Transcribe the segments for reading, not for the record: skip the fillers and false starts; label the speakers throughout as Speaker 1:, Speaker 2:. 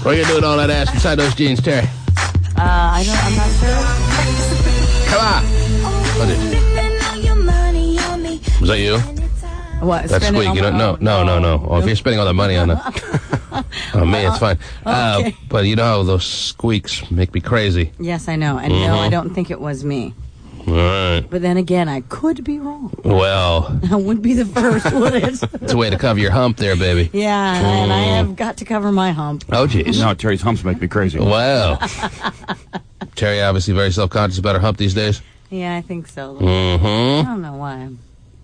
Speaker 1: What are you doing all that ass inside those jeans, Terry?
Speaker 2: I'm not sure.
Speaker 1: Come on. What is it? Was that you?
Speaker 2: What?
Speaker 1: That's squeak. You don't know. No. Oh, if you're spending all that money on it. Oh, me, it's fine.
Speaker 2: Okay.
Speaker 1: But you know how those squeaks make me crazy.
Speaker 2: Yes, I know. And no, I don't think it was me.
Speaker 1: All right.
Speaker 2: But then again, I could be wrong.
Speaker 1: Well.
Speaker 2: I wouldn't be the first, would it?
Speaker 1: It's a way to cover your hump there, baby.
Speaker 2: Yeah, and I have got to cover my hump.
Speaker 1: Oh, jeez.
Speaker 3: No, Terry's humps make me crazy.
Speaker 1: Well. Terry obviously very self-conscious about her hump these days.
Speaker 2: Yeah, I think so.
Speaker 1: Mm-hmm.
Speaker 2: I don't know why.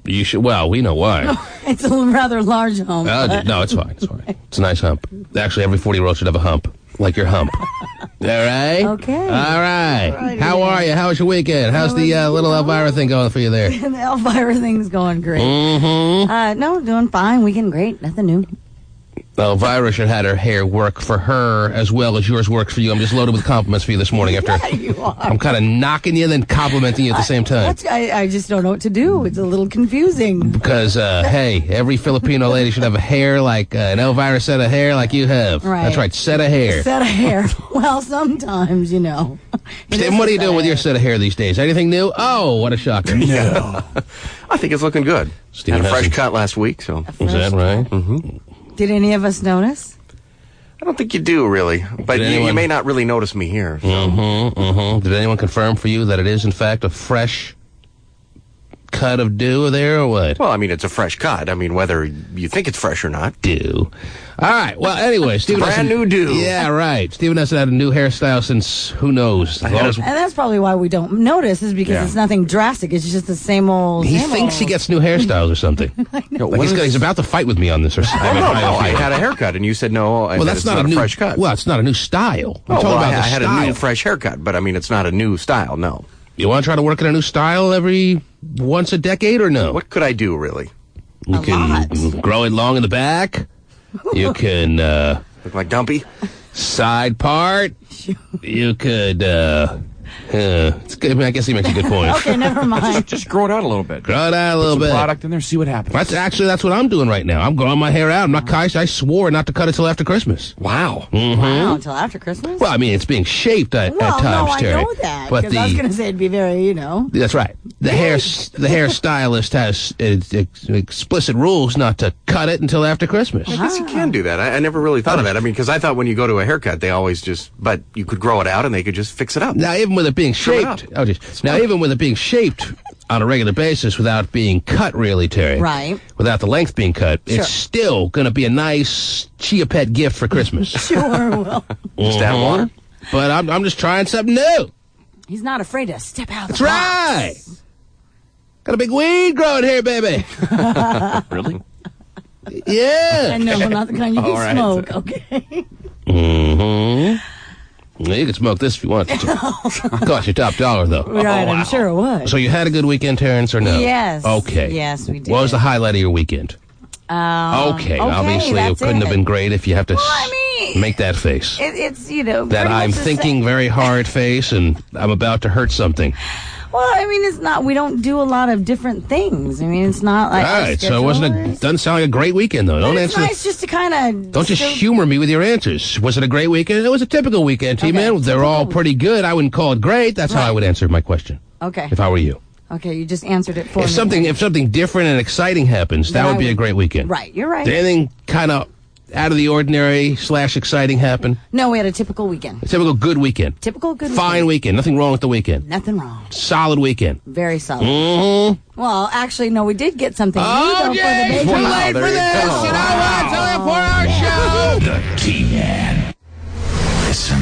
Speaker 1: You should. Well, we know why.
Speaker 2: It's a rather large hump.
Speaker 1: No, it's fine. It's fine. It's a nice hump. Actually, every 40-year-old should have a hump. Like your hump. All right?
Speaker 2: Okay.
Speaker 1: All right.
Speaker 2: Alrighty,
Speaker 1: How are you? How was your weekend? How's the little Elvira thing going for you there?
Speaker 2: The Elvira thing's going great.
Speaker 1: Mm-hmm.
Speaker 2: No, doing fine. Weekend great. Nothing new.
Speaker 1: Elvira should have had her hair work for her as well as yours works for you. I'm just loaded with compliments for you this morning. After
Speaker 2: You are.
Speaker 1: I'm kind of knocking you and then complimenting you at the same time.
Speaker 2: I just don't know what to do. It's a little confusing.
Speaker 1: Because, hey, every Filipino lady should have a hair like an Elvira set of hair like you have.
Speaker 2: Right.
Speaker 1: That's right, set of hair.
Speaker 2: Set of hair. Well, sometimes, you know.
Speaker 1: Stephen, what are you doing with your set of hair these days? Anything new? Oh, what a shocker.
Speaker 4: No. I think it's looking good.
Speaker 1: Stephen
Speaker 4: Had a fresh
Speaker 1: hasn't-
Speaker 4: cut last week, so.
Speaker 1: Is that right?
Speaker 4: Mm-hmm.
Speaker 2: Did any of us notice?
Speaker 4: I don't think you do, really. But you may not really notice me here. So.
Speaker 1: Did anyone confirm for you that it is, in fact, a fresh cut of dew there or what?
Speaker 4: Well, I mean, it's a fresh cut. I mean, whether you think it's fresh or not.
Speaker 1: Dew. All right. Well, anyway, Stephen
Speaker 4: Brand new dew.
Speaker 1: Yeah, right. Stephen hasn't had a new hairstyle since who knows.
Speaker 2: And that's probably why we don't notice, is because it's nothing drastic. It's just the same old.
Speaker 1: He thinks he gets new hairstyles or something. Like he's about to fight with me on this or something.
Speaker 4: I had a haircut, and you said no.
Speaker 1: Well, that's not a new
Speaker 4: fresh cut.
Speaker 1: Well, it's not a new style. I'm talking
Speaker 4: well,
Speaker 1: about
Speaker 4: I had
Speaker 1: style.
Speaker 4: a new fresh haircut, but I mean, it's not a new style. No.
Speaker 1: You want to try to work in a new style every once a decade or no?
Speaker 4: What could I do, really?
Speaker 1: You can grow it long in the back. You can
Speaker 4: Look like Dumpy?
Speaker 1: side part. You could it's good. I mean, I guess he makes a good point.
Speaker 2: Okay, never mind.
Speaker 3: Just grow it out a little bit.
Speaker 1: Grow it out a little
Speaker 3: Put
Speaker 1: bit.
Speaker 3: some product in there, see what happens.
Speaker 1: That's what I'm doing right now. I'm growing my hair out. I'm not I swore not to cut it till after Christmas.
Speaker 4: Wow.
Speaker 2: Wow, until after Christmas?
Speaker 1: Well, I mean, it's being shaped at times,
Speaker 2: no,
Speaker 1: Terry.
Speaker 2: I know that.
Speaker 1: But
Speaker 2: Because I was going to say it'd be very,
Speaker 1: That's right. The hairstylist has explicit rules not to cut it until after Christmas.
Speaker 4: I guess you can do that. I never really thought of that. I mean, because I thought when you go to a haircut, they always but you could grow it out and they could just fix it up.
Speaker 1: Now, even with it being
Speaker 4: Trim it
Speaker 1: shaped, even with it being shaped on a regular basis without being cut, really, Terry,
Speaker 2: Right.
Speaker 1: without the length being cut, it's still going to be a nice Chia Pet gift for Christmas.
Speaker 2: Sure will.
Speaker 4: Just add water.
Speaker 1: But I'm just trying something new.
Speaker 2: He's not afraid to step out of the
Speaker 1: That's right. Got a big weed growing here, baby.
Speaker 3: Really?
Speaker 1: Yeah.
Speaker 2: I know, not the kind you
Speaker 3: All
Speaker 2: can
Speaker 3: right.
Speaker 2: smoke, okay?
Speaker 1: Well, you can smoke this if you want to. Cost you top dollar, though.
Speaker 2: Right, I'm sure it would.
Speaker 1: So you had a good weekend, Terrence, or no?
Speaker 2: Yes.
Speaker 1: Okay.
Speaker 2: Yes, we did.
Speaker 1: What was the highlight of your weekend? Okay, obviously it couldn't have been great if you have to make that face.
Speaker 2: It's,
Speaker 1: That I'm thinking very hard face and I'm about to hurt something.
Speaker 2: Well, I mean, it's not, we don't do a lot of different things. I mean, it's not like.
Speaker 1: All right, so it doesn't sound like a great weekend, though. Don't
Speaker 2: It's
Speaker 1: answer.
Speaker 2: nice just to kind of.
Speaker 1: Don't just humor me with your answers. Was it a great weekend? It was a typical weekend, T-Man. They're all pretty good. I wouldn't call it great. That's how I would answer my question.
Speaker 2: Okay.
Speaker 1: If I were you.
Speaker 2: Okay, you just answered it for me.
Speaker 1: If something different and exciting happens, that would be a great weekend.
Speaker 2: Right, you're right.
Speaker 1: Did anything kind of out of the ordinary / exciting happen?
Speaker 2: No, we had a typical weekend.
Speaker 1: A typical good weekend.
Speaker 2: Typical good
Speaker 1: Fine weekend. Nothing wrong with the weekend.
Speaker 2: Nothing wrong.
Speaker 1: Solid weekend.
Speaker 2: Very solid.
Speaker 1: Mm-hmm.
Speaker 2: Well, actually, no, we did get something new, though,
Speaker 1: Jay,
Speaker 2: for the
Speaker 1: too
Speaker 2: baby.
Speaker 1: late for this. You know what? Tell you for our show.
Speaker 5: The T-Man. Listen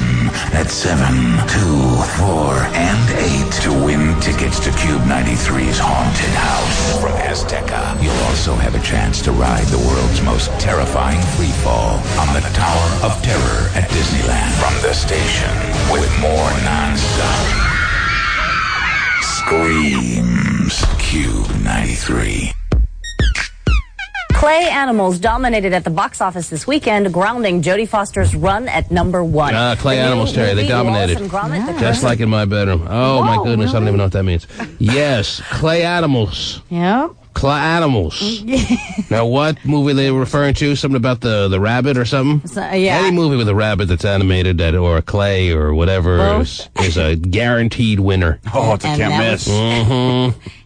Speaker 5: at 7, 2, 4, and 8 to win tickets to Cube 93's Haunted House from Azteca. You'll also have a chance to ride the world's most terrifying free fall on the Tower of Terror at Disneyland. From the station with more non-stop screams. Cube 93.
Speaker 6: Clay Animals dominated at the box office this weekend, grounding Jodie Foster's run at number 1.
Speaker 1: Clay Animals, Terry. They dominated. Just like in my bedroom. Oh, my goodness. I don't even know what that means. Yes, Clay Animals.
Speaker 2: Yep.
Speaker 1: Animals. Now, what movie they were referring to? Something about the rabbit or something?
Speaker 2: So, yeah.
Speaker 1: Any movie with a rabbit that's animated or a clay or whatever is a guaranteed winner.
Speaker 3: Oh, it's a can't miss.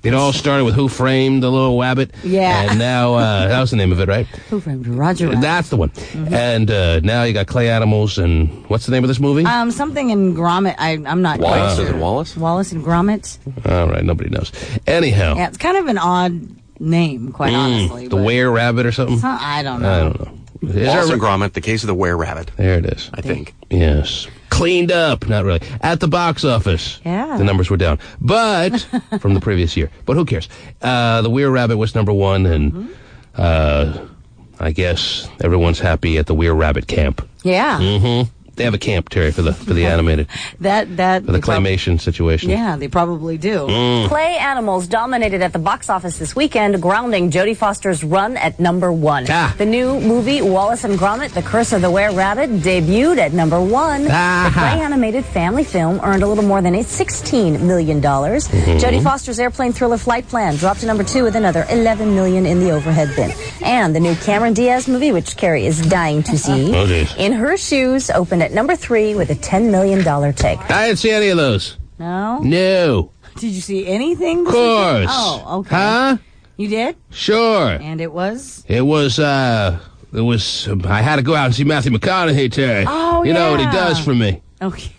Speaker 1: It all started with Who Framed the Little Rabbit.
Speaker 2: Yeah.
Speaker 1: And now, that was the name of it, right?
Speaker 2: Who Framed Roger Rabbit?
Speaker 1: That's the one. And now you got clay animals, and what's the name of this movie?
Speaker 2: Something in Gromit. I'm not quite
Speaker 4: Wallace,
Speaker 2: sure.
Speaker 4: is it Wallace?
Speaker 2: Wallace and Gromit.
Speaker 1: All right, nobody knows. Anyhow.
Speaker 2: Yeah, it's kind of an odd name, quite honestly.
Speaker 1: The Were-Rabbit or something?
Speaker 2: I don't know.
Speaker 1: I don't know.
Speaker 4: Wallace and Gromit, The Case of the Were-Rabbit.
Speaker 1: There it is.
Speaker 4: I think.
Speaker 1: Yes. Cleaned up. Not really. At the box office.
Speaker 2: Yeah.
Speaker 1: The numbers were down. But, from the previous year. But who cares? The Were-Rabbit was number one, and I guess everyone's happy at the Were-Rabbit camp.
Speaker 2: Yeah.
Speaker 1: They have a camp, Terry, for the animated, for the claymation situation.
Speaker 2: Yeah, they probably do.
Speaker 6: Clay animals dominated at the box office this weekend, grounding Jodie Foster's run at number one. The new movie, Wallace and Gromit, The Curse of the Were-Rabbit, debuted at number one. The clay animated family film earned a little more than $16 million. Jodie Foster's airplane thriller Flight Plan dropped to number two with another $11 million in the overhead bin. And the new Cameron Diaz movie, which Carrie is dying to see, In Her Shoes, opened at number three with a $10 million take.
Speaker 1: I didn't see any of those.
Speaker 2: No?
Speaker 1: No.
Speaker 2: Did you see anything?
Speaker 1: Of course.
Speaker 2: Oh, okay.
Speaker 1: Huh?
Speaker 2: You did?
Speaker 1: Sure.
Speaker 2: And it was?
Speaker 1: I had to go out and see Matthew McConaughey, Terry.
Speaker 2: Oh,
Speaker 1: You know what he
Speaker 2: yeah.
Speaker 1: does for me.
Speaker 2: Okay.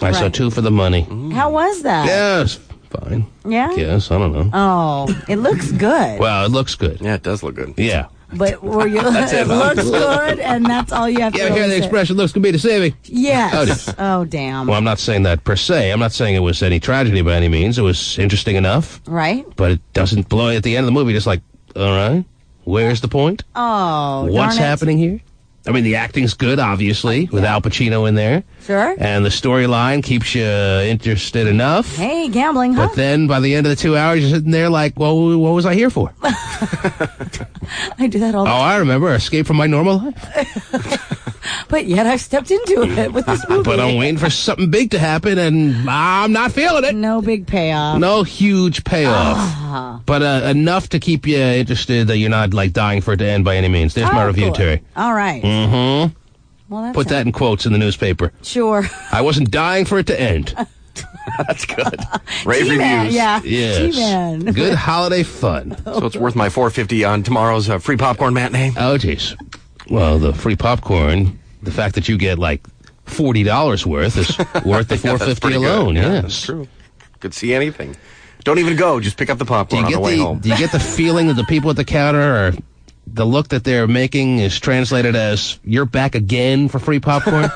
Speaker 1: I saw two for the money.
Speaker 2: How was that?
Speaker 1: Yes. Fine.
Speaker 2: Yeah?
Speaker 1: Yes, I don't know.
Speaker 2: Oh, it looks good.
Speaker 1: Well, it looks good.
Speaker 4: Yeah, it does look good.
Speaker 1: Yeah.
Speaker 2: But were you, it looks good, and that's all you have to
Speaker 1: You ever hear the
Speaker 2: say.
Speaker 1: expression, looks can be deceiving?
Speaker 2: Yes. Oh, damn.
Speaker 1: Well, I'm not saying that per se. I'm not saying it was any tragedy by any means. It was interesting enough.
Speaker 2: Right?
Speaker 1: But it doesn't blow at the end of the movie, just like, all right, where's the point?
Speaker 2: Oh,
Speaker 1: What's
Speaker 2: darn it.
Speaker 1: happening here? I mean, the acting's good, obviously, with Al Pacino in there.
Speaker 2: Sure.
Speaker 1: And the storyline keeps you interested enough.
Speaker 2: Hey, gambling, huh?
Speaker 1: But then by the end of the 2 hours, you're sitting there like, well, what was I here for?
Speaker 2: I do that all the time.
Speaker 1: I remember Escape from My Normal Life.
Speaker 2: But yet I've stepped into it with this movie.
Speaker 1: But I'm waiting for something big to happen, and I'm not feeling it.
Speaker 2: No big payoff.
Speaker 1: No huge payoff. But enough to keep you interested that you're not, like, dying for it to end by any means. There's my review,
Speaker 2: Good.
Speaker 1: Terry.
Speaker 2: All right.
Speaker 1: Mm-hmm.
Speaker 2: Well, that's
Speaker 1: Put that in quotes in the newspaper.
Speaker 2: Sure.
Speaker 1: I wasn't dying for it to end.
Speaker 4: That's good. Rave
Speaker 2: G-Man,
Speaker 4: reviews.
Speaker 2: yeah.
Speaker 1: Yes.
Speaker 2: G-Man.
Speaker 1: Good holiday fun.
Speaker 4: So it's worth my $4.50 on tomorrow's free popcorn matinee.
Speaker 1: Oh, jeez. Well, the free popcorn, the fact that you get like $40 worth is worth the $4.50 alone.
Speaker 4: Yeah,
Speaker 1: Yes,
Speaker 4: that's true. Could see anything. Don't even go. Just pick up the popcorn on the way home.
Speaker 1: Do you get the feeling that the people at the counter are, the look that they're making is translated as, you're back again for free popcorn?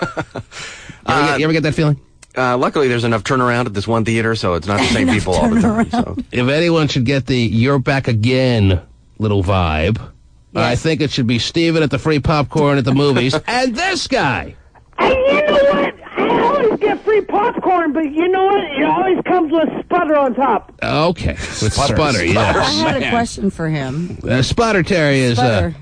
Speaker 1: You ever get that feeling?
Speaker 4: Luckily, there's enough turnaround at this one theater, so it's not the same people all the time. So.
Speaker 1: If anyone should get the you're back again little vibe, I think it should be Steven at the free popcorn at the movies and this guy.
Speaker 7: Hey, you know what? I always get free popcorn, but you know what? It always comes with sputter on top.
Speaker 1: Okay, with sputter, yes.
Speaker 2: I had a question for him.
Speaker 1: Sputter, Terry, is
Speaker 2: Sputter.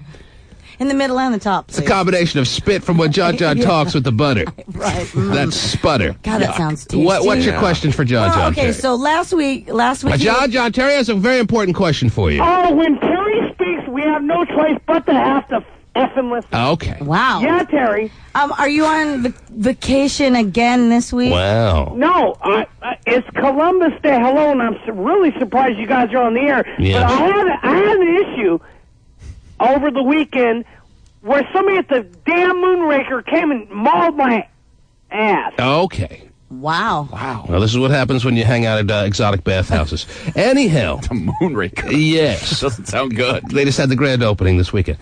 Speaker 2: In the middle and the top,
Speaker 1: it's a combination of spit from when John talks with the butter.
Speaker 2: Right.
Speaker 1: That's sputter.
Speaker 2: God, that sounds tasty.
Speaker 1: What's your question for John
Speaker 2: Okay,
Speaker 1: Terry?
Speaker 2: so last week.
Speaker 1: John Terry has a very important question for you.
Speaker 7: Oh, when Terry speaks, we have no choice but to have to effing listen.
Speaker 1: Okay.
Speaker 2: Wow.
Speaker 7: Yeah, Terry.
Speaker 2: Are you on vacation again this week?
Speaker 1: Wow.
Speaker 7: No, it's Columbus Day. Hello, and I'm really surprised you guys are on the air.
Speaker 1: Yes.
Speaker 7: But I had an issue over the weekend where somebody at the damn Moonraker came and mauled my ass.
Speaker 1: Okay.
Speaker 2: Wow.
Speaker 1: Well, this is what happens when you hang out at exotic bathhouses. Anyhow.
Speaker 3: The Moonraker.
Speaker 1: Yes.
Speaker 3: Doesn't sound good.
Speaker 1: They just had the grand opening this weekend.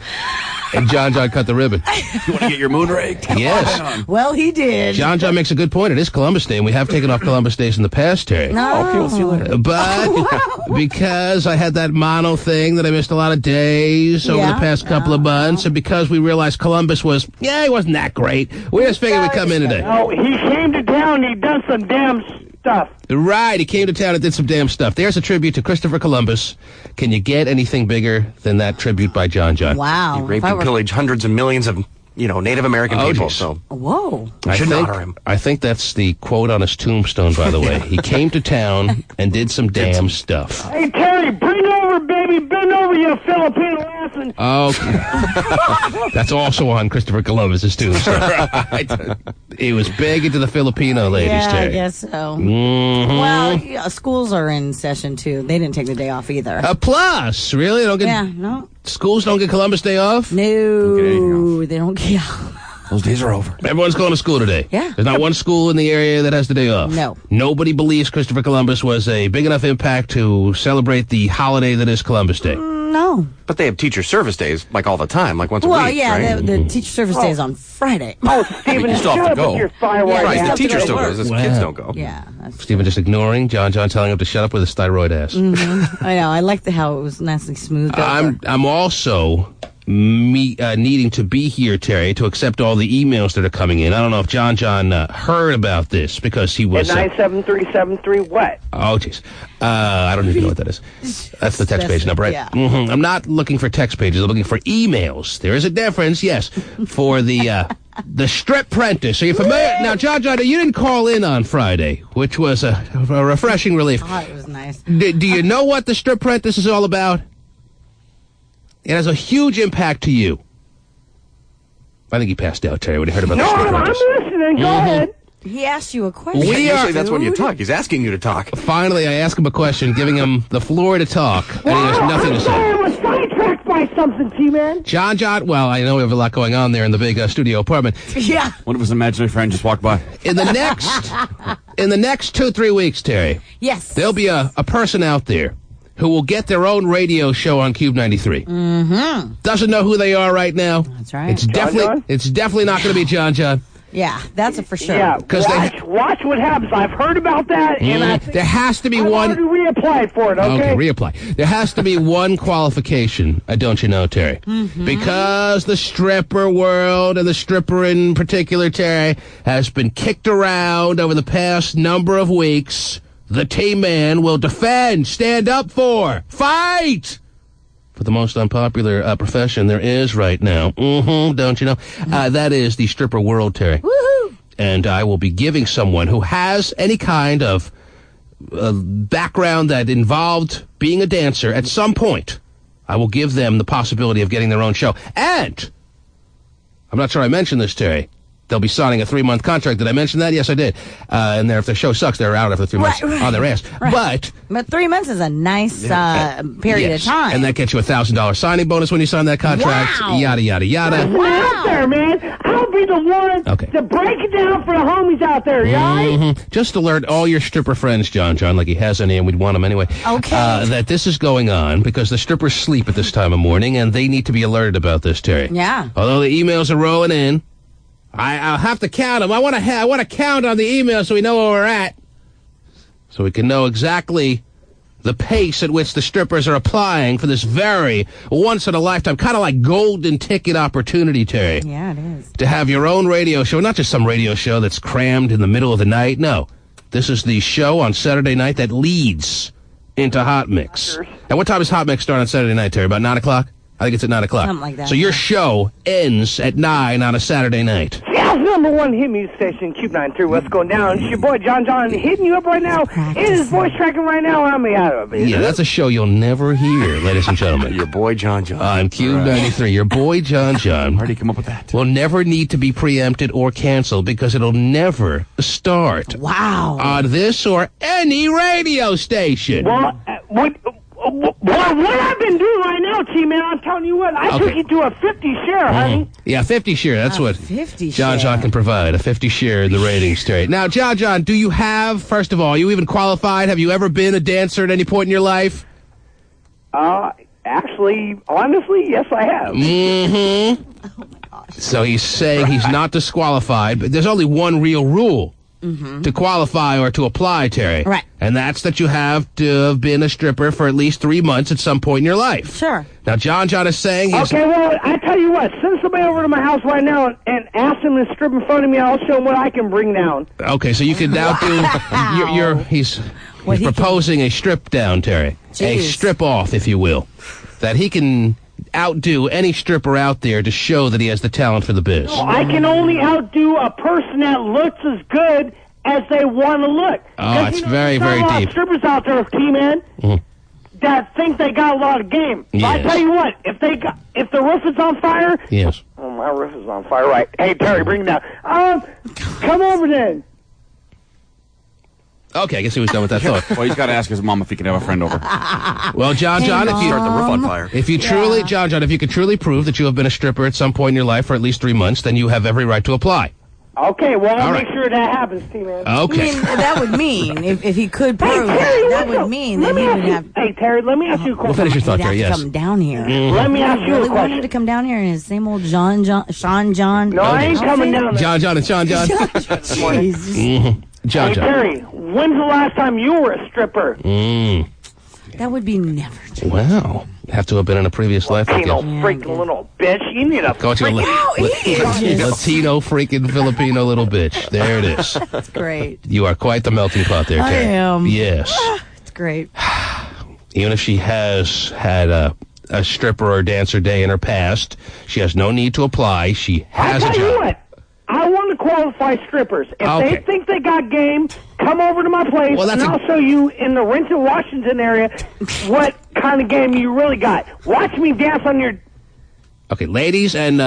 Speaker 1: And John cut the ribbon.
Speaker 3: You want to get your moon raked?
Speaker 1: Yes.
Speaker 2: Well, he did.
Speaker 1: John makes a good point. It is Columbus Day, and we have taken off Columbus Days in the past, Terry.
Speaker 2: No.
Speaker 3: See you later.
Speaker 1: But because I had that mono thing that I missed a lot of days over the past couple of months, and because we realized Columbus he wasn't that great, we just figured we'd come in today.
Speaker 7: Oh, he came to town and he done some damn stuff.
Speaker 1: Right, he came to town and did some damn stuff. There's a tribute to Christopher Columbus. Can you get anything bigger than that tribute by John?
Speaker 2: Wow.
Speaker 4: He raped and pillaged hundreds of millions of, Native American people.
Speaker 1: Geez.
Speaker 4: So
Speaker 2: Whoa.
Speaker 4: should honor him.
Speaker 1: I think that's the quote on his tombstone, by the way. He came to town and did some damn stuff.
Speaker 7: Hey, Terry, bring over you a Filipino ass and...
Speaker 1: Okay. That's also on Christopher Columbus's tombstone. He was big into the Filipino ladies,
Speaker 2: Yeah,
Speaker 1: Terry.
Speaker 2: I guess so.
Speaker 1: Mm-hmm.
Speaker 2: Well, yeah, schools are in session, too. They didn't take the day off either.
Speaker 1: A plus, really? Don't get
Speaker 2: no.
Speaker 1: schools don't get Columbus Day off?
Speaker 2: No, they don't get
Speaker 3: Those days are over.
Speaker 1: Everyone's going to school today.
Speaker 2: Yeah.
Speaker 1: There's not one school in the area that has the day off.
Speaker 2: No.
Speaker 1: Nobody believes Christopher Columbus was a big enough impact to celebrate the holiday that is Columbus Day.
Speaker 2: No.
Speaker 4: But they have teacher service days, like all the time, like once a week,
Speaker 2: Well, yeah,
Speaker 4: right?
Speaker 2: the teacher service day is on Friday.
Speaker 7: Oh, Stephen,
Speaker 3: You still have
Speaker 7: shut
Speaker 3: to
Speaker 7: up
Speaker 3: go.
Speaker 7: with your thyroid
Speaker 2: Yeah,
Speaker 4: Right,
Speaker 7: ass.
Speaker 4: the
Speaker 2: have to
Speaker 4: teacher
Speaker 2: go to
Speaker 4: still
Speaker 2: work.
Speaker 4: goes, the
Speaker 1: Wow.
Speaker 4: kids don't go.
Speaker 2: Yeah. That's
Speaker 1: Stephen just ignoring John telling him to shut up with his thyroid ass.
Speaker 2: I know. I liked how it was nicely smoothed over.
Speaker 1: I'm also needing to be here, Terry, to accept all the emails that are coming in. I don't know if John heard about this because he was...
Speaker 7: At 97373 what?
Speaker 1: Oh, jeez. I don't even know what that is. That's the text page number, right?
Speaker 2: Yeah.
Speaker 1: Mm-hmm. I'm not looking for text pages. I'm looking for emails. There is a difference, yes, for the strip apprentice. Are you familiar? Now, John, you didn't call in on Friday, which was a refreshing relief.
Speaker 2: Oh, it was nice.
Speaker 1: Do you know what the strip apprentice is all about? It has a huge impact to you. I think he passed out, Terry, when he heard about the
Speaker 7: No,
Speaker 1: strip
Speaker 7: I'm
Speaker 1: apprentice.
Speaker 7: listening. Go ahead.
Speaker 2: He asked you a question.
Speaker 4: Usually that's when you talk. He's asking you to talk.
Speaker 1: Finally, I ask him a question, giving him the floor to talk, and he has nothing to
Speaker 7: I'm sorry,
Speaker 1: say.
Speaker 7: I was sidetracked by something, T-Man.
Speaker 1: John, well, I know we have a lot going on there in the big studio apartment.
Speaker 2: Yeah.
Speaker 3: What if his imaginary friend just walked by?
Speaker 1: In the next 2-3 weeks, Terry,
Speaker 2: Yes.
Speaker 1: there'll be a person out there who will get their own radio show on Cube 93. Mm-hmm. Doesn't know who they are right now.
Speaker 2: That's right.
Speaker 1: It's definitely not going to be John.
Speaker 2: Yeah, that's a for sure.
Speaker 7: Yeah,
Speaker 1: 'Cause
Speaker 7: watch what happens. I've heard about that, and I think
Speaker 1: There has to be
Speaker 7: I've
Speaker 1: one...
Speaker 7: already reapplied for it, okay?
Speaker 1: Reapply. There has to be one qualification, don't you know, Terry?
Speaker 2: Mm-hmm.
Speaker 1: Because the stripper world, and the stripper in particular, Terry, has been kicked around over the past number of weeks, the T-Man will defend, stand up for, fight for the most unpopular profession there is right now. Don't you know? That is the stripper world, Terry.
Speaker 2: Woohoo!
Speaker 1: And I will be giving someone who has any kind of background that involved being a dancer at some point. I will give them the possibility of getting their own show. And I'm not sure I mentioned this, Terry. They'll be signing a 3-month contract. Did I mention that? Yes, I did. And if their show sucks, they're out after 3 months on their ass.
Speaker 2: Right. But 3 months is a nice period of time.
Speaker 1: And that gets you a $1,000 signing bonus when you sign that contract.
Speaker 2: Wow.
Speaker 1: Yada, yada, yada.
Speaker 7: Wow. Out there, man. I'll be the one to break it down for the homies out there, right?
Speaker 1: Just alert all your stripper friends, John, like he has any, and we'd want them anyway.
Speaker 2: Okay.
Speaker 1: That this is going on because the strippers sleep at this time of morning, and they need to be alerted about this, Terry.
Speaker 2: Yeah.
Speaker 1: Although the emails are rolling in, I'll have to count them. I want to count on the email so we know where we're at, so we can know exactly the pace at which the strippers are applying for this very once-in-a-lifetime, kind of like golden ticket opportunity, Terry.
Speaker 2: Yeah, it is.
Speaker 1: To have your own radio show, not just some radio show that's crammed in the middle of the night. No, this is the show on Saturday night that leads into Hot Mix. And what time does Hot Mix start on Saturday night, Terry? About 9 o'clock? I think it's at 9 o'clock.
Speaker 2: Something like that.
Speaker 1: So your show ends at 9 on a Saturday night.
Speaker 7: Seattle's #1 hit music station, Cube 93. What's going down? It's your boy John hitting you up right now. It is voice tracking right now. I'm out of it.
Speaker 1: Yeah, that's a show you'll never hear, ladies and gentlemen.
Speaker 4: Your boy John.
Speaker 1: I'm Cube 93. Your boy John.
Speaker 3: Where did he come up with that?
Speaker 1: Will never need to be preempted or canceled because it'll never start
Speaker 2: Wow.
Speaker 1: on this or any radio station.
Speaker 7: Well, what I've been doing right now, T-Man, I'm telling you what, I took it to a 50 share, honey.
Speaker 1: Yeah, 50 share. That's what
Speaker 2: 50
Speaker 1: John
Speaker 2: share.
Speaker 1: can provide. A 50 share in the ratings, Terry. Now, John, do you have, first of all, are you even qualified? Have you ever been a dancer at any point in your life?
Speaker 7: Actually, honestly, yes, I have.
Speaker 1: So he's saying he's not disqualified, but there's only one real rule to qualify or to apply, Terry.
Speaker 2: Right.
Speaker 1: And that's that you have to have been a stripper for at least 3 months at some point in your life.
Speaker 2: Sure.
Speaker 1: Now, John is saying he's...
Speaker 7: Okay, well, I tell you what, send somebody over to my house right now and ask them to strip in front of me. I'll show them what I can bring down.
Speaker 1: Okay, so you can now do... He's proposing a strip down, Terry.
Speaker 2: Jeez.
Speaker 1: A strip off, if you will. That he can outdo any stripper out there to show that he has the talent for the biz.
Speaker 7: I can only outdo a person that looks as good as they want to look.
Speaker 1: Oh, it's very, very
Speaker 7: There's a lot of
Speaker 1: deep.
Speaker 7: strippers out there, T-Man. that think they got a lot of game.
Speaker 1: Yes.
Speaker 7: I tell you what, if the roof is on fire,
Speaker 1: Yes.
Speaker 7: oh, my roof is on fire, right? Hey, Terry, bring it down. Come over then.
Speaker 1: Okay, I guess he was done with that thought.
Speaker 3: Well, he's got to ask his mom if he can have a friend over.
Speaker 1: Well, John, if you
Speaker 4: Start the roof on fire.
Speaker 1: if you truly, John, if you could truly prove that you have been a stripper at some point in your life for at least 3 months, then you have every right to apply.
Speaker 7: Okay, well, I'll
Speaker 1: All
Speaker 7: make
Speaker 1: right.
Speaker 7: sure that happens, T-Man.
Speaker 1: Okay.
Speaker 2: I mean, that would mean, if he could prove
Speaker 7: Terry,
Speaker 2: that would mean that he would have...
Speaker 7: Hey, Terry, let me ask you a
Speaker 1: We'll
Speaker 7: question.
Speaker 1: finish your thought
Speaker 2: he'd
Speaker 1: there,
Speaker 2: have
Speaker 1: yes.
Speaker 2: to come down here.
Speaker 7: Let me ask you
Speaker 2: Really
Speaker 7: a
Speaker 2: wanted
Speaker 7: question.
Speaker 2: to come down here in his same old Sean John.
Speaker 7: No, I ain't coming down there.
Speaker 1: John and Sean.
Speaker 2: Jeez.
Speaker 1: John.
Speaker 7: Hey, Terry, when's the last time you were a stripper?
Speaker 2: That would be never.
Speaker 1: Wow. Have to have been in a previous life, I
Speaker 7: Latino
Speaker 1: guess.
Speaker 7: freaking little bitch. You need a
Speaker 1: Go to a Latino freaking Filipino little bitch. There it is.
Speaker 2: That's great.
Speaker 1: You are quite the melting pot there,
Speaker 2: I
Speaker 1: Terry.
Speaker 2: am.
Speaker 1: Yes.
Speaker 2: It's great.
Speaker 1: Even if she has had a stripper or dancer day in her past, she has no need to apply. She has
Speaker 7: I'll
Speaker 1: a
Speaker 7: tell you
Speaker 1: job.
Speaker 7: what. I want to qualify strippers. If
Speaker 1: Okay.
Speaker 7: they think they got game, come over to my place,
Speaker 1: Well,
Speaker 7: and
Speaker 1: that's
Speaker 7: I'll show you in the Renton, Washington area what kind of game you really got. Watch me dance on your...
Speaker 1: Okay, ladies and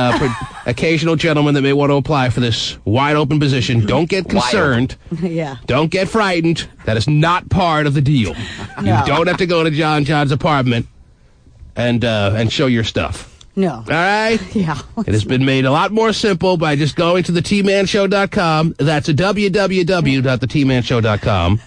Speaker 1: occasional gentlemen that may want to apply for this wide open position, don't get concerned.
Speaker 2: Yeah.
Speaker 1: Don't get frightened. That is not part of the deal. You don't have to go to John's apartment and show your stuff.
Speaker 2: No.
Speaker 1: All right?
Speaker 2: Yeah.
Speaker 1: It has been made a lot more simple by just going to thetmanshow.com. That's www.thetmanshow.com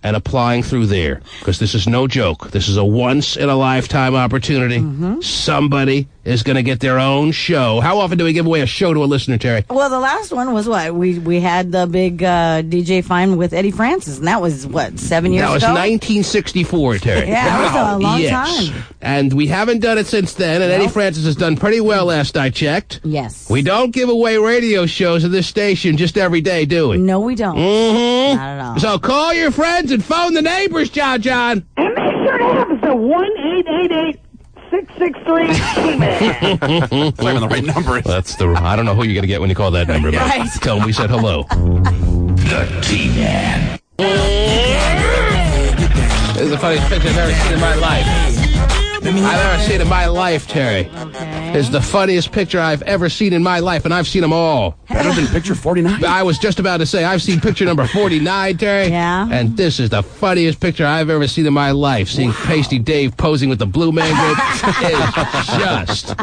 Speaker 1: and applying through there. Because this is no joke. This is a once-in-a-lifetime opportunity. Somebody is going to get their own show. How often do we give away a show to a listener, Terry?
Speaker 2: Well, the last one was what? We had the big DJ Fine with Eddie Francis, and that was, what, 7 years
Speaker 1: That was
Speaker 2: ago?
Speaker 1: 1964, Terry.
Speaker 2: Yeah, that was a long
Speaker 1: Yes.
Speaker 2: time.
Speaker 1: And we haven't done it since then, and Eddie Francis has done pretty well last I checked.
Speaker 2: Yes.
Speaker 1: We don't give away radio shows at this station just every day, do we?
Speaker 2: No, we don't.
Speaker 1: Mm-hmm.
Speaker 2: Not at all.
Speaker 1: So call your friends and phone the neighbors, John.
Speaker 7: And make sure to have the 1-888-663-T-Man.
Speaker 3: It's not even the right number.
Speaker 1: That's I don't know who you're going to get when you call that number, but
Speaker 2: Right.
Speaker 1: tell them we said hello.
Speaker 5: The T-Man.
Speaker 1: This is the funniest picture I've ever seen in my life. I've ever seen in my life, Terry.
Speaker 2: Okay.
Speaker 1: It's the funniest picture I've ever seen in my life, and I've seen them all.
Speaker 3: Better than picture 49.
Speaker 1: I was just about to say, I've seen picture number 49, Terry.
Speaker 2: Yeah?
Speaker 1: And this is the funniest picture I've ever seen in my life. Seeing Pasty Dave posing with the Blue Man Group is just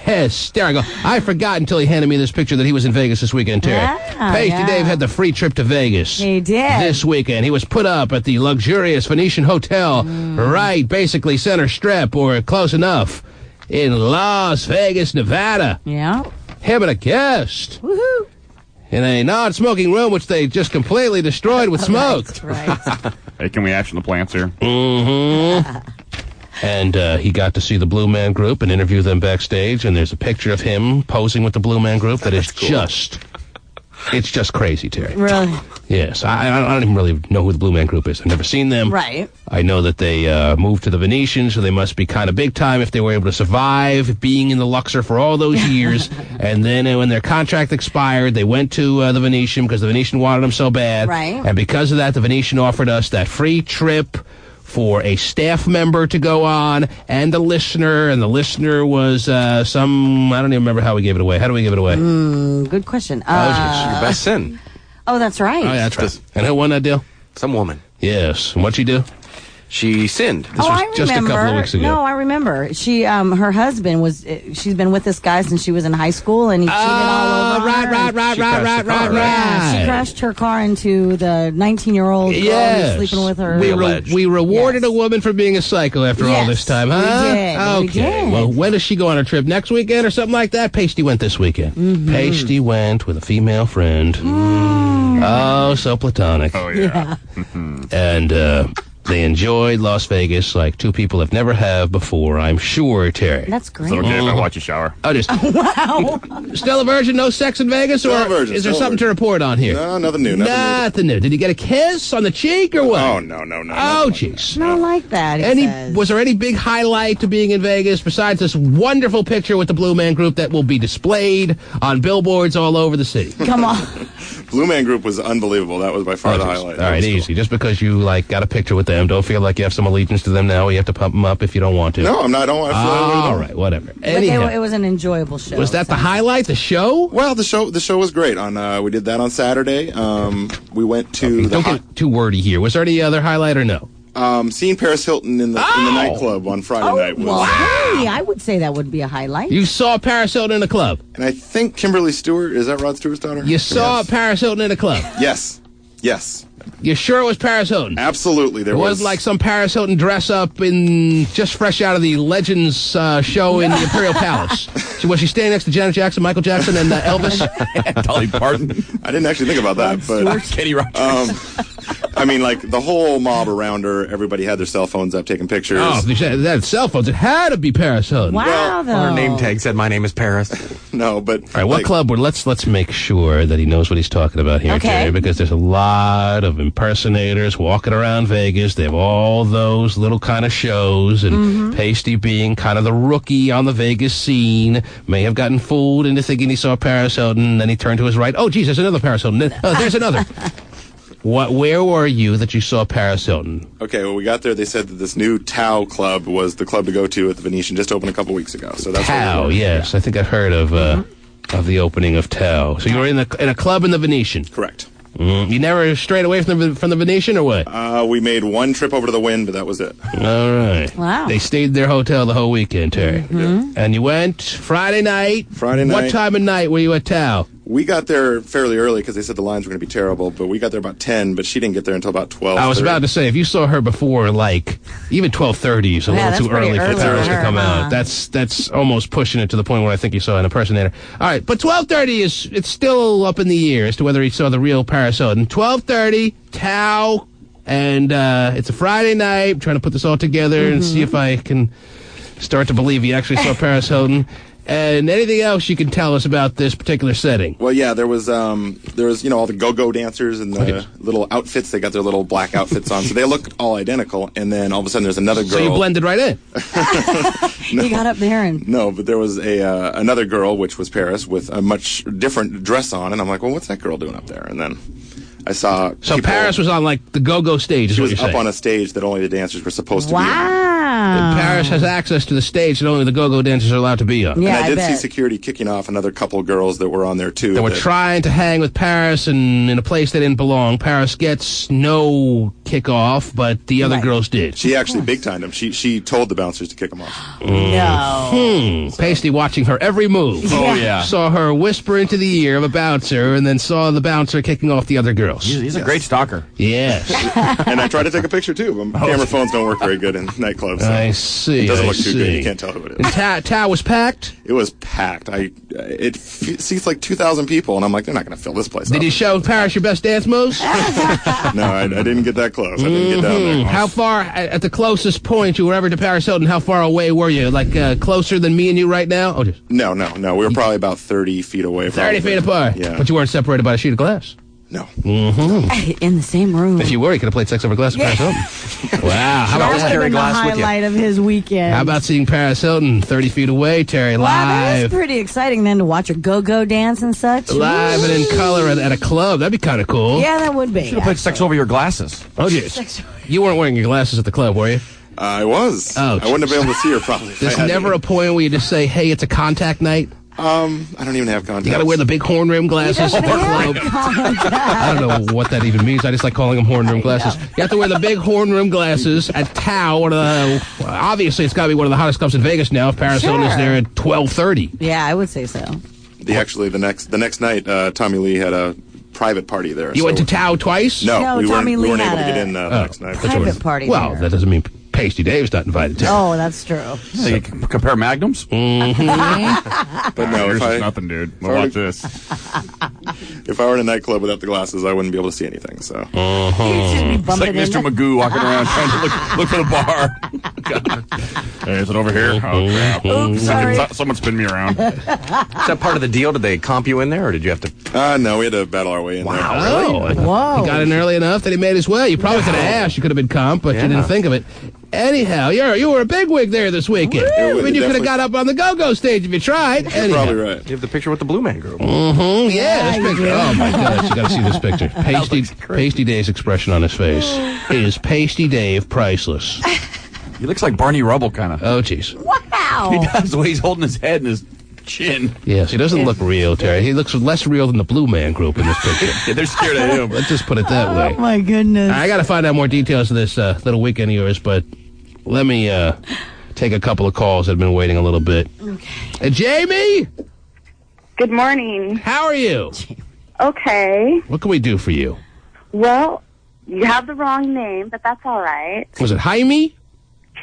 Speaker 1: hysterical. I forgot until he handed me this picture that he was in Vegas this weekend, Terry.
Speaker 2: Yeah,
Speaker 1: Pasty
Speaker 2: yeah.
Speaker 1: Dave had the free trip to Vegas.
Speaker 2: He did.
Speaker 1: This weekend. He was put up at the luxurious Venetian Hotel, right, basically center strip, or close enough, in Las Vegas, Nevada.
Speaker 2: Yeah.
Speaker 1: Him and a guest.
Speaker 2: Woohoo.
Speaker 1: In a non-smoking room, which they just completely destroyed with smoke.
Speaker 2: That's right.
Speaker 3: Hey, can we action the plants here?
Speaker 1: And he got to see the Blue Man Group and interview them backstage. And there's a picture of him posing with the Blue Man Group that is it's just crazy, Terry.
Speaker 2: Really?
Speaker 1: Yes, I don't even really know who the Blue Man Group is. I've never seen them.
Speaker 2: Right.
Speaker 1: I know that they moved to the Venetian, so they must be kind of big time if they were able to survive being in the Luxor for all those years. And then when their contract expired, they went to the Venetian because the Venetian wanted them so bad.
Speaker 2: Right.
Speaker 1: And because of that, the Venetian offered us that free trip for a staff member to go on and a listener. And the listener was I don't even remember how we gave it away. How do we give it away?
Speaker 2: Good question.
Speaker 4: Your best sin.
Speaker 2: Oh, that's right.
Speaker 1: Oh, yeah, that's right. And who won that deal?
Speaker 4: Some woman.
Speaker 1: Yes. And what'd she do?
Speaker 4: She sinned.
Speaker 1: This was just a couple of weeks ago.
Speaker 2: No, I remember. She, her husband she's been with this guy since she was in high school, and he cheated all over her.
Speaker 1: Right.
Speaker 2: Yeah, she crashed her car into the 19-year-old girl who's sleeping with her.
Speaker 1: We rewarded a woman for being a psycho after all this time, huh?
Speaker 2: We did.
Speaker 1: Okay.
Speaker 2: We did.
Speaker 1: Well, when does she go on her trip? Next weekend or something like that? Pasty went this weekend. Pasty went with a female friend. Oh, so platonic.
Speaker 3: Oh, yeah.
Speaker 1: And they enjoyed Las Vegas like two people have never have before, I'm sure, Terry.
Speaker 2: That's
Speaker 3: Is
Speaker 2: great.
Speaker 3: it okay if I watch you shower?
Speaker 1: Oh, just
Speaker 2: Wow.
Speaker 1: still a virgin, no sex in Vegas, or
Speaker 8: Still a virgin,
Speaker 1: is there
Speaker 8: still a
Speaker 1: something to
Speaker 8: virgin.
Speaker 1: report on here?
Speaker 8: No, nothing new.
Speaker 1: Nothing new. Did he get a kiss on the cheek or what?
Speaker 8: Oh, no.
Speaker 1: Oh, jeez.
Speaker 2: Not like that, he says.
Speaker 1: Was there any big highlight to being in Vegas besides this wonderful picture with the Blue Man Group that will be displayed on billboards all over the city?
Speaker 2: Come on.
Speaker 8: Blue Man Group was unbelievable. That was by far the highlight.
Speaker 1: All right, easy. Just because you got a picture with them, don't feel like you have some allegiance to them now. You have to pump them up if you don't want to.
Speaker 8: No, I'm not. I don't.
Speaker 1: All right, whatever. Anyhow,
Speaker 2: it was an enjoyable show.
Speaker 1: Was that the highlight? The show?
Speaker 8: Well, the show was great. We did that on Saturday. We went to
Speaker 1: don't get too wordy here. Was there any other highlight or no?
Speaker 8: Seeing Paris Hilton in the nightclub on Friday night.
Speaker 2: Hey, I would say that would be a highlight.
Speaker 1: You saw Paris Hilton in a club?
Speaker 8: And I think Kimberly Stewart, is that Rod Stewart's daughter?
Speaker 1: You saw Paris Hilton in a club?
Speaker 8: Yes.
Speaker 1: You sure it was Paris Hilton?
Speaker 8: Absolutely. There was
Speaker 1: like some Paris Hilton dress up in just fresh out of the Legends show in the Imperial Palace. Was she standing next to Janet Jackson, Michael Jackson, and Elvis?
Speaker 3: Dolly Parton.
Speaker 8: I didn't actually think about that, but
Speaker 3: Katie Rogers.
Speaker 8: I mean, like the whole mob around her, everybody had their cell phones up taking pictures.
Speaker 1: Oh, they had cell phones. It had to be Paris Hilton.
Speaker 2: Wow, though.
Speaker 4: Her name tag said, "My name is Paris."
Speaker 8: No, but
Speaker 1: all right, what club? Let's make sure that he knows what he's talking about here,
Speaker 2: okay.
Speaker 1: Jerry, because there's a lot of impersonators walking around Vegas. They have all those little kind of shows, and Pasty, being kind of the rookie on the Vegas scene, may have gotten fooled into thinking he saw Paris Hilton, and then he turned to his right. Oh, geez, there's another Paris Hilton. Oh, there's another. Where were you that you saw Paris Hilton?
Speaker 8: Okay, well, we got there. They said that this new Tao Club was the club to go to at the Venetian. Just opened a couple weeks ago. So that's
Speaker 1: Tao, yes. Yeah. I think I've heard of the opening of Tao. So you were in a club in the Venetian?
Speaker 8: Correct.
Speaker 1: You never strayed away from the Venetian, or what?
Speaker 8: We made one trip over to the Wynn, but that was it.
Speaker 1: All right.
Speaker 2: Wow.
Speaker 1: They stayed in their hotel the whole weekend, Terry. And you went Friday night. What time of night were you at Tao?
Speaker 8: We got there fairly early because they said the lines were going to be terrible, but we got there about 10, but she didn't get there until about 12.
Speaker 1: I was about to say, if you saw her before, even 12:30 is a little too early for Paris to come out. That's almost pushing it to the point where I think you saw an impersonator. All right, but 12:30 it's still up in the air as to whether he saw the real Paris Hilton. 12:30, Tao, and it's a Friday night. I'm trying to put this all together and see if I can start to believe he actually saw Paris Hilton. And anything else you can tell us about this particular setting?
Speaker 8: Well, yeah, there was all the go-go dancers and the little outfits. They got their little black outfits on, so they looked all identical. And then all of a sudden, there's another girl.
Speaker 1: So you blended right in.
Speaker 2: No, you got up there and
Speaker 8: no, but there was another girl, which was Paris, with a much different dress on, and I'm like, well, what's that girl doing up there? And then I saw.
Speaker 1: So Paris was on the go-go stage.
Speaker 8: She was up on a stage that only the dancers were supposed to be on.
Speaker 2: Wow.
Speaker 1: And Paris has access to the stage that only the go-go dancers are allowed to be on.
Speaker 2: Yeah,
Speaker 8: and I did see security kicking off another couple of girls that were on there too.
Speaker 1: They were trying to hang with Paris and in a place they didn't belong. Paris gets no kickoff, but the other girls did.
Speaker 8: She actually big-timed them. She told the bouncers to kick them off.
Speaker 2: No.
Speaker 1: Pasty watching her every move.
Speaker 3: Oh, yeah.
Speaker 1: Saw her whisper into the ear of a bouncer and then saw the bouncer kicking off the other girls.
Speaker 3: He's a great stalker.
Speaker 1: Yes.
Speaker 8: And I tried to take a picture too, but camera phones don't work very good in nightclubs. So
Speaker 1: I see.
Speaker 8: It doesn't look too good. You can't tell who it is.
Speaker 1: And Tao was packed?
Speaker 8: It was packed. It seats like 2,000 people, and I'm like, they're not going to fill this place up.
Speaker 1: Did you show Paris your best dance moves?
Speaker 8: No, I didn't get that close. I didn't get down there.
Speaker 1: How far, at the closest point you were ever to Paris Hilton, how far away were you? Closer than me and you right now?
Speaker 8: No. We were probably about 30 feet away.
Speaker 1: 30 feet apart?
Speaker 8: Yeah.
Speaker 1: But you weren't separated by a sheet of glass?
Speaker 8: No.
Speaker 2: In the same room.
Speaker 1: If you were, you could have played sex over glass with Paris Hilton. Wow. How
Speaker 2: That
Speaker 1: about
Speaker 2: would have been the highlight of his weekend.
Speaker 1: How about seeing Paris Hilton 30 feet away, Terry,
Speaker 2: Wow, that is
Speaker 1: live?
Speaker 2: pretty exciting then to watch her go-go dance and such.
Speaker 1: Live and in color at a club. That'd be kind of cool.
Speaker 2: Yeah, that would be.
Speaker 3: Should have played sex over your glasses.
Speaker 1: Oh, jeez. You weren't wearing your glasses at the club, were you?
Speaker 8: I was.
Speaker 1: Oh,
Speaker 8: I wouldn't have been able to see her probably.
Speaker 1: There's never a point where you just say, hey, it's a contact night?
Speaker 8: I don't even have contacts.
Speaker 1: You got to wear the big horn rim glasses at the club. I don't know what that even means. I just like calling them horn rim glasses. You have to wear the big horn rim glasses at Tao. Obviously, it's got to be one of the hottest clubs in Vegas now. If Paris Hilton is there at 12:30.
Speaker 2: Yeah, I would say so.
Speaker 8: The next night, Tommy Lee had a private party there.
Speaker 1: You went to Tao twice?
Speaker 8: No, we weren't able to get in
Speaker 2: the
Speaker 8: next night.
Speaker 2: Private party.
Speaker 1: Well,
Speaker 2: there.
Speaker 1: that doesn't mean Pasty Dave's not invited to.
Speaker 2: Oh, that's true.
Speaker 3: So you can compare magnums?
Speaker 8: But no,
Speaker 3: Here's nothing, dude. We'll watch this.
Speaker 8: If I were in a nightclub without the glasses, I wouldn't be able to see anything. So
Speaker 2: You'd just be
Speaker 3: It's like
Speaker 2: bumping
Speaker 3: Mr.
Speaker 2: into-
Speaker 3: Magoo walking around trying to look for the bar. Hey, is it over here? Oh, crap.
Speaker 2: Oops, sorry.
Speaker 3: Someone spin me around.
Speaker 4: Is that part of the deal? Did they comp you in there, or did you have to?
Speaker 8: no, we had to battle our way in there.
Speaker 1: Oh,
Speaker 2: Whoa.
Speaker 1: he got in early enough that he made his way. You probably could have asked. You could have been comp, but you didn't think of it. Anyhow, you were a bigwig there this weekend. I mean, you could have got up on the go-go stage if you tried.
Speaker 8: You're probably right.
Speaker 4: You have the picture with the Blue Man Group.
Speaker 1: Mm-hmm. Yeah, this picture. Oh, my gosh. You got to see this picture. Pasty Dave's expression on his face is Pasty Dave priceless.
Speaker 9: He looks like Barney Rubble, kind of.
Speaker 1: Oh, jeez.
Speaker 2: Wow.
Speaker 9: He does the way he's holding his head and his chin.
Speaker 1: Yes, he doesn't look real, Terry. He looks less real than the Blue Man Group in this picture.
Speaker 9: Yeah, they're scared of him.
Speaker 1: Let's just put it that way.
Speaker 2: Oh, my goodness.
Speaker 1: I got to find out more details of this little weekend of yours, but let me take a couple of calls that have been waiting a little bit. Okay. Jamie?
Speaker 10: Good morning.
Speaker 1: How are you?
Speaker 10: Okay.
Speaker 1: What can we do for you?
Speaker 10: Well, you have the wrong name, but that's all right.
Speaker 1: Was it Jaime?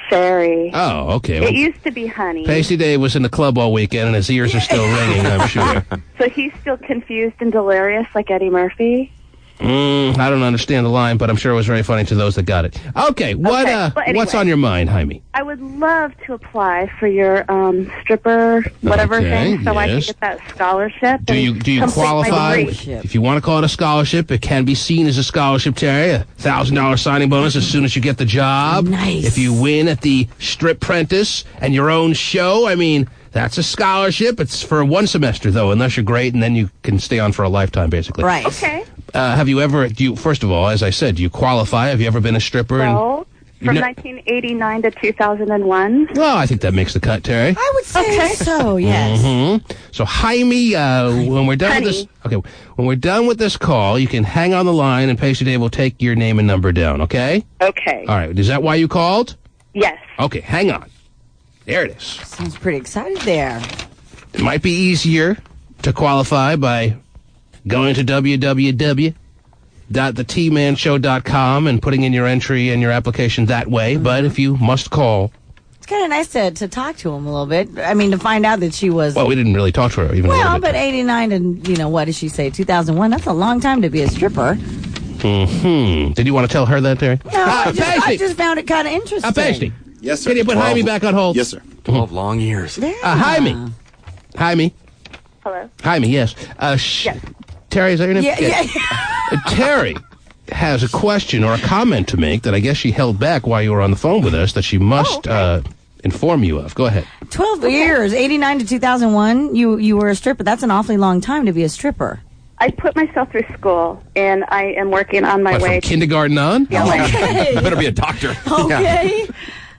Speaker 10: Sherry.
Speaker 1: Oh, okay.
Speaker 10: It used to be Honey.
Speaker 1: Pasty Dave was in the club all weekend, and his ears are still ringing, I'm sure.
Speaker 10: So he's still confused and delirious like Eddie Murphy?
Speaker 1: I don't understand the line, but I'm sure it was very funny to those that got it. Okay,
Speaker 10: Well, anyway,
Speaker 1: what's on your mind, Jaime?
Speaker 10: I would love to apply for your stripper whatever thing so I can
Speaker 1: yes.
Speaker 10: get that scholarship.
Speaker 1: Do you
Speaker 10: complete my
Speaker 1: qualify?
Speaker 10: degree.
Speaker 1: If you want to call it a scholarship, it can be seen as a scholarship, Terry. $1,000 signing bonus as soon as you get the job.
Speaker 2: Nice.
Speaker 1: If you win at the Strip Prentice and your own show, I mean, that's a scholarship. It's for one semester, though, unless you're great, and then you can stay on for a lifetime, basically.
Speaker 2: Right.
Speaker 10: Okay.
Speaker 1: Have you ever, first of all, as I said, do you qualify? Have you ever been a stripper?
Speaker 10: Well, from 1989 to 2001.
Speaker 1: Well, I think that makes the cut, Terry.
Speaker 2: I would say so, yes.
Speaker 1: Mm-hmm. So, Jaime, when we're done with this, when we're done with this call, you can hang on the line, and Pasty Dave will take your name and number down. Okay?
Speaker 10: Okay.
Speaker 1: All right. Is that why you called?
Speaker 10: Yes.
Speaker 1: Okay. Hang on. There it is.
Speaker 2: Sounds pretty excited there.
Speaker 1: It might be easier to qualify by going to www.thetmanshow.com and putting in your entry and your application that way. But if you must call.
Speaker 2: It's kind of nice to talk to him a little bit. I mean, to find out that she was...
Speaker 1: Well, we didn't really talk to her even a little
Speaker 2: Well,
Speaker 1: bit.
Speaker 2: but 89 and, what did she say, 2001? That's a long time to be a stripper.
Speaker 1: Mm-hmm. Did you want to tell her that, Terry?
Speaker 2: No, I just found it kind of interesting.
Speaker 1: Pasty.
Speaker 8: Yes, sir.
Speaker 1: Can you put Jaime back on hold?
Speaker 8: Yes, sir.
Speaker 4: 12 long years.
Speaker 1: Jaime.
Speaker 10: Hello?
Speaker 1: Jaime, yes.
Speaker 10: Yes.
Speaker 1: Terry, is that your name?
Speaker 2: Yeah.
Speaker 1: Terry has a question or a comment to make that I guess she held back while you were on the phone with us that she must inform you of. Go ahead.
Speaker 2: 12 years, 89 to 2001, you were a stripper. That's an awfully long time to be a stripper.
Speaker 10: I put myself through school, and I am working on my way.
Speaker 1: From kindergarten on?
Speaker 10: Yeah,
Speaker 9: You better be a doctor.
Speaker 2: Okay.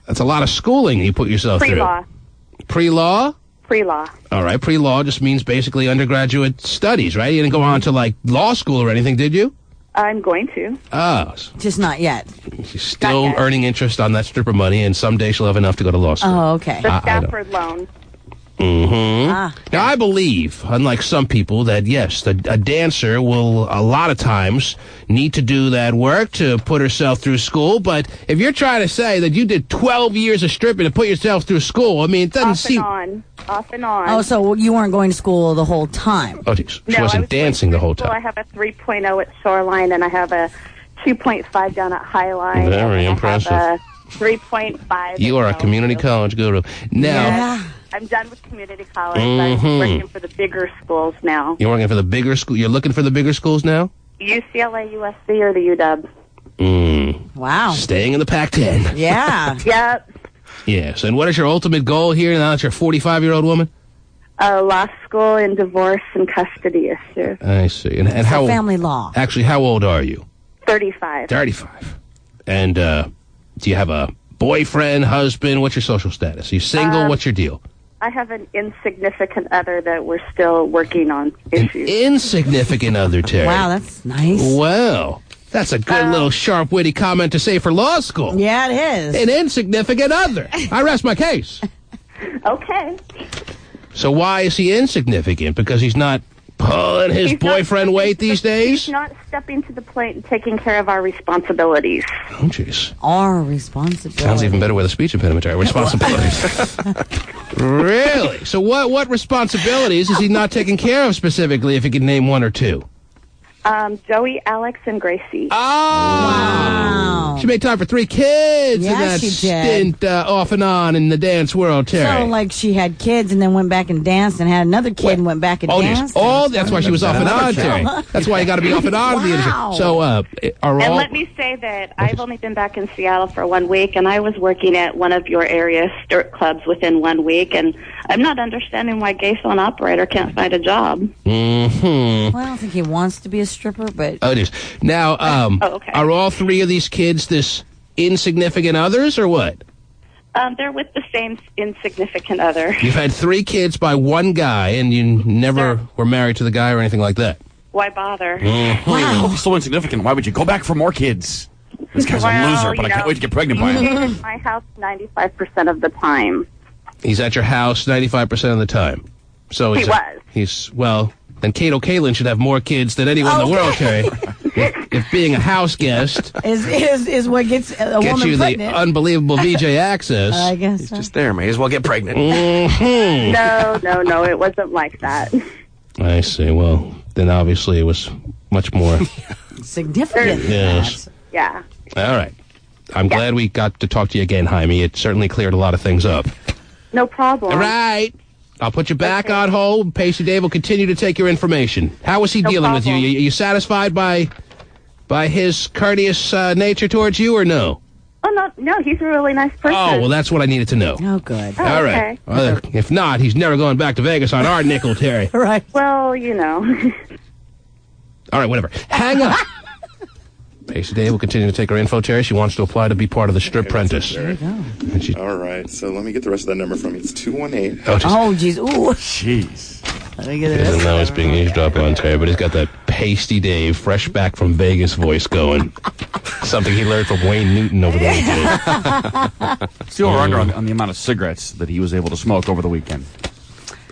Speaker 1: That's a lot of schooling you put yourself
Speaker 10: Pre-law.
Speaker 1: through. Pre-law?
Speaker 10: Pre-law.
Speaker 1: All right. Pre-law just means basically undergraduate studies, right? You didn't go on to, law school or anything, did you?
Speaker 10: I'm going to.
Speaker 1: Oh.
Speaker 2: Just not yet.
Speaker 1: She's still
Speaker 10: Not yet.
Speaker 1: earning interest on that stripper money, and someday she'll have enough to go to law school.
Speaker 2: Oh, okay.
Speaker 10: The
Speaker 1: I don't-
Speaker 10: Stafford loan.
Speaker 1: Mm-hmm. Now, I believe, unlike some people, that, yes, a dancer will, a lot of times, need to do that work to put herself through school. But if you're trying to say that you did 12 years of stripping to put yourself through school, I mean, it doesn't seem...
Speaker 10: Off and on.
Speaker 2: Oh, so you weren't going to school the whole time?
Speaker 1: Oh, geez. She
Speaker 10: No,
Speaker 1: wasn't dancing the whole
Speaker 10: Well, I
Speaker 1: time.
Speaker 10: have a 3.0 at Shoreline, and I have a 2.5 down at Highline.
Speaker 1: Very
Speaker 10: and
Speaker 1: impressive.
Speaker 10: I have a 3.5.
Speaker 1: You are a community college guru. Now,
Speaker 2: Yeah.
Speaker 10: I'm done with community college. I'm working for the bigger schools now.
Speaker 1: you're working for the bigger school. You're looking for the bigger schools now?
Speaker 10: UCLA, USC, or the UW.
Speaker 2: Wow.
Speaker 1: Staying in the Pac-10.
Speaker 2: Yeah.
Speaker 10: Yep.
Speaker 1: Yes. And what is your ultimate goal here now that you're a 45-year-old woman?
Speaker 10: Law school and divorce and custody issues.
Speaker 1: I see. And
Speaker 2: So
Speaker 1: how...
Speaker 2: family law.
Speaker 1: Actually, how old are you?
Speaker 10: 35.
Speaker 1: 35. And do you have a boyfriend, husband? What's your social status? Are you single? What's your deal?
Speaker 10: I have an insignificant other that we're still working on issues.
Speaker 1: Insignificant other, Terry.
Speaker 2: Wow, that's nice.
Speaker 1: Well, that's a good little sharp, witty comment to say for law school.
Speaker 2: Yeah, it is.
Speaker 1: An insignificant other. I rest my case.
Speaker 10: Okay.
Speaker 1: So why is he insignificant? Because he's not pulling his
Speaker 10: He's not
Speaker 1: boyfriend weight these days?
Speaker 10: He's not stepping to the plate and taking care of our responsibilities.
Speaker 1: Oh, jeez.
Speaker 2: Our responsibility.
Speaker 1: Sounds even better with a speech impediment. Responsibilities. Really? So what responsibilities is he not taking care of specifically, if you can name one or two?
Speaker 10: Joey, Alex, and Gracie.
Speaker 1: Oh!
Speaker 2: Wow.
Speaker 1: She made time for 3 kids in
Speaker 2: Yeah,
Speaker 1: that
Speaker 2: she did.
Speaker 1: stint off and on in the dance world, Terry.
Speaker 2: So, like, she had kids and then went back and danced and had another kid and went back and danced.
Speaker 1: That's why she was off and on, Terry. That's why you got to be off and on.
Speaker 2: Wow.
Speaker 1: So,
Speaker 10: And let me say that I've only been back in Seattle for 1 week, and I was working at one of your area strip clubs within 1 week, and I'm not understanding why gay phone operator can't find a job.
Speaker 1: Mm-hmm.
Speaker 2: Well, I don't think he wants to be a stripper, but...
Speaker 1: Oh, it is. Now,
Speaker 10: okay.
Speaker 1: Are all 3 of these kids this insignificant others, or what?
Speaker 10: They're with the same insignificant other.
Speaker 1: You've had 3 kids by one guy, and you never were married to the guy or anything like that.
Speaker 10: Why bother?
Speaker 9: Wow. He's so insignificant. Why would you go back for more kids? This guy's a loser, but I can't wait to get pregnant by him.
Speaker 10: He's at my house 95% of the time.
Speaker 1: He's at your house 95% of the time. So
Speaker 10: He was.
Speaker 1: Then Kate O'Kalin should have more kids than anyone in the world, Terry. if being a house guest
Speaker 2: is what gets a
Speaker 1: gets
Speaker 2: woman
Speaker 1: you
Speaker 2: pregnant.
Speaker 1: the unbelievable VJ access.
Speaker 2: I guess
Speaker 4: He's
Speaker 2: so.
Speaker 4: just there. May as well get pregnant.
Speaker 1: Mm-hmm.
Speaker 10: No, it wasn't like that.
Speaker 1: I see. Well, then obviously it was much more.
Speaker 2: Significant.
Speaker 1: Yes.
Speaker 10: Yeah.
Speaker 1: All right. I'm glad we got to talk to you again, Jaime. It certainly cleared a lot of things up.
Speaker 10: No problem.
Speaker 1: All right. I'll put you back on hold. Pacey Dave will continue to take your information. How was he dealing with you? Are you satisfied by his courteous nature towards you, or no?
Speaker 10: Oh, no, he's a really nice person.
Speaker 1: Oh, well, that's what I needed to know.
Speaker 2: Oh, good.
Speaker 10: Oh,
Speaker 1: All right. Well, if not, he's never going back to Vegas on our nickel, Terry.
Speaker 2: Right.
Speaker 10: Well, you know.
Speaker 1: All right, whatever. Hang up. Pacey Dave will continue to take her info, Terry. She wants to apply to be part of the Strip Apprentice.
Speaker 2: There you go.
Speaker 8: All right, so let me get the rest of that number from you. It's 218.
Speaker 2: Oh, jeez. Ooh.
Speaker 9: Jeez.
Speaker 2: Let me get
Speaker 1: He
Speaker 2: it.
Speaker 1: doesn't know he's being eavesdropped on, Terry, but he's got that Pasty Dave, fresh back from Vegas voice going. Something he learned from Wayne Newton over the weekend.
Speaker 9: Still under on the amount of cigarettes that he was able to smoke over the weekend.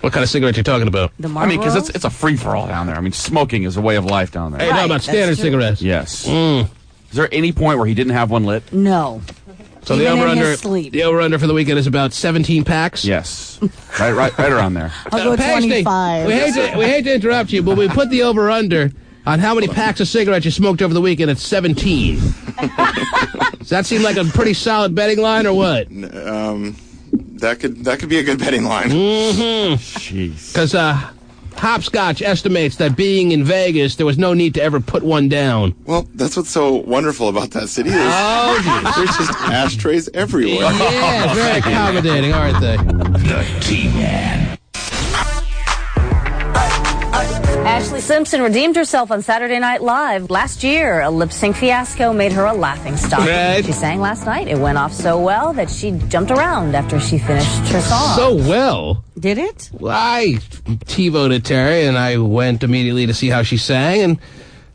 Speaker 1: What kind of cigarette you talking about?
Speaker 2: The
Speaker 9: I mean, because
Speaker 2: Marlboros?
Speaker 9: it's a free-for-all down there. I mean, smoking is a way of life down there.
Speaker 1: Hey, talking about
Speaker 2: that's
Speaker 1: standard
Speaker 2: true.
Speaker 1: cigarettes.
Speaker 9: Yes.
Speaker 1: Mm.
Speaker 9: Is there any point where he didn't have one lit?
Speaker 2: No.
Speaker 1: So
Speaker 2: Even
Speaker 1: the
Speaker 2: in
Speaker 1: over-under
Speaker 2: his sleep.
Speaker 1: for the weekend is about 17 packs?
Speaker 9: Yes. right around there.
Speaker 2: I'll go
Speaker 1: Pasty,
Speaker 2: 25.
Speaker 1: we hate to interrupt you, but we put the over-under on how many packs of cigarettes you smoked over the weekend at 17. Does that seem like a pretty solid betting line, or what?
Speaker 8: That could be a good betting line.
Speaker 1: Mm-hmm.
Speaker 9: Jeez.
Speaker 1: Because Hopscotch estimates that being in Vegas, there was no need to ever put one down.
Speaker 8: Well, that's what's so wonderful about that city.
Speaker 1: Oh,
Speaker 8: There's just ashtrays everywhere.
Speaker 1: yeah, very accommodating, aren't they?
Speaker 5: The T-Man.
Speaker 6: Ashley Simpson redeemed herself on Saturday Night Live. Last year, a lip-sync fiasco made her a laughingstock.
Speaker 1: Right.
Speaker 6: She sang last night. It went off so well that she jumped around after she finished her song.
Speaker 1: So well.
Speaker 2: Did it?
Speaker 1: Well, I T-voted Terry, and I went immediately to see how she sang, and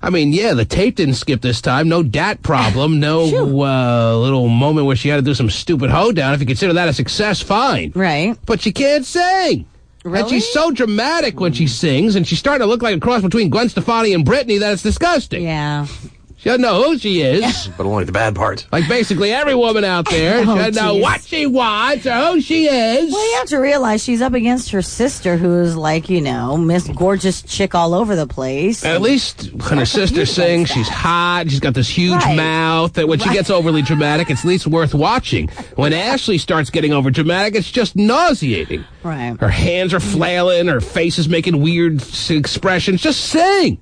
Speaker 1: I mean, yeah, the tape didn't skip this time. No dat problem. No little moment where she had to do some stupid hoedown. If you consider that a success, fine.
Speaker 2: Right.
Speaker 1: But she can't sing.
Speaker 2: Really?
Speaker 1: And she's so dramatic when she sings, and she's starting to look like a cross between Gwen Stefani and Britney that it's disgusting.
Speaker 2: Yeah.
Speaker 1: She doesn't know who she is.
Speaker 4: But only the bad parts.
Speaker 1: Like basically every woman out there. She doesn't know
Speaker 2: geez.
Speaker 1: what she wants or who she is.
Speaker 2: Well, you have to realize she's up against her sister, who's like, Miss Gorgeous Chick all over the place.
Speaker 1: At least when her sister sings, she's hot. She's got this huge
Speaker 2: Right.
Speaker 1: mouth. That when she gets overly dramatic, it's at least worth watching. When Ashley starts getting over dramatic, it's just nauseating.
Speaker 2: Right.
Speaker 1: Her hands are flailing. Her face is making weird expressions. Just sing.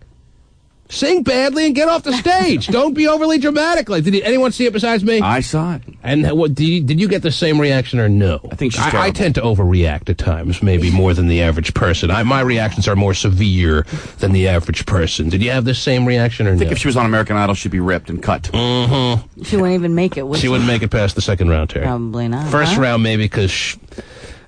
Speaker 1: Sing badly and get off the stage. Don't be overly dramatic. Like, did anyone see it besides me?
Speaker 9: I saw it.
Speaker 1: And what did you get the same reaction or no?
Speaker 9: I think she's
Speaker 1: I
Speaker 9: terrible.
Speaker 1: tend to overreact at times, maybe more than the average person. My reactions are more severe than the average person. Did you have the same reaction or
Speaker 9: I think
Speaker 1: no?
Speaker 9: if she was on American Idol, she'd be ripped and cut.
Speaker 1: Mm-hmm.
Speaker 2: She wouldn't even make it, would
Speaker 1: She wouldn't make it past the second round, Terry.
Speaker 2: Probably not.
Speaker 1: First
Speaker 2: huh?
Speaker 1: round, maybe, because,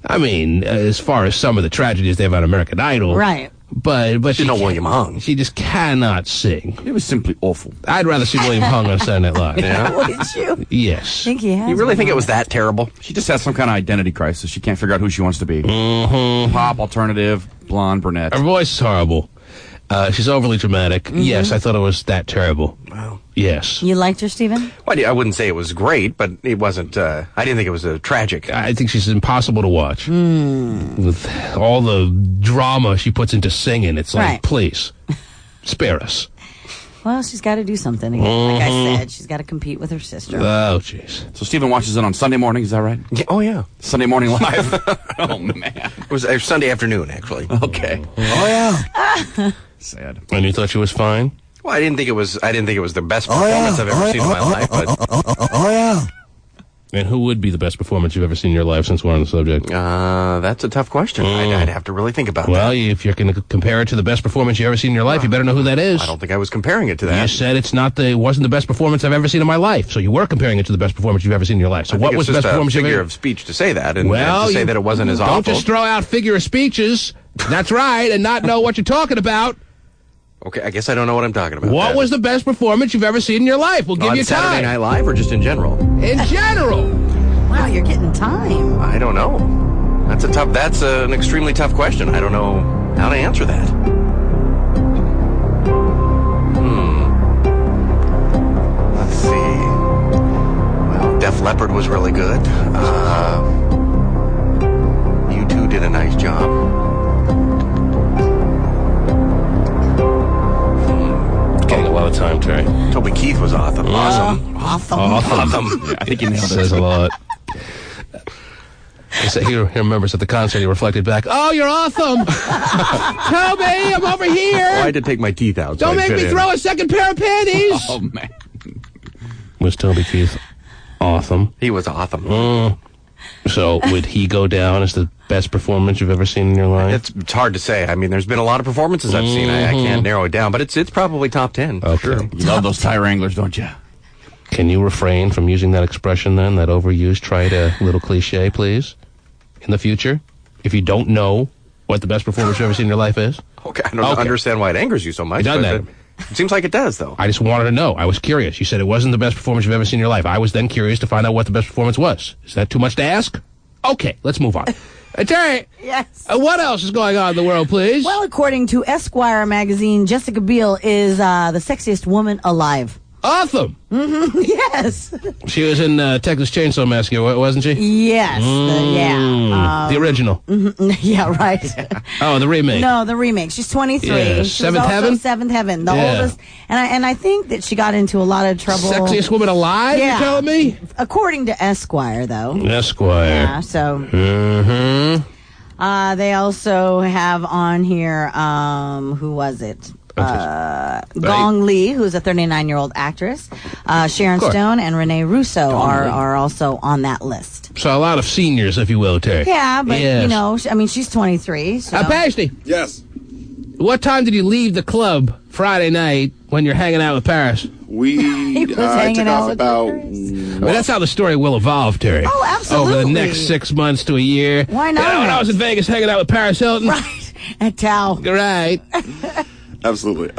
Speaker 1: as far as some of the tragedies they have on American Idol.
Speaker 2: Right.
Speaker 1: But
Speaker 4: She know William Hung.
Speaker 1: She just cannot sing.
Speaker 9: It was simply awful.
Speaker 1: I'd rather see William Hung on Saturday Night Live.
Speaker 4: Yeah.
Speaker 2: Would you?
Speaker 1: Yes.
Speaker 2: Think he has?
Speaker 4: You really
Speaker 2: one
Speaker 4: think it
Speaker 2: on
Speaker 4: was that terrible?
Speaker 9: She just has some kind of identity crisis. She can't figure out who she wants to be.
Speaker 1: Mm-hmm.
Speaker 9: Pop, alternative, blonde, brunette.
Speaker 1: Her voice is horrible. She's overly dramatic. Yes, I thought it was that terrible.
Speaker 4: Wow.
Speaker 1: Yes.
Speaker 2: You liked her, Stephen?
Speaker 4: Well, I wouldn't say it was great, but it wasn't. I didn't think it was tragic.
Speaker 1: I think she's impossible to watch. With all the drama she puts into singing, it's like,
Speaker 2: Right.
Speaker 1: please, spare us.
Speaker 2: Well, she's got to do something again. Like I said, she's got to compete with her sister.
Speaker 1: Oh, jeez.
Speaker 9: So Stephen watches it on Sunday morning, is that right?
Speaker 4: Yeah, oh, yeah.
Speaker 9: Sunday morning live. Oh, man.
Speaker 4: It was Sunday afternoon, actually.
Speaker 9: Okay.
Speaker 4: Oh, yeah.
Speaker 9: Sad.
Speaker 1: And you thought she was fine?
Speaker 4: Well, I didn't think it was the best performance I've ever seen in my life, but...
Speaker 5: Oh, yeah.
Speaker 1: And who would be the best performance you've ever seen in your life, since we're on the subject?
Speaker 4: That's a tough question. I'd have to really think about
Speaker 1: Well,
Speaker 4: that.
Speaker 1: if you're going to compare it to the best performance you've ever seen in your life, you better know who that is.
Speaker 4: I don't think I was comparing it to that.
Speaker 1: You said it wasn't the best performance I've ever seen in my life, so you were comparing it to the best performance you've ever seen in your life. So
Speaker 4: I
Speaker 1: what
Speaker 4: think
Speaker 1: was
Speaker 4: it's
Speaker 1: the best
Speaker 4: just
Speaker 1: performance
Speaker 4: a
Speaker 1: you've
Speaker 4: figure
Speaker 1: ever...
Speaker 4: of speech to say that, and
Speaker 1: Well,
Speaker 4: to say that it wasn't as awful.
Speaker 1: Don't just throw out figure of speeches. That's right, and not know what you're talking about.
Speaker 4: Okay, I guess I don't know what I'm talking about.
Speaker 1: What was the best performance you've ever seen in your life? We'll give you time.
Speaker 4: Saturday Night Live or just in general?
Speaker 1: In general.
Speaker 2: Wow, you're getting time.
Speaker 4: I don't know. That's an extremely tough question. I don't know how to answer that. Let's see. Well, Def Leppard was really good. U2 did a nice job.
Speaker 1: Getting a lot of time, Terry.
Speaker 4: Toby Keith was awesome.
Speaker 2: Awesome.
Speaker 1: Yeah, I think you nailed it. Says a lot. He remembers at the concert, he reflected back, "Oh, you're awesome! Toby, I'm over here!
Speaker 4: Well, I had to take my teeth out.
Speaker 1: Don't make me throw a second pair of panties!"
Speaker 9: Oh, man.
Speaker 1: Was Toby Keith awesome?
Speaker 4: He was awesome.
Speaker 1: So would he go down as the best performance you've ever seen in your life?
Speaker 4: It's hard to say. I mean, there's been a lot of performances I've seen. I can't narrow it down, but it's probably top 10.
Speaker 1: Okay.
Speaker 4: Sure.
Speaker 9: You love those tie wranglers, don't you?
Speaker 1: Can you refrain from using that expression then, that overused, tried little cliche, please? In the future? If you don't know what the best performance you've ever seen in your life is?
Speaker 4: Okay, I don't understand why it angers you so much.
Speaker 1: It doesn't
Speaker 4: but
Speaker 1: matter.
Speaker 4: It seems like it does, though.
Speaker 1: I just wanted to know. I was curious. You said it wasn't the best performance you've ever seen in your life. I was then curious to find out what the best performance was. Is that too much to ask? Okay, let's move on. Terry,
Speaker 2: Yes.
Speaker 1: what else is going on in the world, please?
Speaker 2: Well, according to Esquire magazine, Jessica Biel is the sexiest woman alive.
Speaker 1: Awesome.
Speaker 2: Yes.
Speaker 1: She was in Texas Chainsaw Massacre, wasn't she?
Speaker 2: Yes.
Speaker 1: The original.
Speaker 2: Yeah, right.
Speaker 1: Oh, the remake.
Speaker 2: No, the remake. She's 23.
Speaker 1: Yeah,
Speaker 2: She's
Speaker 1: Seventh
Speaker 2: also
Speaker 1: Heaven?
Speaker 2: Seventh Heaven, the
Speaker 1: Yeah.
Speaker 2: oldest. And I think that she got into a lot of trouble.
Speaker 1: Sexiest woman alive,
Speaker 2: Yeah.
Speaker 1: you're telling me?
Speaker 2: According to Esquire, though.
Speaker 1: Esquire.
Speaker 2: Yeah, so
Speaker 1: Mm-hmm.
Speaker 2: they also have on here, who was it? Gong Li, who's a 39-year-old actress. Sharon Stone and Renee Russo are also on that list.
Speaker 1: So a lot of seniors, if you will, Terry.
Speaker 2: Yeah, but,
Speaker 1: Yes.
Speaker 2: you know, I mean, she's 23. So.
Speaker 1: Pasty,
Speaker 8: Yes.
Speaker 1: what time did you leave the club Friday night when you're hanging out with Paris?
Speaker 8: We
Speaker 2: was
Speaker 8: I
Speaker 2: hanging
Speaker 8: took
Speaker 2: out
Speaker 8: off
Speaker 2: with
Speaker 8: about.
Speaker 1: I mean, that's how the story will evolve, Terry.
Speaker 2: Oh, absolutely.
Speaker 1: Over the next 6 months to a year.
Speaker 2: Why not?
Speaker 1: You know, when I was in Vegas hanging out with Paris Hilton.
Speaker 2: Right. At Tao.
Speaker 1: Right.
Speaker 8: Absolutely.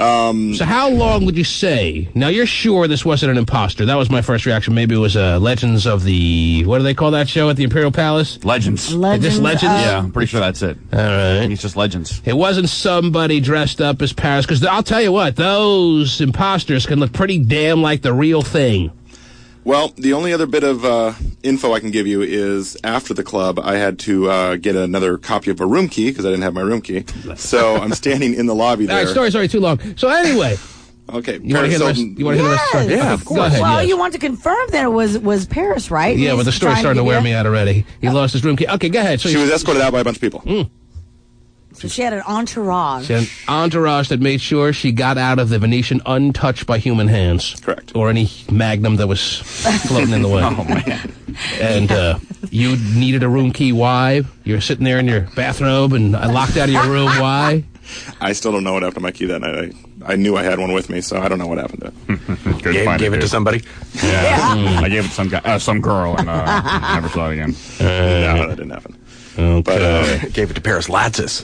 Speaker 1: So how long would you say? Now, you're sure this wasn't an imposter. That was my first reaction. Maybe it was Legends of the... What do they call that show at the Imperial Palace?
Speaker 9: Legends.
Speaker 1: Just Legends?
Speaker 9: Yeah, I'm pretty sure that's it.
Speaker 1: All right.
Speaker 9: It's just Legends.
Speaker 1: It wasn't somebody dressed up as Paris. Because I'll tell you what, those imposters can look pretty damn like the real thing.
Speaker 8: Well, the only other bit of info I can give you is after the club, I had to get another copy of a room key because I didn't have my room key. So I'm standing in the lobby there.
Speaker 1: All right, story's already too long. So anyway...
Speaker 8: Okay.
Speaker 1: You want to hear the rest of the story?
Speaker 2: Yes,
Speaker 1: Yeah,
Speaker 2: of
Speaker 1: Go
Speaker 2: course.
Speaker 1: ahead,
Speaker 2: Well,
Speaker 1: yes.
Speaker 2: you want to confirm that it was Paris, right?
Speaker 1: Yeah, but the story's starting to wear me out already. He lost his room key. Okay, go ahead. So
Speaker 8: She was escorted out by a bunch of people.
Speaker 2: So she had an entourage.
Speaker 1: She had an entourage that made sure she got out of the Venetian untouched by human hands.
Speaker 8: Correct.
Speaker 1: Or any magnum that was floating in the way.
Speaker 9: Oh, man.
Speaker 1: And you needed a room key. Why? You're sitting there in your bathrobe and locked out of your room. Why?
Speaker 8: I still don't know what happened to my key that night. I knew I had one with me, so I don't know what happened to it.
Speaker 4: Gave it to somebody?
Speaker 9: Yeah. I gave it to some girl, and never saw it again.
Speaker 8: No, that didn't happen.
Speaker 1: Okay.
Speaker 8: But
Speaker 4: Gave it to Paris Latsis.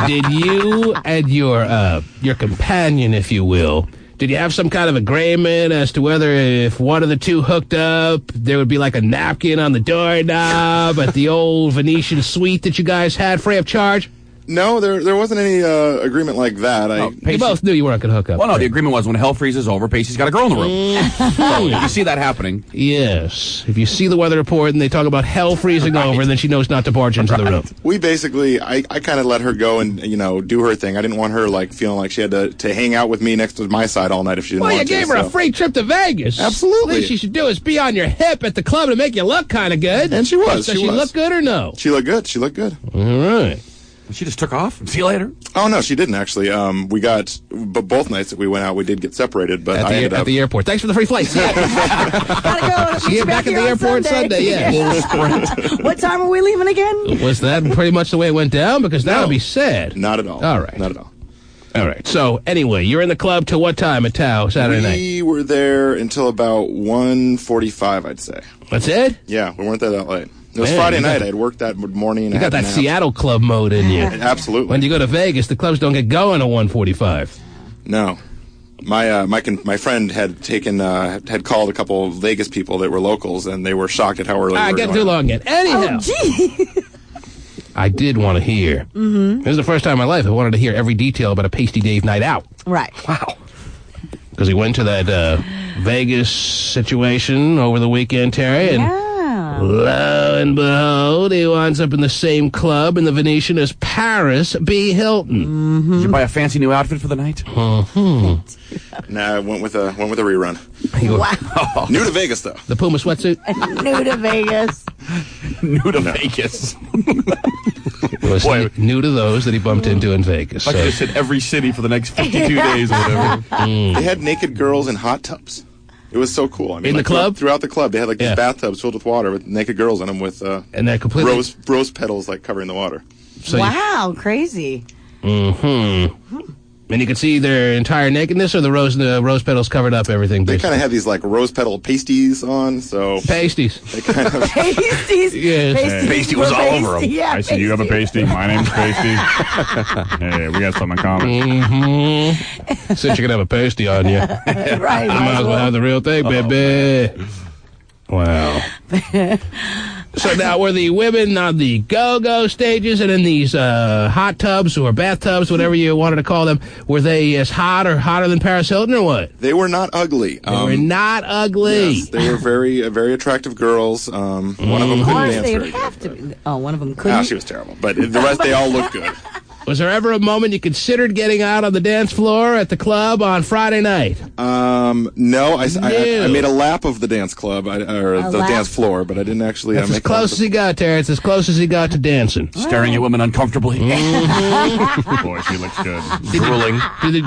Speaker 1: Did you and your companion, if you will, did you have some kind of agreement as to whether if one of the two hooked up, there would be like a napkin on the doorknob at the old Venetian suite that you guys had free of charge?
Speaker 8: No, there wasn't any agreement like that.
Speaker 1: You both knew you weren't going to hook up.
Speaker 9: Well, no, the agreement was when hell freezes over, Pacey's got a girl in the room. So you see that happening.
Speaker 1: Yes. If you see the weather report and they talk about hell freezing over, then she knows not to barge into the room.
Speaker 8: We basically, I kind of let her go and, do her thing. I didn't want her, feeling like she had to hang out with me next to my side all night if she didn't want to.
Speaker 1: Well, you gave her a free trip to Vegas.
Speaker 8: Absolutely.
Speaker 1: The least she should do is be on your hip at the club to make you look kind of good.
Speaker 8: And she was.
Speaker 1: Does she look good or no?
Speaker 8: She looked good. She looked good.
Speaker 1: All right.
Speaker 9: She just took off. See you later.
Speaker 8: Oh no, she didn't actually. But both nights that we went out, we did get separated. But
Speaker 1: at the airport. Thanks for the free flights.
Speaker 2: Gotta go.
Speaker 1: See you back at the airport Sunday. Yeah.
Speaker 2: What time are we leaving again?
Speaker 1: Was that pretty much the way it went down? Because that would be sad.
Speaker 8: Not at all.
Speaker 1: All right.
Speaker 8: Not at all.
Speaker 1: All right. So anyway, you're in the club till what time at Tao Saturday night?
Speaker 8: We were there until about 1:45, I'd say.
Speaker 1: That's it?
Speaker 8: Yeah, we weren't there that late. It was Friday night. I had worked that morning. And
Speaker 1: you got that Seattle club mode in you.
Speaker 8: Absolutely.
Speaker 1: When you go to Vegas, the clubs don't get going at 1:45.
Speaker 8: No. My friend had had called a couple of Vegas people that were locals, and they were shocked at how early we were
Speaker 1: getting
Speaker 8: going.
Speaker 1: too long again. Anyhow.
Speaker 2: Oh, gee.
Speaker 1: I did want to hear. Mm-hmm. This is the first time in my life I wanted to hear every detail about a Pasty Dave night out.
Speaker 2: Right.
Speaker 1: Wow. Because he went to that Vegas situation over the weekend, Terry, and lo and behold, he winds up in the same club in the Venetian as Paris Hilton.
Speaker 2: Mm-hmm.
Speaker 9: Did you buy a fancy new outfit for the night?
Speaker 1: Mm-hmm.
Speaker 8: Nah, I went with a rerun.
Speaker 2: Wow.
Speaker 8: New to Vegas though.
Speaker 1: The Puma sweatsuit.
Speaker 2: New to Vegas.
Speaker 9: New to Vegas.
Speaker 1: Was new to those that he bumped into in Vegas.
Speaker 9: I could have said every city for the next 52 days or whatever.
Speaker 8: They had naked girls in hot tubs. It was so cool. I mean,
Speaker 1: in the club?
Speaker 8: Throughout the club, they had these bathtubs filled with water with naked girls in them with
Speaker 1: and they're completely
Speaker 8: rose petals covering the water.
Speaker 2: So wow, crazy.
Speaker 1: Mm-hmm. And you could see their entire nakedness, or the rose petals covered up everything.
Speaker 8: They kind of had these rose petal pasties on, so
Speaker 1: pasties.
Speaker 8: They kind of
Speaker 2: pasties.
Speaker 1: Yes,
Speaker 9: pasty was all over them.
Speaker 2: Yeah,
Speaker 3: I see you have a pasty. My name's Pasty. Hey, we got something in common.
Speaker 1: Mm-hmm. Since you can have a pasty on you,
Speaker 2: right?
Speaker 1: You might as well have the real thing, baby. Wow. So now, were the women on the go-go stages and in these hot tubs or bathtubs, whatever you wanted to call them, were they as hot or hotter than Paris Hilton or what?
Speaker 8: They were not ugly.
Speaker 1: They were not ugly.
Speaker 8: Yes, they were very attractive girls. One of them couldn't dance very good.
Speaker 2: Oh, one of them couldn't?
Speaker 8: No, she was terrible. But the rest, they all looked good.
Speaker 1: Was there ever a moment you considered getting out on the dance floor at the club on Friday night?
Speaker 8: No. I made a lap of the dance club, dance floor, but I didn't actually.
Speaker 1: That's as close as he got, Terrence. As close as he got to dancing.
Speaker 9: Staring at women uncomfortably.
Speaker 1: Mm-hmm.
Speaker 3: Boy, she looks good.
Speaker 9: Drooling.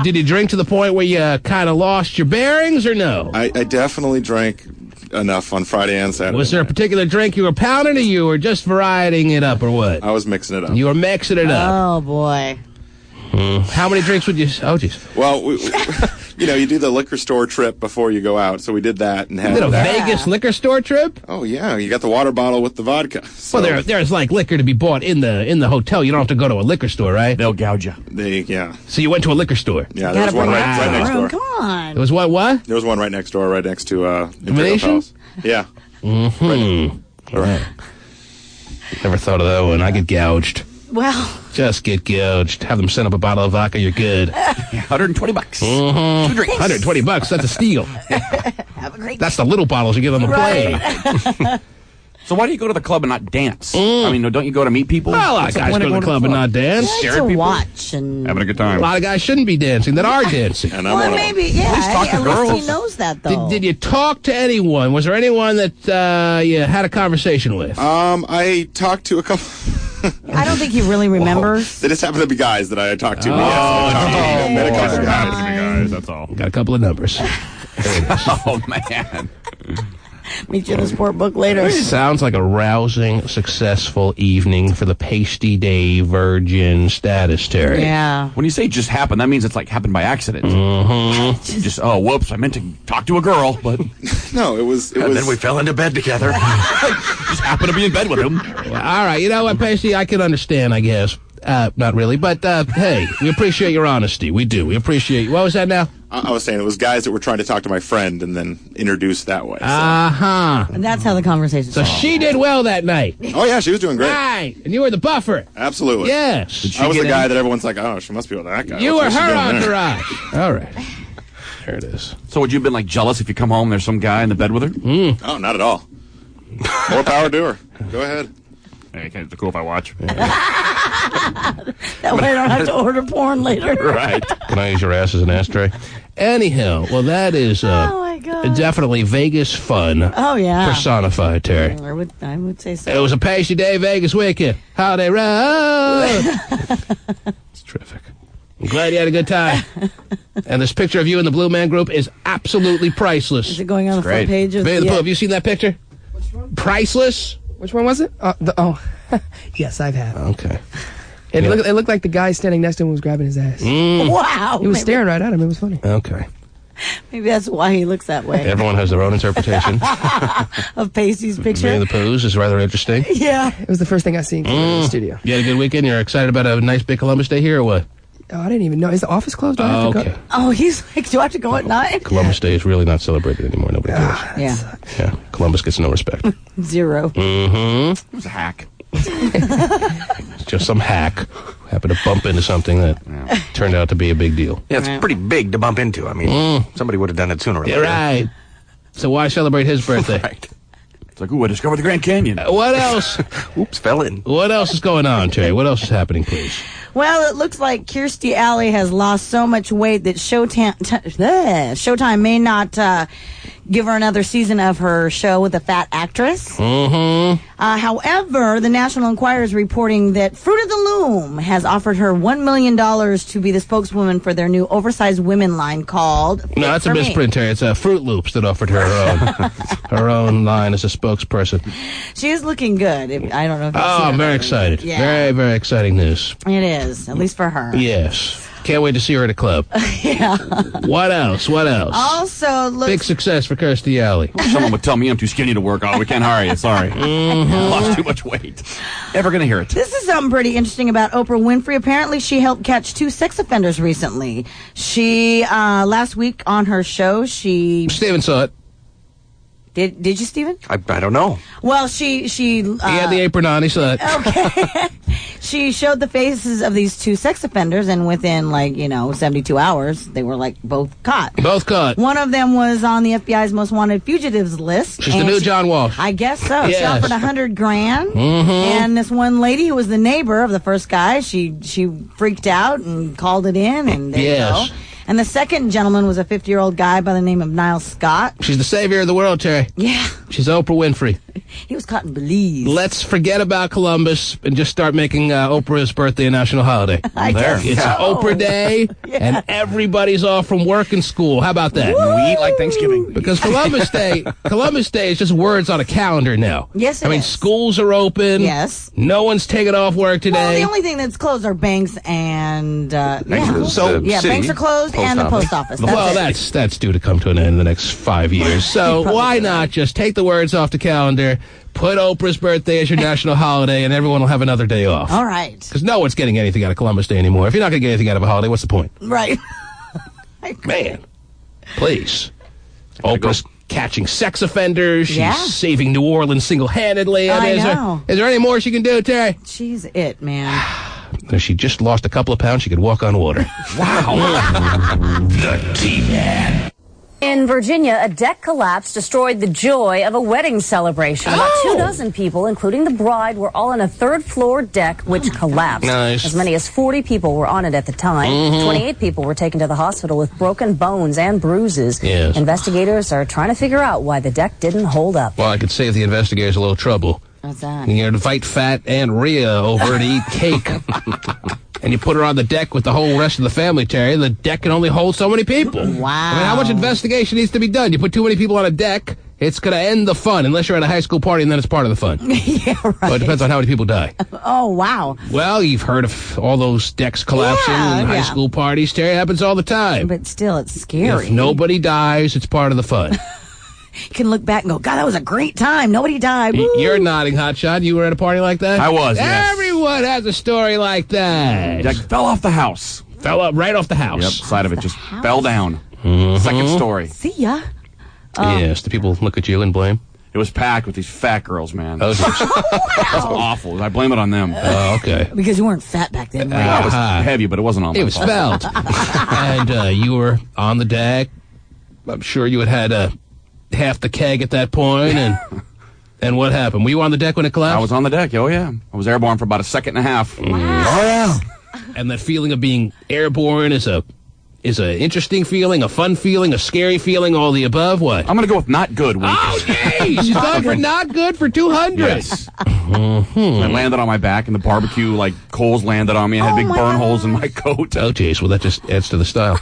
Speaker 1: Did you drink to the point where you kind of lost your bearings, or no?
Speaker 8: I definitely drank enough on Friday and Saturday.
Speaker 1: Was there a particular drink you were pounding, or you were just varietying it up, or what?
Speaker 8: I was mixing it up.
Speaker 1: You were mixing it up.
Speaker 2: Oh boy.
Speaker 1: How many drinks would you? Oh, jeez.
Speaker 8: Well, you do the liquor store trip before you go out, so we did that and had.
Speaker 1: You did a Vegas liquor store trip?
Speaker 8: Oh yeah, you got the water bottle with the vodka. So.
Speaker 1: Well, there's liquor to be bought in the hotel. You don't have to go to a liquor store, right?
Speaker 9: They'll gouge you.
Speaker 1: So you went to a liquor store?
Speaker 8: Yeah, there was one right next door.
Speaker 2: Come on.
Speaker 1: There was what?
Speaker 8: There was one right next door, right next to Imperial
Speaker 1: Venetian?
Speaker 8: Palace. Yeah.
Speaker 1: Mm-hmm. Right. Never thought of that one. I get gouged.
Speaker 2: Well,
Speaker 1: just get gouged. Have them send up a bottle of vodka. You're good.
Speaker 9: $120.
Speaker 1: Mm-hmm.
Speaker 9: 2 drinks.
Speaker 1: $120. That's a steal.
Speaker 2: Have a great.
Speaker 1: That's the little bottles you get on the plane.
Speaker 9: So why do you go to the club and not dance? I mean, don't you go to meet people?
Speaker 1: Well, a lot of guys go to the club and not dance.
Speaker 2: Yeah, to watch and
Speaker 3: having a good time.
Speaker 1: A lot of guys shouldn't be dancing that are dancing.
Speaker 8: And
Speaker 2: well, maybe, yeah.
Speaker 9: At
Speaker 2: least he knows that, though.
Speaker 1: Did you talk to anyone? Was there anyone that you had a conversation with?
Speaker 8: I talked to a couple.
Speaker 2: I don't think he really remembers.
Speaker 8: They just happen to be guys that I talked to.
Speaker 1: Oh,
Speaker 8: met a couple of guys.
Speaker 3: Guys, that's all.
Speaker 1: Got a couple of numbers.
Speaker 9: Oh, man.
Speaker 2: Meet you in the sport book later.
Speaker 1: Sounds like a rousing, successful evening for the Pasty Day virgin status, Terry.
Speaker 2: Yeah.
Speaker 9: When you say just happened, that means it's like happened by accident.
Speaker 1: Mm-hmm.
Speaker 9: Just, whoops, I meant to talk to a girl, but...
Speaker 8: No, it was...
Speaker 4: And then we fell into bed together.
Speaker 9: Just happened to be in bed with him.
Speaker 1: Well, all right, you know what, Pasty, I can understand, I guess. Not really, but hey, we appreciate your honesty. We do. We appreciate... What was that now?
Speaker 8: I was saying it was guys that were trying to talk to my friend and then introduce that way. So.
Speaker 2: And that's how the conversation
Speaker 1: So she did well that night.
Speaker 8: Oh, yeah, she was doing great.
Speaker 1: Right. And you were the buffer.
Speaker 8: Absolutely.
Speaker 1: Yes.
Speaker 8: I was the guy that everyone's like, oh, she must be with that guy.
Speaker 1: You were
Speaker 8: What's she
Speaker 1: her
Speaker 8: doing there?
Speaker 1: entourage. All right. There it is.
Speaker 9: So would you have been like jealous if you come home and there's some guy in the bed with her?
Speaker 8: Oh, not at all. More power to her. Go ahead.
Speaker 9: Hey, it's cool if I watch.
Speaker 2: That way I don't have to order porn later.
Speaker 9: Right.
Speaker 1: Can I use your ass as an ashtray? Anyhow, well, that is
Speaker 2: Oh, my God.
Speaker 1: definitely Vegas fun
Speaker 2: Oh, yeah.
Speaker 1: personified, Terry.
Speaker 2: I would say so.
Speaker 1: It was a pasty day Vegas weekend. Holiday road. It's terrific. I'm glad you had a good time. And this picture of you in the Blue Man Group is absolutely priceless.
Speaker 2: Is it going on the front
Speaker 9: Great.
Speaker 2: page of
Speaker 1: Babe, the Pope, have you seen that picture? Priceless?
Speaker 11: Which one was it? Yes, I've had.
Speaker 1: Okay.
Speaker 11: It looked like the guy standing next to him was grabbing his ass.
Speaker 2: Wow.
Speaker 11: He was staring right at him. It was funny.
Speaker 1: Okay.
Speaker 2: Maybe that's why he looks that way.
Speaker 1: Everyone has their own interpretation.
Speaker 2: Of Pacey's picture.
Speaker 1: Winnie the Pooh's is rather interesting.
Speaker 2: Yeah.
Speaker 11: It was the first thing I seen in the studio.
Speaker 1: You had a good weekend? You're excited about a nice big Columbus Day here or what?
Speaker 11: Oh, I didn't even know. Is the office closed? Do I have to
Speaker 1: Okay.
Speaker 11: go?
Speaker 2: Oh, he's like, do I have to go at 9?
Speaker 1: Columbus Day is really not celebrated anymore. Nobody cares.
Speaker 2: Yeah.
Speaker 1: Yeah. Columbus gets no respect.
Speaker 2: 0.
Speaker 1: Mm-hmm.
Speaker 9: It was a hack.
Speaker 1: It's just some hack who happened to bump into something that turned out to be a big deal.
Speaker 4: Yeah, it's pretty big to bump into. I mean, somebody would have done it sooner or later.
Speaker 1: You're right. So why celebrate his birthday?
Speaker 4: Right.
Speaker 9: It's like, ooh, I discovered the Grand Canyon.
Speaker 1: What else?
Speaker 4: Oops, fell in.
Speaker 1: What else is going on, Terry? What else is happening, please?
Speaker 2: Well, it looks like Kirstie Alley has lost so much weight that Showtime may not give her another season of her show with a fat actress.
Speaker 1: Mm-hmm.
Speaker 2: However, the National Enquirer is reporting that Fruit of the Loom has offered her $1 million to be the spokeswoman for their new oversized women line called Fit
Speaker 1: No, that's a
Speaker 2: for Me.
Speaker 1: misprint, Terry. It's Fruit Loops that offered her her own line as a spokesperson.
Speaker 2: She is looking good. I don't know if you've
Speaker 1: Oh,
Speaker 2: seen
Speaker 1: I'm
Speaker 2: her
Speaker 1: very
Speaker 2: lately.
Speaker 1: excited.
Speaker 2: Yeah.
Speaker 1: Very, very exciting news.
Speaker 2: It is, at least for her.
Speaker 1: Yes. Can't wait to see her at a club.
Speaker 2: Yeah.
Speaker 1: What else? What else?
Speaker 2: Also, looks
Speaker 1: Big success for Kirstie Alley.
Speaker 9: Someone would tell me I'm too skinny to work. Oh, we can't hire you. Sorry. Lost too much weight. Never going to hear it.
Speaker 2: This is something pretty interesting about Oprah Winfrey. Apparently, she helped catch 2 sex offenders recently. She, last week on her show, she...
Speaker 1: Steven saw it.
Speaker 2: Did you, Steven?
Speaker 4: I don't know.
Speaker 2: Well, she
Speaker 1: He had the apron on. He saw it.
Speaker 2: Okay. She showed the faces of these 2 sex offenders, and within, 72 hours, they were, both caught.
Speaker 1: Both caught.
Speaker 2: One of them was on the FBI's most wanted fugitives list.
Speaker 1: She's the
Speaker 2: and
Speaker 1: new
Speaker 2: she-
Speaker 1: John Walsh.
Speaker 2: I guess so. She
Speaker 1: Yes.
Speaker 2: offered $100,000,
Speaker 1: Mm-hmm.
Speaker 2: and this one lady who was the neighbor of the first guy, she freaked out and called it in, and there
Speaker 1: Yes.
Speaker 2: you go. And the second gentleman was a 50-year-old guy by the name of Niles Scott.
Speaker 1: She's the savior of the world, Terry.
Speaker 2: Yeah,
Speaker 1: She's Oprah Winfrey.
Speaker 2: he was caught in Belize.
Speaker 1: Let's forget about Columbus and just start making Oprah's birthday a national holiday.
Speaker 2: I guess
Speaker 1: It's
Speaker 2: so.
Speaker 1: Oprah Day, and everybody's off from work and school. How about that?
Speaker 9: We eat like Thanksgiving.
Speaker 1: Because Columbus Day is just words on a calendar now.
Speaker 2: Yes, it
Speaker 1: I mean,
Speaker 2: is.
Speaker 1: schools are open.
Speaker 2: Yes.
Speaker 1: No one's taking off work today.
Speaker 2: Well, the only thing that's closed are banks and
Speaker 4: So,
Speaker 2: yeah,
Speaker 4: city,
Speaker 2: banks are closed and the post office.
Speaker 1: That's due to come to an end in the next 5 years. So why not just take the words off the calendar, put Oprah's birthday as your national holiday, and everyone will have another day off.
Speaker 2: All right.
Speaker 1: Because no one's getting anything out of Columbus Day anymore. If you're not going to get anything out of a holiday, what's the point?
Speaker 2: Right.
Speaker 1: Man, please. Oprah's catching sex offenders. She's saving New Orleans single-handedly.
Speaker 2: I
Speaker 1: mean,
Speaker 2: know.
Speaker 1: Is there any more she can do, Terry?
Speaker 2: She's it, man.
Speaker 1: If she just lost a couple of pounds, she could walk on water.
Speaker 5: The T-Man.
Speaker 6: In Virginia, a deck collapse destroyed the joy of a wedding celebration. About 24 people, including the bride, were all on a third-floor deck, which collapsed.
Speaker 1: Nice.
Speaker 6: As many as 40 people were on it at the time. 28 people were taken to the hospital with broken bones and bruises.
Speaker 1: Yes.
Speaker 6: Investigators are trying to figure out why the deck didn't hold up.
Speaker 1: Well, I could save the investigators a little trouble.
Speaker 2: What's that?
Speaker 1: You invite Fat Aunt Rhea over to eat cake. And you put her on the deck with the whole rest of the family, Terry. The deck can only hold so many people.
Speaker 2: Wow.
Speaker 1: I mean, how much investigation needs to be done? You put too many people on a deck, it's going to end the fun, unless you're at a high school party, and then it's part of the fun.
Speaker 2: Yeah, right.
Speaker 1: Well, it depends on how many people die.
Speaker 2: Oh, wow.
Speaker 1: Well, you've heard of all those decks collapsing in high school parties, Terry. It happens all the time.
Speaker 2: But still, it's scary.
Speaker 1: If nobody dies, it's part of the fun.
Speaker 2: You can look back and go, God, that was a great time. Nobody died. Woo.
Speaker 1: You're nodding, Hotshot. You were at a party like that?
Speaker 9: I was, yes.
Speaker 1: Everyone has a story like that.
Speaker 9: Deck fell off the house.
Speaker 1: Fell up right off the house.
Speaker 9: Yep, side of it just fell down. Second story.
Speaker 2: See ya.
Speaker 1: Yes, do people look at you and blame?
Speaker 9: It was packed with these fat girls, man.
Speaker 1: Oh,
Speaker 9: That's awful. I blame it on them.
Speaker 1: Oh, okay.
Speaker 2: Because you weren't fat back then. Right?
Speaker 9: I was heavy, but it wasn't on my
Speaker 1: It was
Speaker 9: fault.
Speaker 1: spelled. And you were on the deck. I'm sure you had half the keg at that point, and what happened? Were you on the deck when it collapsed?
Speaker 9: I was on the deck. Oh, yeah. I was airborne for about a second and a half.
Speaker 2: Wow.
Speaker 1: Oh, yeah. And that feeling of being airborne is a interesting feeling, a fun feeling, a scary feeling, all the above. What?
Speaker 9: I'm going to go with not good.
Speaker 1: Oh, jeez. You thought for not good for 200.
Speaker 9: Yes. I landed on my back, and the barbecue, like, coals landed on me. I had big burn holes in my coat.
Speaker 1: Oh, jeez. Well, that just adds to the style.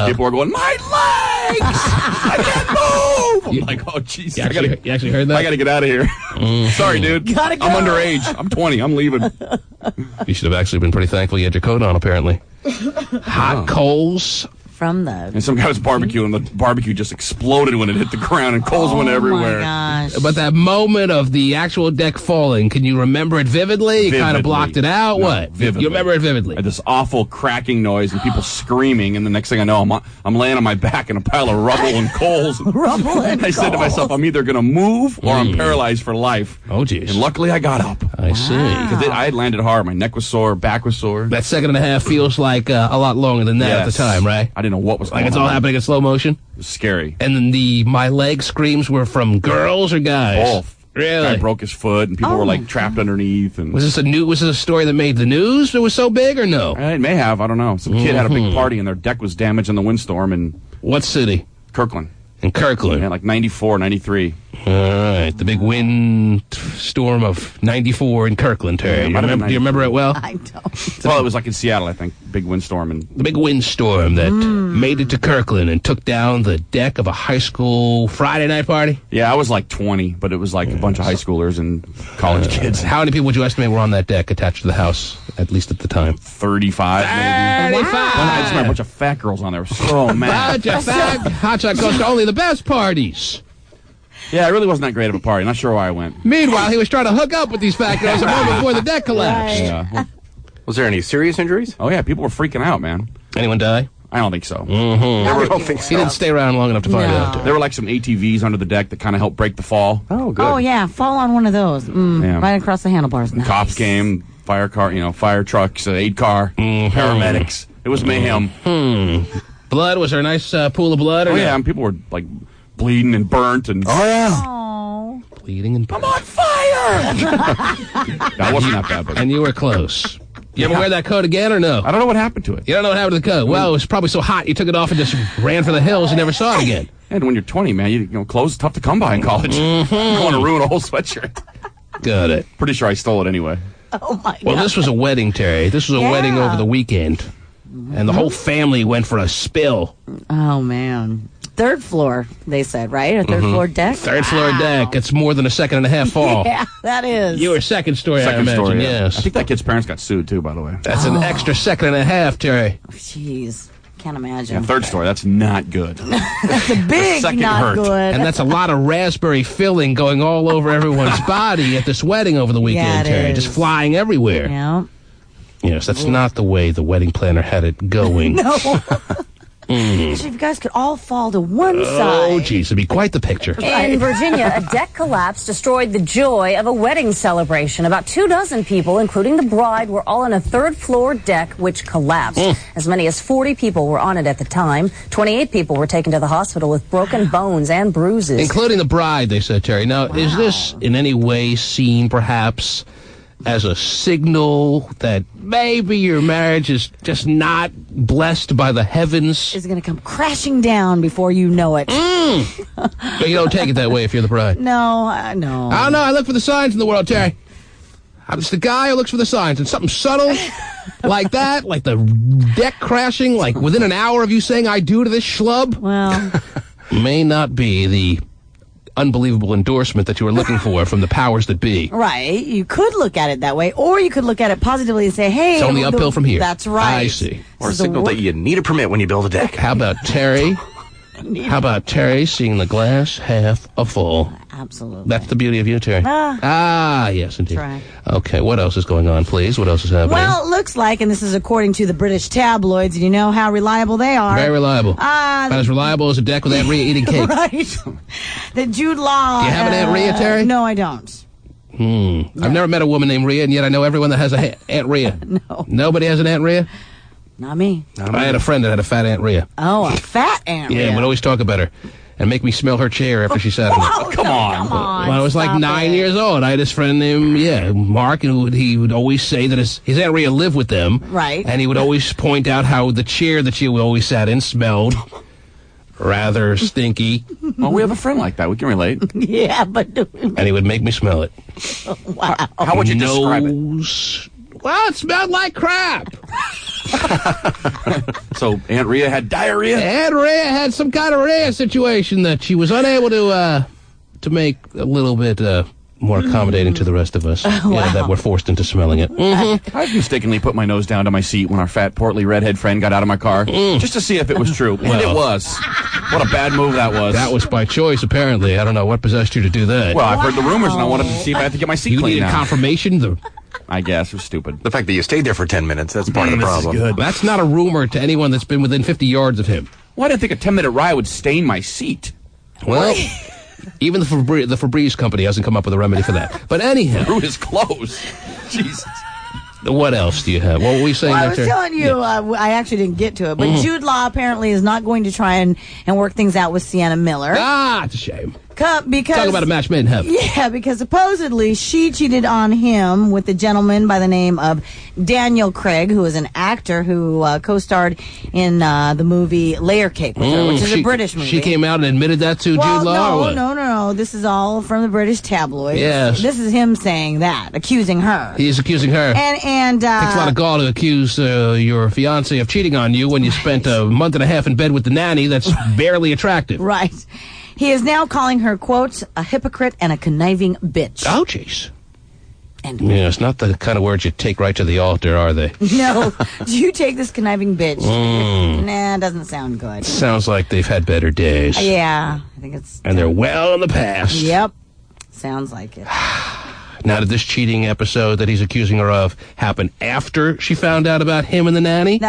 Speaker 9: People are going, my legs! I can't move! I'm like, oh, jeez.
Speaker 1: You actually heard that?
Speaker 9: I got to get out of here. Sorry, dude.
Speaker 2: Gotta go.
Speaker 9: I'm underage. I'm 20. I'm leaving.
Speaker 1: You should have actually been pretty thankful you had your coat on, apparently. Hot coals.
Speaker 2: From the...
Speaker 9: And some guy was barbecuing, and the barbecue just exploded when it hit the ground, and coals went everywhere.
Speaker 2: Oh, my gosh.
Speaker 1: But that moment of the actual deck falling, can you remember it vividly? You kind of blocked it out?
Speaker 9: No,
Speaker 1: what?
Speaker 9: Vividly.
Speaker 1: You remember it vividly?
Speaker 9: I had this awful cracking noise and people screaming, and the next thing I know, I'm laying on my back in a pile of rubble and coals.
Speaker 2: Rubble and
Speaker 9: I said to myself, I'm either going to move or I'm paralyzed for life.
Speaker 1: Oh, jeez.
Speaker 9: And luckily I got up.
Speaker 1: I see.
Speaker 9: Because I had landed hard. My neck was sore, back was sore.
Speaker 1: That second and a half feels like a lot longer than that at the time, right?
Speaker 9: I didn't know what was going
Speaker 1: Like it's all happening in slow motion?
Speaker 9: It was scary.
Speaker 1: And then my leg screams were from girls or guys?
Speaker 9: Both.
Speaker 1: Really?
Speaker 9: Guy broke his foot, and people were like trapped underneath. And
Speaker 1: Was this a story that made the news? It was so big or no?
Speaker 9: It may have. I don't know. Some kid had a big party, and their deck was damaged in the windstorm in
Speaker 1: What city?
Speaker 9: Kirkland.
Speaker 1: In Kirkland.
Speaker 9: Yeah, like 94, 93.
Speaker 1: All right, the big wind storm of '94 in Kirkland, Terry. Do you remember it well?
Speaker 2: I don't.
Speaker 9: Well, it was like in Seattle, I think. Big windstorm. And
Speaker 1: The big windstorm that made it to Kirkland and took down the deck of a high school Friday night party.
Speaker 9: yeah, I was like 20, but it was like a bunch of high schoolers and college kids.
Speaker 1: How many people would you estimate were on that deck attached to the house, at least at the time?
Speaker 9: 35, maybe.
Speaker 1: 35.
Speaker 9: I just remember a bunch of fat girls on there. So mad.
Speaker 1: Bunch of fat hotshot goes to only the best parties.
Speaker 9: Yeah, it really wasn't that great of a party. Not sure why I went.
Speaker 1: Meanwhile, he was trying to hook up with these fat girls a moment before the deck collapsed.
Speaker 9: Yeah.
Speaker 4: Was there any serious injuries?
Speaker 9: Oh, yeah, people were freaking out, man.
Speaker 1: Anyone die?
Speaker 9: I don't think so.
Speaker 4: I don't think so.
Speaker 1: He didn't stay around long enough to find out.
Speaker 9: There were like some ATVs under the deck that kind of helped break the fall.
Speaker 4: Oh, good.
Speaker 2: Oh, yeah. Fall on one of those.
Speaker 9: Yeah.
Speaker 2: Right across the handlebars. Nice.
Speaker 9: Cops came, fire trucks, aid car, paramedics. It was mayhem.
Speaker 1: Blood? Was there a nice pool of blood? Or
Speaker 9: Oh,
Speaker 1: no?
Speaker 9: yeah, and people were like bleeding and burnt. And
Speaker 2: Oh.
Speaker 1: Bleeding and
Speaker 9: I'm on fire! That wasn't that bad, but
Speaker 1: And you were close. You ever wear that coat again or no?
Speaker 9: I don't know what happened to it.
Speaker 1: You don't know what happened to the coat. Well, it was probably so hot you took it off and just ran for the hills and never saw it again.
Speaker 9: And when you're 20, man, you know, clothes is tough to come by in college. You don't want to ruin a whole sweatshirt.
Speaker 1: Got it.
Speaker 9: Pretty sure I stole it anyway.
Speaker 2: Oh, my God.
Speaker 1: Well, this was a wedding, Terry. This was a wedding over the weekend. And the whole family went for a spill.
Speaker 2: Oh, man. Third floor, they said, right? A third floor deck?
Speaker 1: Third floor deck. It's more than a second and a half fall.
Speaker 2: Yeah, that is.
Speaker 1: You were second story, I
Speaker 9: Second
Speaker 1: imagine,
Speaker 9: story, yeah.
Speaker 1: yes.
Speaker 9: I think that kid's parents got sued too, by the way.
Speaker 1: That's an extra second and a half, Terry.
Speaker 2: Jeez. Can't
Speaker 9: Yeah,
Speaker 2: imagine.
Speaker 9: third story. That's not good.
Speaker 2: That's a big
Speaker 9: second
Speaker 2: not
Speaker 9: hurt.
Speaker 2: good.
Speaker 1: And that's a lot of raspberry filling going all over everyone's body at this wedding over the weekend,
Speaker 2: Yeah, it
Speaker 1: Terry.
Speaker 2: is.
Speaker 1: Just flying everywhere.
Speaker 2: Yeah.
Speaker 1: Yes, that's not the way the wedding planner had it going.
Speaker 2: No. If you guys could all fall to one side.
Speaker 1: Oh, geez, it'd be quite the picture.
Speaker 6: In Virginia, a deck collapse destroyed the joy of a wedding celebration. About 24 people, including the bride, were all on a third-floor deck, which collapsed. As many as 40 people were on it at the time. 28 people were taken to the hospital with broken bones and bruises.
Speaker 1: Including the bride, they said, Terry. Now, is this in any way seen, perhaps, as a signal that maybe your marriage is just not blessed by the heavens?
Speaker 2: Is going to come crashing down before you know it.
Speaker 1: But you don't take it that way if you're the bride.
Speaker 2: No, no.
Speaker 1: I don't know. I look for the signs in the world, Terry. I'm just the guy who looks for the signs. And something subtle like that, like the deck crashing, like within an hour of you saying I do to this schlub,
Speaker 2: Well,
Speaker 1: may not be the unbelievable endorsement that you were looking for from the powers that be.
Speaker 2: right. You could look at it that way, or you could look at it positively and say, hey.
Speaker 1: It's only uphill from here.
Speaker 2: That's right.
Speaker 1: I see.
Speaker 4: Or a
Speaker 2: This is the
Speaker 4: signal that you need a permit when you build a deck.
Speaker 1: How about, Terry, How about Terry seeing the glass half full?
Speaker 2: Absolutely.
Speaker 1: That's the beauty of you, Terry. Yes, indeed.
Speaker 2: Right.
Speaker 1: Okay, what else is going on, please? What else is happening?
Speaker 2: Well, it looks like, and this is according to the British tabloids, and you know how reliable they are.
Speaker 1: Very reliable. About as reliable as a deck with Aunt Rhea eating cake.
Speaker 2: Right. That Jude Law.
Speaker 1: Do you have an Aunt Rhea, Terry?
Speaker 2: No, I don't.
Speaker 1: No. I've never met a woman named Rhea, and yet I know everyone that has a Aunt Rhea.
Speaker 2: No.
Speaker 1: Nobody has an Aunt Rhea?
Speaker 2: Not me.
Speaker 1: I had a friend that had a fat Aunt Rhea.
Speaker 2: Oh, a fat Aunt Rhea.
Speaker 1: Yeah, would always talk about her and make me smell her chair after she sat in it.
Speaker 2: Oh, come on.
Speaker 1: When I was like 9 years old, I had this friend named, Mark, and he would always say that his Aunt Rhea lived with them.
Speaker 2: Right.
Speaker 1: And he would always point out how the chair that she always sat in smelled rather stinky.
Speaker 9: Well, we have a friend like that. We can relate.
Speaker 2: Yeah, but...
Speaker 1: And he would make me smell it.
Speaker 2: Wow.
Speaker 9: How would you describe it?
Speaker 1: Well, it smelled like crap.
Speaker 9: So Aunt Rhea had diarrhea?
Speaker 1: Aunt Rhea had some kind of rhea situation that she was unable to make a little bit more accommodating to the rest of us. That we're forced into smelling it. Mm-hmm.
Speaker 9: I've mistakenly put my nose down to my seat when our fat, portly, redhead friend got out of my car, just to see if it was true. And it was. What a bad move that was.
Speaker 1: That was by choice, apparently. I don't know what possessed you to do that.
Speaker 9: Well, I've heard the rumors, and I wanted to see if I had to get my seat
Speaker 1: You
Speaker 9: cleaned
Speaker 1: needed
Speaker 9: now.
Speaker 1: confirmation?
Speaker 9: I guess. It was stupid.
Speaker 4: The fact that you stayed there for 10 minutes, that's part of the problem.
Speaker 9: This is good.
Speaker 1: That's not a rumor to anyone that's been within 50 yards of him.
Speaker 9: Well, I didn't think a 10-minute ride would stain my seat.
Speaker 1: Well, even the Febreze company hasn't come up with a remedy for that. But anyhow.
Speaker 9: Through his clothes. Jesus.
Speaker 1: What else do you have? What were we saying?
Speaker 2: Well, I was telling you, I actually didn't get to it, but Jude Law apparently is not going to try and work things out with Sienna Miller.
Speaker 1: It's a shame.
Speaker 2: Because
Speaker 1: talk about a match made in heaven.
Speaker 2: Yeah, because supposedly she cheated on him with a gentleman by the name of Daniel Craig, who is an actor who co-starred in the movie Layer Cake with her, which is a British movie.
Speaker 1: She came out and admitted that to Jude Law? Or what?
Speaker 2: No. This is all from the British tabloids.
Speaker 1: Yes.
Speaker 2: This is him saying that, accusing her.
Speaker 1: He's accusing her.
Speaker 2: And
Speaker 1: takes a lot of gall to accuse your fiancé of cheating on you when you spent a month and a half in bed with the nanny that's barely attractive.
Speaker 2: Right. He is now calling her, quote, a hypocrite and a conniving bitch.
Speaker 1: Oh, jeez.
Speaker 2: Yeah,
Speaker 1: it's not the kind of words you take right to the altar, are they?
Speaker 2: No. Do you take this conniving bitch? Nah, doesn't sound good.
Speaker 1: Sounds like they've had better days.
Speaker 2: Yeah, I think it's...
Speaker 1: And they're well in the past.
Speaker 2: Yep. Sounds like it.
Speaker 1: Now, did this cheating episode that he's accusing her of happen after she found out about him and the nanny?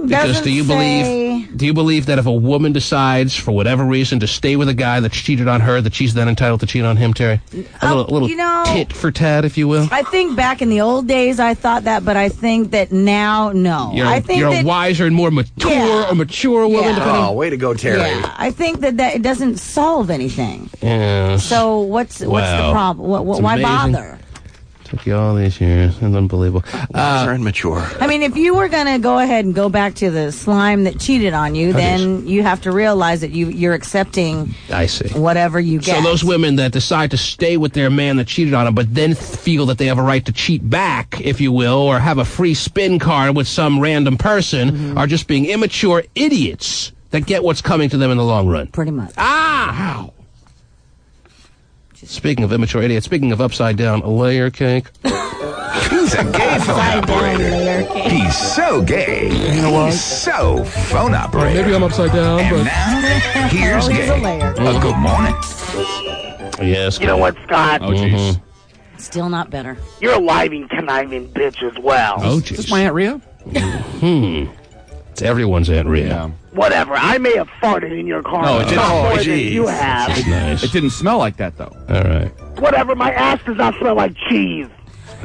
Speaker 1: Because do you believe that if a woman decides for whatever reason to stay with a guy that's cheated on her, that she's then entitled to cheat on him, Terry? A little tit for tat, if you will.
Speaker 2: I think back in the old days I thought that, but I think that now, no.
Speaker 1: You're a wiser and more mature woman.
Speaker 4: Oh, way to go, Terry.
Speaker 2: Yeah, I think that it doesn't solve anything.
Speaker 1: Yes.
Speaker 2: So what's the problem? Why bother?
Speaker 1: Took you all these years. It's unbelievable.
Speaker 4: Wiser and mature.
Speaker 2: I mean, if you were going to go ahead and go back to the slime that cheated on you, then you have to realize that you're accepting whatever you get.
Speaker 1: So those women that decide to stay with their man that cheated on them, but then feel that they have a right to cheat back, if you will, or have a free spin card with some random person, are just being immature idiots that get what's coming to them in the long run.
Speaker 2: Pretty much.
Speaker 1: Wow. Speaking of immature idiots, speaking of upside down layer cake.
Speaker 5: He's a gay phone operator. He's so gay.
Speaker 1: You know what?
Speaker 5: He's so phone operator.
Speaker 1: Maybe I'm upside down,
Speaker 5: and
Speaker 1: but
Speaker 5: now here's gay. Good morning.
Speaker 1: Yes.
Speaker 7: You know what, Scott?
Speaker 9: Oh, jeez.
Speaker 2: Still not better.
Speaker 7: You're a living, conniving bitch as well.
Speaker 1: Oh, jeez.
Speaker 9: Is this my Aunt Rhea?
Speaker 1: It's everyone's Aunt Rhea.
Speaker 9: Yeah.
Speaker 7: Whatever. I may have farted in your car.
Speaker 9: No, it didn't.
Speaker 7: More than you have.
Speaker 1: That's nice.
Speaker 9: It didn't smell like that, though.
Speaker 1: All right.
Speaker 7: Whatever. My ass does not smell like cheese.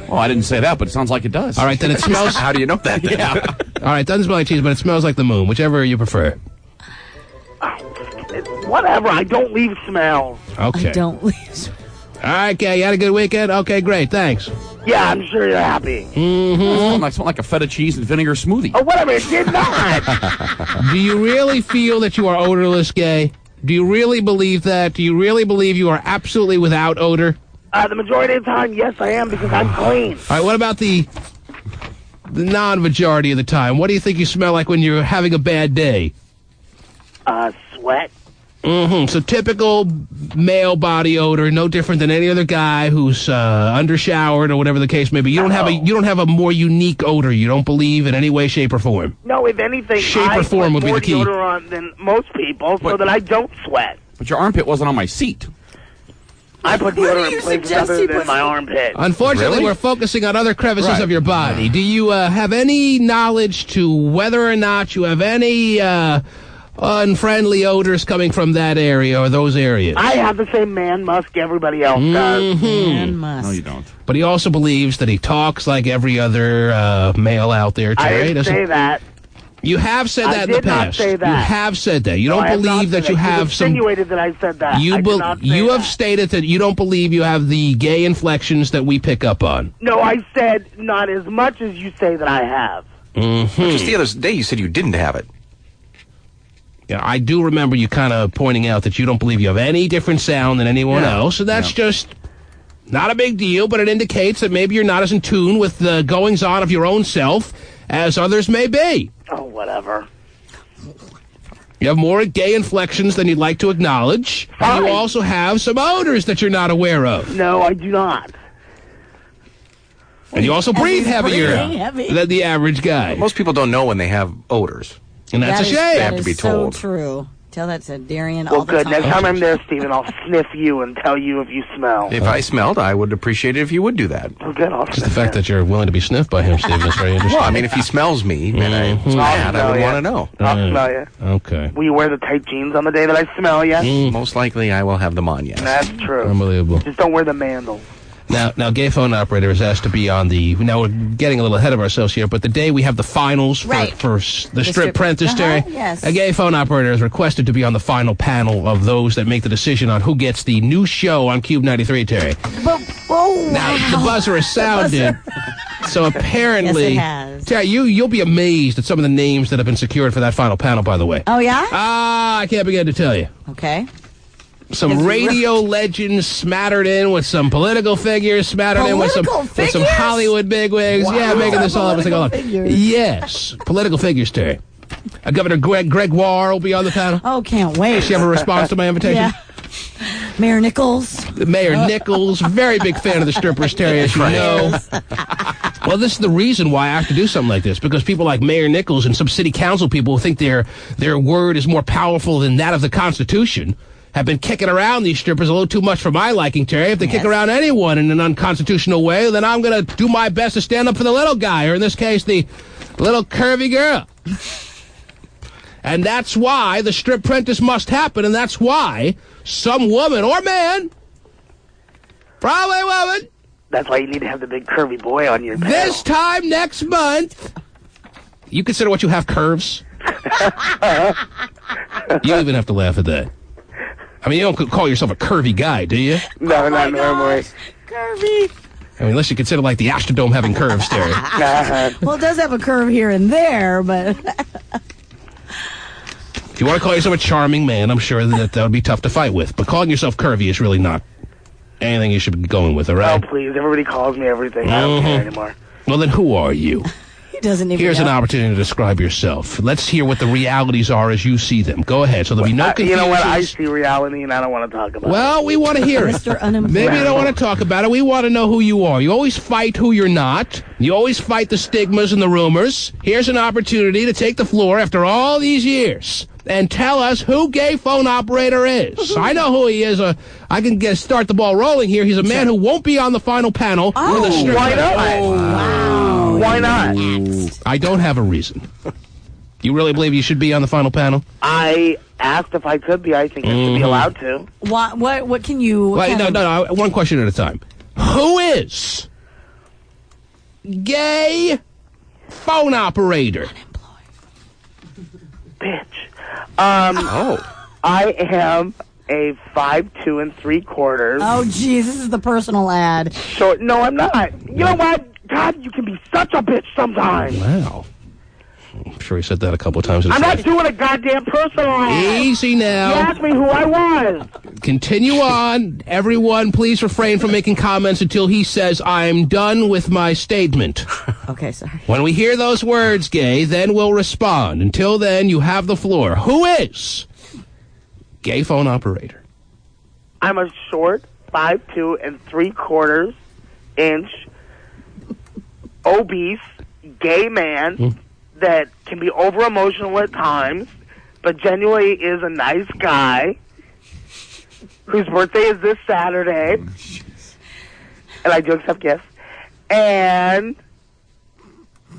Speaker 9: Well, I didn't say that, but it sounds like it does.
Speaker 1: All right, then it smells...
Speaker 4: How do you know that?
Speaker 9: Yeah.
Speaker 1: All right, it doesn't smell like cheese, but it smells like the moon, whichever you prefer.
Speaker 7: Whatever. I don't leave smells.
Speaker 1: Okay.
Speaker 2: I don't leave.
Speaker 1: All right, Kay, you had a good weekend? Okay, great, thanks.
Speaker 7: Yeah, I'm sure you're happy.
Speaker 9: It smelled like a feta cheese and vinegar smoothie.
Speaker 7: Oh, whatever. It did not.
Speaker 1: Do you really feel that you are odorless, Gay? Do you really believe that? Do you really believe you are absolutely without odor?
Speaker 7: The majority of the time, yes, I am, because I'm clean.
Speaker 1: All right, what about the non-majority of the time? What do you think you smell like when you're having a bad day?
Speaker 7: Sweat.
Speaker 1: So typical male body odor, no different than any other guy who's undershowered or whatever the case may be. You don't have a more unique odor. You don't believe in any way, shape, or form.
Speaker 7: No, if anything,
Speaker 1: Shape or form would be the key.
Speaker 7: I put more deodorant than most people so that I don't sweat.
Speaker 9: But your armpit wasn't on my seat.
Speaker 7: I put deodorant in places other than my armpit.
Speaker 1: Unfortunately, we're focusing on other crevices of your body. Do you have any knowledge to whether or not you have any unfriendly odors coming from that area or those areas?
Speaker 7: I have the same man musk everybody else does.
Speaker 2: Man musk.
Speaker 9: No, you don't.
Speaker 1: But he also believes that he talks like every other male out there, Terry.
Speaker 7: I didn't say that.
Speaker 1: You have said that in the past.
Speaker 7: I did not say that.
Speaker 1: You have said that. You don't believe that you have some...
Speaker 7: You insinuated that I said that.
Speaker 1: You have stated that you don't believe you have the gay inflections that we pick up on.
Speaker 7: No, I said not as much as you say that I have.
Speaker 4: Just the other day you said you didn't have it.
Speaker 1: Yeah, I do remember you kind of pointing out that you don't believe you have any different sound than anyone else, and that's just not a big deal, but it indicates that maybe you're not as in tune with the goings-on of your own self as others may be.
Speaker 7: Oh, whatever.
Speaker 1: You have more gay inflections than you'd like to acknowledge.
Speaker 7: Fine.
Speaker 1: And you also have some odors that you're not aware of.
Speaker 7: No, I do not.
Speaker 1: And you also breathe heavier than the average guy.
Speaker 4: Most people don't know when they have odors.
Speaker 1: And that's a shame.
Speaker 4: They have to be told.
Speaker 2: So true. Tell that to Darian
Speaker 7: Well,
Speaker 2: all the
Speaker 7: good.
Speaker 2: time.
Speaker 7: Next time I'm there, Stephen, I'll sniff you and tell you if you smell.
Speaker 4: If I smelled, I would appreciate it if you would do that.
Speaker 7: Oh, good. I'll
Speaker 1: Just the fact that you're willing to be sniffed by him, Stephen, is very interesting.
Speaker 4: Well, I mean, if he smells me and it's bad, I would want to know.
Speaker 7: I'll smell you.
Speaker 1: Okay.
Speaker 7: Will you wear the tight jeans on the day that I smell you?
Speaker 4: Most likely I will have them on, yes.
Speaker 7: That's true.
Speaker 1: Unbelievable.
Speaker 7: Just don't wear the mandals.
Speaker 1: Now, gay phone operator is asked to be on the... Now, we're getting a little ahead of ourselves here, but the day we have the finals for the strip apprentice, Terry,
Speaker 2: yes.
Speaker 1: a gay phone operator is requested to be on the final panel of those that make the decision on who gets the new show on Cube 93, Terry. Now, the buzzer has sounded, so apparently...
Speaker 2: Yes, it has.
Speaker 1: Terry, you'll be amazed at some of the names that have been secured for that final panel, by the way.
Speaker 2: Oh, yeah?
Speaker 1: I can't begin to tell you.
Speaker 2: Okay.
Speaker 1: Some radio legends smattered in with some political figures, smattered in with some Hollywood bigwigs.
Speaker 2: Wow.
Speaker 1: Yeah, making this all up as they go along. Yes, political figures, Terry. Governor Gregoire will be on the panel.
Speaker 2: Oh, can't wait.
Speaker 1: Does she have a response to my invitation?
Speaker 2: Yeah. Mayor Nichols.
Speaker 1: Mayor Nichols, very big fan of the strippers, Terry, as you know. Well, this is the reason why I have to do something like this, because people like Mayor Nichols and some city council people who think their word is more powerful than that of the Constitution have been kicking around these strippers a little too much for my liking, Terry. If they kick around anyone in an unconstitutional way, then I'm going to do my best to stand up for the little guy, or in this case, the little curvy girl. And that's why the strip apprentice must happen, and that's why some woman or man, probably woman,
Speaker 7: That's why you need to have the big curvy boy on your panel.
Speaker 1: this time next month, you consider what you have curves? You even have to laugh at that. I mean, you don't call yourself a curvy guy, do you?
Speaker 7: No, not normally.
Speaker 2: Curvy.
Speaker 1: I mean, unless you consider, like, the Astrodome having curves, Terry.
Speaker 2: Well, it does have a curve here and there, but...
Speaker 1: If you want to call yourself a charming man, I'm sure that would be tough to fight with. But calling yourself curvy is really not anything you should be going with, all right?
Speaker 7: Oh, please. Everybody calls me everything. I don't care anymore.
Speaker 1: Well, then who are you?
Speaker 2: He doesn't even
Speaker 1: Here's
Speaker 2: know.
Speaker 1: an opportunity to describe yourself. Let's hear what the realities are as you see them. Go ahead, so there'll be no
Speaker 7: You
Speaker 1: confusion.
Speaker 7: know what? I see reality, and I don't want to talk about it.
Speaker 1: Well, we want to hear it.
Speaker 2: Mr. Unemployed.
Speaker 1: Maybe you don't want to talk about it. We want to know who you are. You always fight who you're not. You always fight the stigmas and the rumors. Here's an opportunity to take the floor after all these years and tell us who gay phone operator is. I know who he is. I can start the ball rolling here. He's a man who won't be on the final panel.
Speaker 2: Oh,
Speaker 1: with a strip
Speaker 7: why not?
Speaker 2: Wow.
Speaker 7: Why not?
Speaker 1: I don't have a reason. You really believe you should be on the final panel?
Speaker 7: I asked if I could be. I think I should be allowed to.
Speaker 2: What can you...
Speaker 1: Well, no. One question at a time. Who is gay phone operator?
Speaker 7: Bitch. I am a 5'2" 3/4".
Speaker 2: Oh, geez, this is the personal ad.
Speaker 7: Short. No, I'm not. You know what? God, you can be such a bitch sometimes.
Speaker 1: Wow. I'm sure he said that a couple of times.
Speaker 7: I'm not doing a goddamn personal ad.
Speaker 1: Easy
Speaker 7: You
Speaker 1: now.
Speaker 7: asked me who I was.
Speaker 1: Continue on. Everyone, please refrain from making comments until he says, I'm done with my statement.
Speaker 2: Okay, sorry.
Speaker 1: When we hear those words, gay, then we'll respond. Until then, you have the floor. Who is Gay phone operator.
Speaker 12: I'm a short, 5'2" and 3/4 inch, obese, gay man that can be over emotional at times, but genuinely is a nice guy whose birthday is this Saturday. And I do accept gifts. And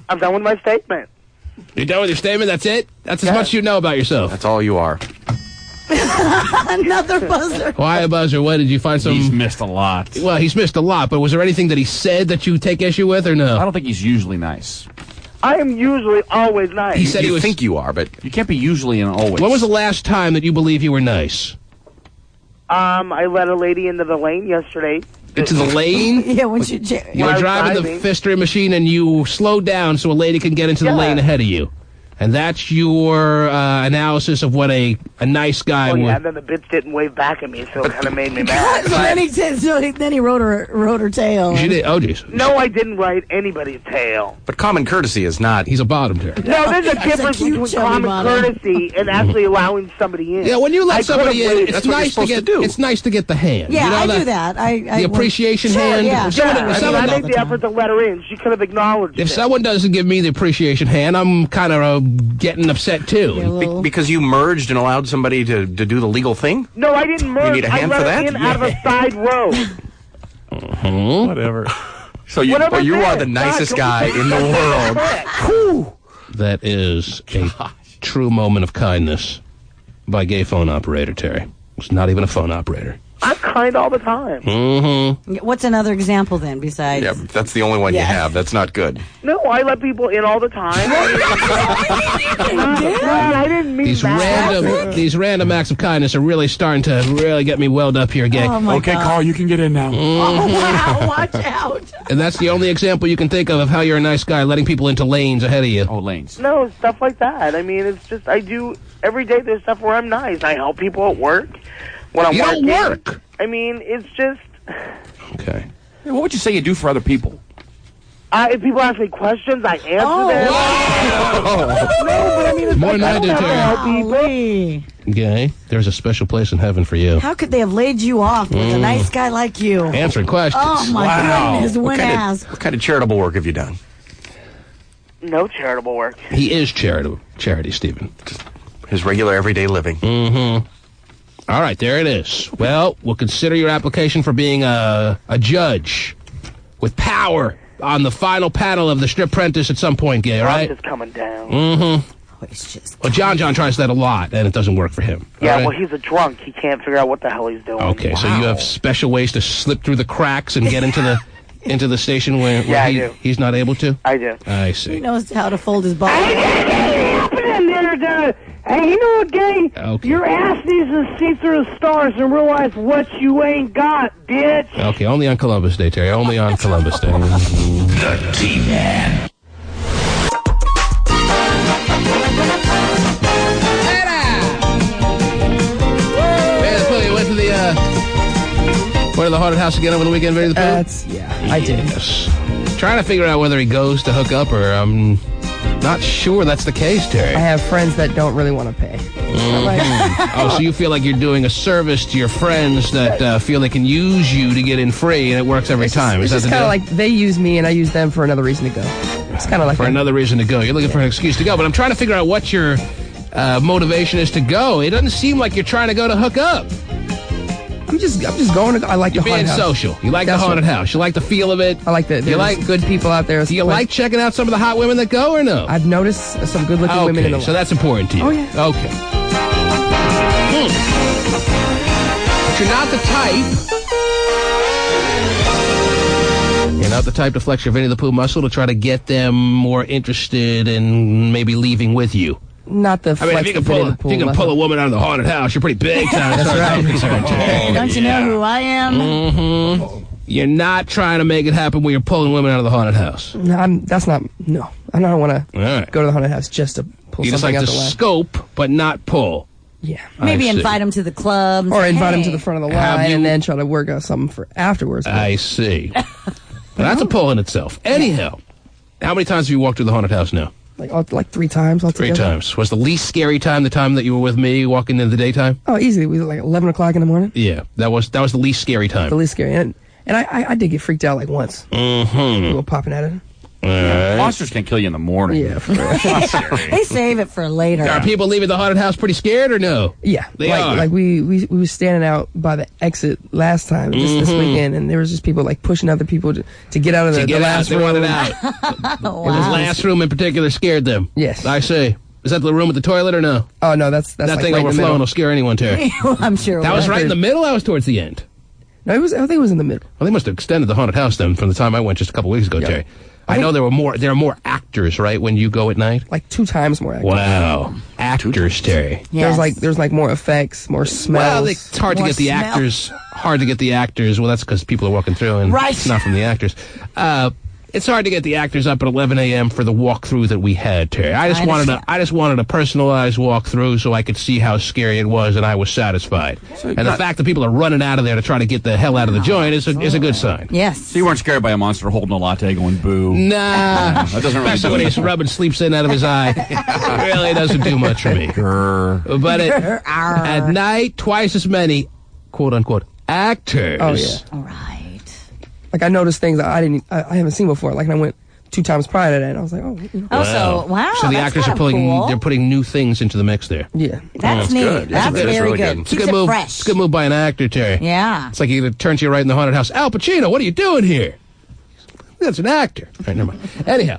Speaker 12: I'm done with my statement.
Speaker 1: You're done with your statement? That's it? That's as much as you know about yourself.
Speaker 4: That's all you are.
Speaker 2: Another buzzer.
Speaker 1: Why a buzzer? What, did you find some...
Speaker 9: He's missed a lot.
Speaker 1: Well, he's missed a lot, but was there anything that he said that you take issue with, or no?
Speaker 9: I don't think he's usually nice.
Speaker 12: I am usually always nice.
Speaker 1: He said
Speaker 4: you
Speaker 1: he was...
Speaker 4: think you are, but...
Speaker 9: You can't be usually and always.
Speaker 1: When was the last time that you believe you were nice?
Speaker 12: I let a lady into the lane yesterday.
Speaker 1: Into the lane?
Speaker 2: Yeah, when you
Speaker 1: were driving the Fister machine and you slowed down so a lady can get into the lane ahead of you. And that's your analysis of what a nice guy would...
Speaker 12: Yeah, then the bitch didn't wave back at me, so it kind of made me mad.
Speaker 2: then he wrote her tail.
Speaker 1: She did? Oh, jeez.
Speaker 12: No, I didn't write anybody's tail.
Speaker 4: But common courtesy is not...
Speaker 1: He's a bottom there.
Speaker 12: No, there's a difference between common courtesy and actually allowing somebody in.
Speaker 1: Yeah, when you let somebody in, it's nice to get...
Speaker 4: do.
Speaker 1: It's nice to get the hand.
Speaker 2: Yeah,
Speaker 1: you know,
Speaker 2: I do that.
Speaker 1: The appreciation hand.
Speaker 2: Yeah,
Speaker 12: I made the effort to let her in. She could have acknowledged it.
Speaker 1: If someone doesn't give me the appreciation hand, I'm kind of getting upset too.
Speaker 4: Because you merged and allowed somebody to do the legal thing?
Speaker 12: No, I didn't merge.
Speaker 4: You need a hand
Speaker 12: I
Speaker 4: for
Speaker 12: let
Speaker 4: that?
Speaker 12: her in out of a side road.
Speaker 9: Whatever.
Speaker 4: So you are the nicest guy in the world.
Speaker 1: That is a true moment of kindness by gay phone operator Terry. It's not even a phone operator.
Speaker 12: I'm kind all the time.
Speaker 1: Mm-hmm.
Speaker 2: What's another example then besides?
Speaker 4: Yeah, that's the only one you have. That's not good.
Speaker 12: No, I let people in all the time. I didn't mean that.
Speaker 1: These random acts of kindness are really starting to really get me welled up here, gay.
Speaker 2: Oh my God.
Speaker 9: Carl, you can get in now.
Speaker 2: Oh, wow, watch out.
Speaker 1: And that's the only example you can think of how you're a nice guy, letting people into lanes ahead of you.
Speaker 9: Oh, lanes.
Speaker 12: No, stuff like that. I mean, it's just, I do, every day there's stuff where I'm nice. I help people at work. When I'm
Speaker 1: don't work.
Speaker 12: I mean, it's just...
Speaker 1: Okay.
Speaker 9: Hey, what would you say you do for other people?
Speaker 12: If people ask me questions, I answer them.
Speaker 1: Wow.
Speaker 12: No, but I mean, it's
Speaker 1: More
Speaker 12: like,
Speaker 1: than I do,
Speaker 12: don't
Speaker 1: Terry.
Speaker 12: have to help people.
Speaker 1: Gay, there's a special place in heaven for you.
Speaker 2: How could they have laid you off with a nice guy like you?
Speaker 1: Answering questions.
Speaker 2: Oh my goodness, when asked.
Speaker 4: What kind of charitable work have you done?
Speaker 12: No charitable work.
Speaker 1: He is charity, Stephen.
Speaker 4: Just his regular everyday living.
Speaker 1: Mm-hmm. All right, there it is. Well, we'll consider your application for being a judge with power on the final panel of the Strip Prentice at some point, Gay, all right?
Speaker 12: I'm just coming down.
Speaker 1: Mm-hmm.
Speaker 2: It's just...
Speaker 1: Well, John tries that a lot, and it doesn't work for him.
Speaker 12: Yeah,
Speaker 1: right?
Speaker 12: well, he's a drunk. He can't figure out what the hell he's doing.
Speaker 1: Okay, so you have special ways to slip through the cracks and get into the station where
Speaker 12: I do.
Speaker 1: He's not able to?
Speaker 12: I do.
Speaker 1: I see.
Speaker 2: He knows how to fold his ball.
Speaker 7: Hey, you know what, Gay?
Speaker 1: Okay.
Speaker 7: Your ass needs to see through the stars and realize what you ain't got, bitch.
Speaker 1: Okay, only on Columbus Day, Terry. Only on Columbus Day.
Speaker 5: The T-Man.
Speaker 1: Went to the haunted house again over the weekend, Vinny the Pooh?
Speaker 11: I did.
Speaker 1: Yes. Trying to figure out whether he goes to hook up or I'm not sure that's the case, Terry.
Speaker 11: I have friends that don't really want to pay.
Speaker 1: Oh, so you feel like you're doing a service to your friends that feel they can use you to get in free, and it works every time. Is that
Speaker 11: It's
Speaker 1: the
Speaker 11: kind
Speaker 1: deal?
Speaker 11: of like they use me and I use them for another reason to go. It's kind of like
Speaker 1: For another reason to go. You're looking for an excuse to go, but I'm trying to figure out what your motivation is to go. It doesn't seem like you're trying to go to hook up.
Speaker 11: I'm just going to go. I like
Speaker 1: You're
Speaker 11: the
Speaker 1: being
Speaker 11: haunted house.
Speaker 1: social. You like
Speaker 11: That's
Speaker 1: the haunted
Speaker 11: right.
Speaker 1: house. You like the feel of it.
Speaker 11: I like that.
Speaker 1: You like
Speaker 11: good people out there.
Speaker 1: Do you like checking out some of the hot women that go or no?
Speaker 11: I've noticed some good-looking women in the
Speaker 1: so that's important to you.
Speaker 11: Oh, yeah.
Speaker 1: Okay. But you're not the type. You're not the type to flex your Vinny the Pooh muscle to try to get them more interested in maybe leaving with you.
Speaker 11: Not the
Speaker 1: I mean, if you can pull a woman out of the haunted house, you're pretty big time.
Speaker 11: That's right.
Speaker 2: Hey, don't you know who I am?
Speaker 1: Mm-hmm. You're not trying to make it happen when you're pulling women out of the haunted house.
Speaker 11: No, I don't want to
Speaker 1: right.
Speaker 11: go to the haunted house just to pull
Speaker 1: You just
Speaker 11: something
Speaker 1: like
Speaker 11: out
Speaker 1: to
Speaker 11: the lab.
Speaker 1: scope, but not pull.
Speaker 11: Yeah.
Speaker 2: Maybe
Speaker 1: I see.
Speaker 2: invite him to the club.
Speaker 11: Or invite him
Speaker 2: Hey.
Speaker 11: to the front of the
Speaker 1: Have
Speaker 11: line
Speaker 1: you-
Speaker 11: and then try to work out something for afterwards.
Speaker 1: I see. But that's a pull in itself. Anyhow, how many times have you walked through the haunted house now?
Speaker 11: Like 3 times altogether.
Speaker 1: 3 times. Was the least scary time the time that you were with me walking in the daytime?
Speaker 11: Oh, easily. We were like 11 o'clock in the morning.
Speaker 1: Yeah, that was the least scary time.
Speaker 11: The least scary. And I did get freaked out like once.
Speaker 1: Mm-hmm.
Speaker 11: People popping at it.
Speaker 1: Right.
Speaker 9: Monsters can't kill you in the morning.
Speaker 11: Yeah, for real.
Speaker 2: They save it for later.
Speaker 1: Are people leaving the haunted house pretty scared or no?
Speaker 11: Yeah,
Speaker 1: they are.
Speaker 11: Like we were standing out by the exit last time, this weekend, and there was just people like pushing other people to get out of the last room.
Speaker 1: They wanted out.
Speaker 2: Wow.
Speaker 1: The last room in particular scared them.
Speaker 11: Yes.
Speaker 1: I see. Is that the room with the toilet or no?
Speaker 11: Oh no, that's
Speaker 1: that
Speaker 11: like
Speaker 1: thing
Speaker 11: right
Speaker 1: overflowing will scare anyone, Terry.
Speaker 2: I'm sure.
Speaker 1: That was right in the middle. I was towards the end.
Speaker 11: No, I think it was in the middle.
Speaker 1: Well, they must have extended the haunted house then from the time I went just a couple weeks ago, Terry. I know there are more actors, right, when you go at night?
Speaker 11: Like 2 times more actors.
Speaker 1: Wow. Actors, Terry.
Speaker 2: Yes.
Speaker 11: There's like more effects, more smells.
Speaker 1: Well, it's hard to get the actors. Hard to get the actors. Well, that's because people are walking through, and it's not from the actors. It's hard to get the actors up at 11 a.m. for the walkthrough that we had, Terry. I just wanted a personalized walkthrough so I could see how scary it was, and I was satisfied. And the fact that people are running out of there to try to get the hell out of the joint is a good sign.
Speaker 2: Yes.
Speaker 9: So you weren't scared by a monster holding a latte going boo?
Speaker 1: Nah.
Speaker 9: That doesn't really
Speaker 1: Especially when he's rubbing sleeps in out of his eye. It really doesn't do much for me. But at night, twice as many, quote-unquote, actors.
Speaker 11: Oh, yeah.
Speaker 2: All right.
Speaker 11: Like I noticed things that I haven't seen before. Like I went 2 times prior to that, and I was like, oh.
Speaker 2: So wow.
Speaker 1: So the actors are putting new things into the mix there.
Speaker 11: Yeah.
Speaker 2: That's neat.
Speaker 4: Good.
Speaker 2: That's very
Speaker 4: really
Speaker 2: good.
Speaker 1: It's a
Speaker 2: Keeps
Speaker 1: good
Speaker 2: it
Speaker 1: move.
Speaker 2: fresh.
Speaker 1: It's a good move by an actor, Terry.
Speaker 2: Yeah.
Speaker 1: It's like he turns you right in the haunted house. Al Pacino, what are you doing here? That's an actor. All right, never mind. Anyhow,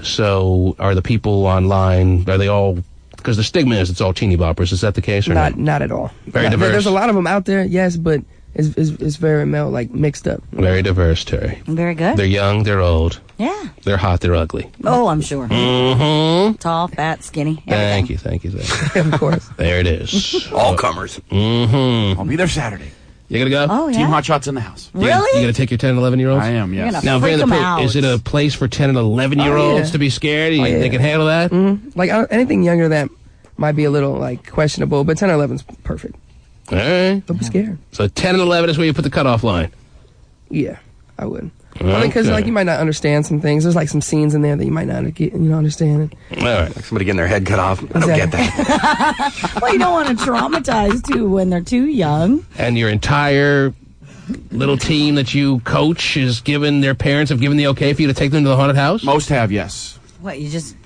Speaker 1: so are the people online? Are they all? Because the stigma is it's all teeny boppers. Is that the case or not?
Speaker 11: Not at all.
Speaker 1: Very diverse.
Speaker 11: There's a lot of them out there, yes, but it's very mixed up.
Speaker 1: Very diverse, Terry.
Speaker 2: Very good.
Speaker 1: They're young. They're old.
Speaker 2: Yeah.
Speaker 1: They're hot. They're ugly.
Speaker 2: Oh, I'm sure.
Speaker 1: Mm-hmm.
Speaker 2: Tall, fat, skinny.
Speaker 1: Thank you.
Speaker 11: Of course.
Speaker 1: There it is.
Speaker 4: All comers.
Speaker 1: Mm-hmm.
Speaker 9: I'll be there Saturday.
Speaker 1: You gonna go?
Speaker 2: Oh, yeah.
Speaker 9: Team Hot Shots in the house.
Speaker 1: You
Speaker 2: Really?
Speaker 1: gonna take your 10 and 11-year-olds?
Speaker 9: I am, yes.
Speaker 2: You're gonna
Speaker 1: Now,
Speaker 2: freak
Speaker 1: Van the
Speaker 2: 'em
Speaker 1: Poop,
Speaker 2: out.
Speaker 1: is it a place for 10 and 11-year-olds
Speaker 11: Oh, yeah.
Speaker 1: to be scared?
Speaker 11: Oh, yeah.
Speaker 1: They can handle that?
Speaker 11: Mm-hmm. Like anything younger than that might be a little like questionable, but 10 or 11's perfect.
Speaker 1: All right.
Speaker 11: Don't be scared.
Speaker 1: So 10 and 11 is where you put the cutoff line.
Speaker 11: Yeah, I would.
Speaker 1: Okay.
Speaker 11: Because like you might not understand some things. There's like some scenes in there that you might not understand.
Speaker 1: All right.
Speaker 4: Like somebody getting their head cut off. I don't get that.
Speaker 2: Well, you don't want to traumatize too when they're too young.
Speaker 1: And your entire little team that you coach have given the okay for you to take them to the haunted house?
Speaker 9: Most have, yes.
Speaker 2: What, you just